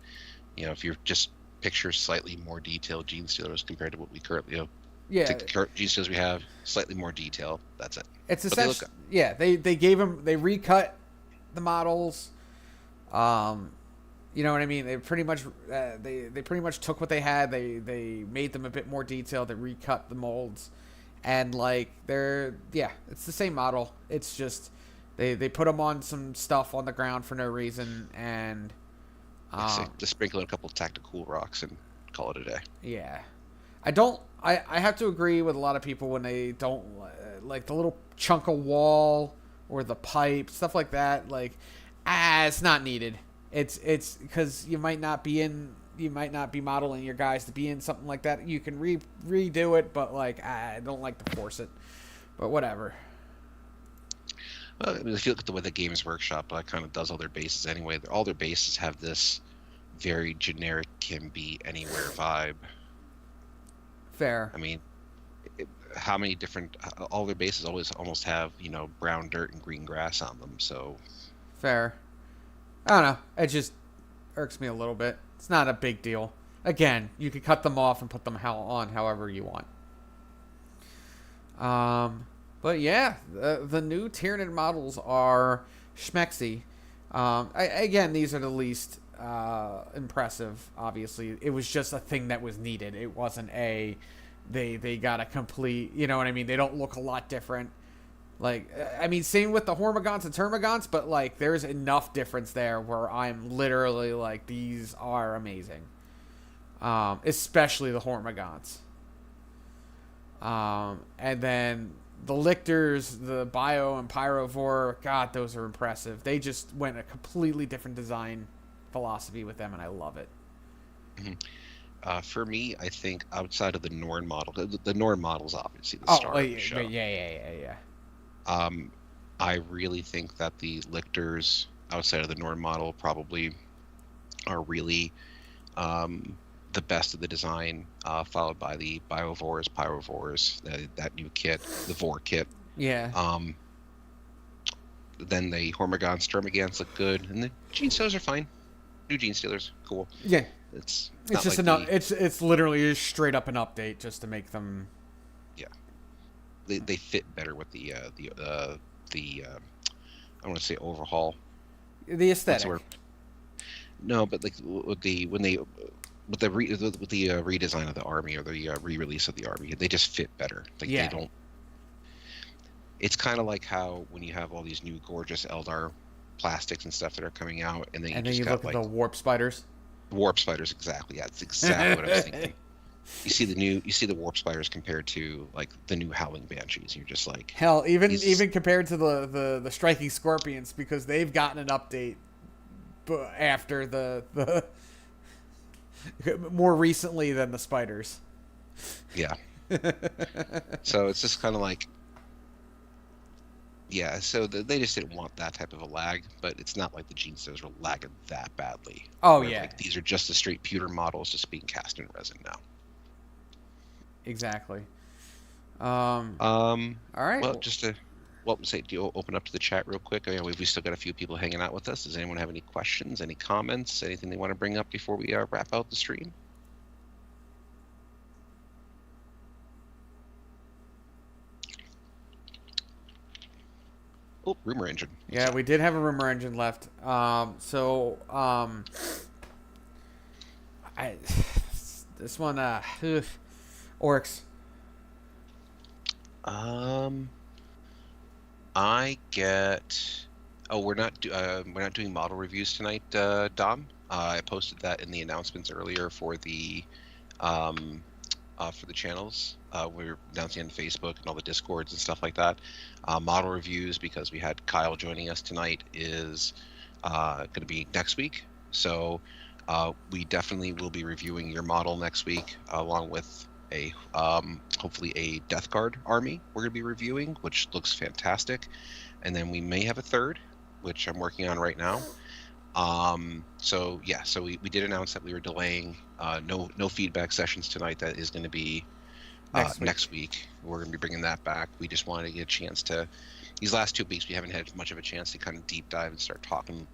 you know, if you're just picture slightly more detailed Gene Stealers compared to what we currently have. Yeah. The current Gene Stealers we have, slightly more detail. That's it. It's essentially, yeah, they recut the models. You know what I mean? They pretty much they pretty much took what they had. They made them a bit more detailed. They recut the molds, and like it's the same model. It's just they put them on some stuff on the ground for no reason, and just sprinkle in a couple of tactical rocks and call it a day. Yeah, I have to agree with a lot of people when they don't like the little chunk of wall or the pipe, stuff like that. Like, it's not needed. It's because you might not be modeling your guys to be in something like that. You can redo it, but like I don't like to force it. But whatever. Well, I mean, if you look at the way the Games Workshop kind of does all their bases anyway, all their bases have this very generic can be anywhere vibe. Fair. I mean, how many different all their bases almost have, you know, brown dirt and green grass on them. So fair. I don't know. It just irks me a little bit. It's not a big deal. Again, you can cut them off and put them on however you want. But yeah, the new Tyranid models are schmexy. Again, these are the least impressive. Obviously, it was just a thing that was needed. It wasn't they got a complete. You know what I mean? They don't look a lot different. Like, I mean, same with the Hormagaunts and Termagaunts, but, like, there's enough difference there where I'm literally like, these are amazing. Especially the Hormagaunts. And then the Lictors, the Bio and Pyrovore, God, those are impressive. They just went a completely different design philosophy with them, and I love it. Mm-hmm. For me, I think outside of the Norn model, the Norn model is obviously the star of the show. Yeah. I really think that the Lictors outside of the Norn model probably are really the best of the design, followed by the Biovores, Pyrovores, that new kit, the Vor kit. Yeah. Then the Hormagaunts, Termagants look good, and the Gene Stealers are fine. New Gene Stealers, cool. Yeah. It's just like it's literally just straight up an update just to make them. Yeah. They fit better with the I want to say overhaul. The aesthetic. No, but like when they with the redesign of the army or the re-release of the army, they just fit better. Like Yeah. they don't. It's kind of like how when you have all these new gorgeous Eldar plastics and stuff that are coming out, and then you And then just you got look at like the warp spiders. warp spiders. Exactly. Yeah, that's exactly what I was thinking. You see the warp spiders compared to like the new Howling Banshees. You're just like, Hell, even compared to the striking scorpions, because they've gotten an update after the more recently than the spiders. yeah. So it's just kind of like, yeah. So they just didn't want that type of a lag, but it's not like the Genestealers were lagging that badly. Oh where, yeah, like, these are just the straight pewter models just being cast in resin now. exactly. All right. Well, just to say, do you open up to the chat real quick? I mean, we still got a few people hanging out with us. Does anyone have any questions, any comments, anything they want to bring up before we wrap out the stream? Oh, rumor engine. Yeah, we did have a rumor engine left. This one, orcs. I get. Oh, we're not doing model reviews tonight, Dom. I posted that in the announcements earlier for the channels. We were announcing on Facebook and all the Discords and stuff like that. Model reviews, because we had Kyle joining us tonight, is going to be next week. So we definitely will be reviewing your model next week, along with a hopefully a Death Guard army we're going to be reviewing, which looks fantastic. And then we may have a third, which I'm working on right now. So we did announce that we were delaying no feedback sessions tonight. That is going to be next week. We're going to be bringing that back. We just wanted to get a chance to, these last 2 weeks we haven't had much of a chance to kind of deep dive and start talking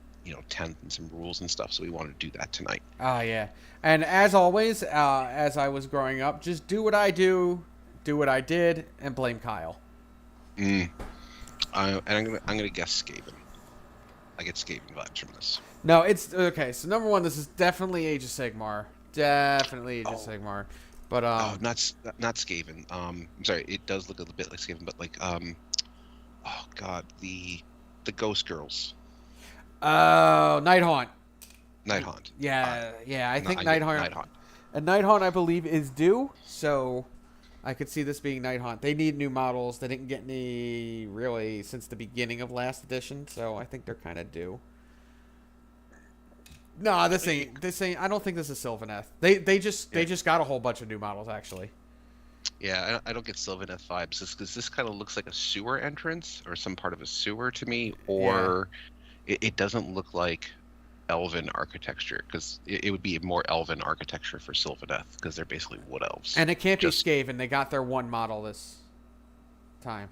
10th and some rules and stuff, so we wanted to do that tonight. Yeah. And as always, as I was growing up, just do what I do what I did, and blame Kyle. And I'm gonna guess Skaven. I get Skaven vibes from this. No, it's okay. So number one, this is definitely Age of Sigmar. Definitely Age of Sigmar. But not Skaven. I'm sorry, it does look a little bit like Skaven, but like oh god, the Ghost Girls. Oh, Nighthaunt. Nighthaunt. Yeah. I think Nighthaunt. And Nighthaunt, I believe, is due. So I could see this being Nighthaunt. They need new models. They didn't get any really since the beginning of last edition. So I think they're kind of due. No, this ain't. I don't think this is Sylvaneth. They just got a whole bunch of new models actually. Yeah, I don't get Sylvaneth vibes because this kind of looks like a sewer entrance or some part of a sewer to me, or it doesn't look like elven architecture, because it would be more elven architecture for Sylvaneth because they're basically wood elves. And it can't be Skaven. They got their one model this time.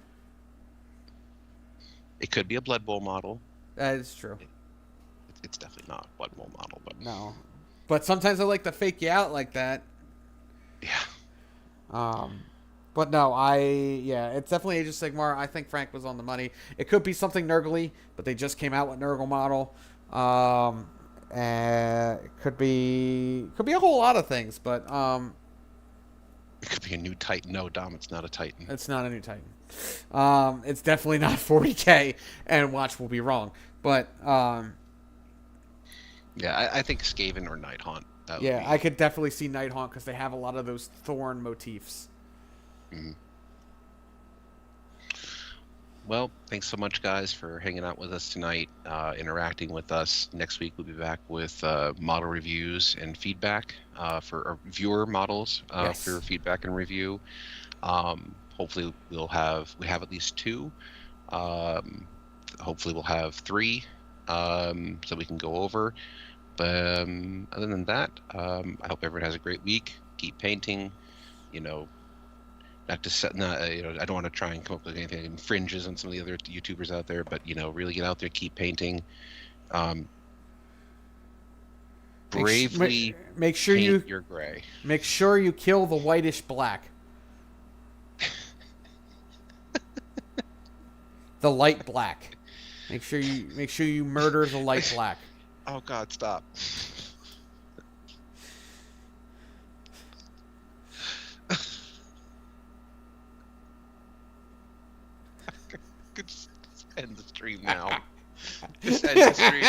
It could be a Blood Bowl model. That is true. It's definitely not a Blood Bowl model, but no. But sometimes I like to fake you out like that. Yeah. But no, it's definitely Age of Sigmar. I think Frank was on the money. It could be something Nurgly, but they just came out with Nurgle model. And it could be a whole lot of things, but it could be a new Titan. No, Dom, it's not a Titan. It's not a new Titan. It's definitely not 40K, and watch will be wrong. But yeah, I think Skaven or Nighthaunt. I could definitely see Nighthaunt because they have a lot of those thorn motifs. Mm-hmm. Well, thanks so much, guys, for hanging out with us tonight, interacting with us. Next week, we'll be back with model reviews and feedback for our viewer models for feedback and review. Hopefully, we have at least 2. Hopefully, we'll have 3 so we can go over. But other than that, I hope everyone has a great week. Keep painting, not to set, I don't want to try and come up with anything that infringes on some of the other YouTubers out there, but really get out there, keep painting. Bravely make sure paint your gray. Make sure you kill the whitish black. The light black. Make sure you murder the light black. Oh God, stop. could just end the stream now. Just end the stream.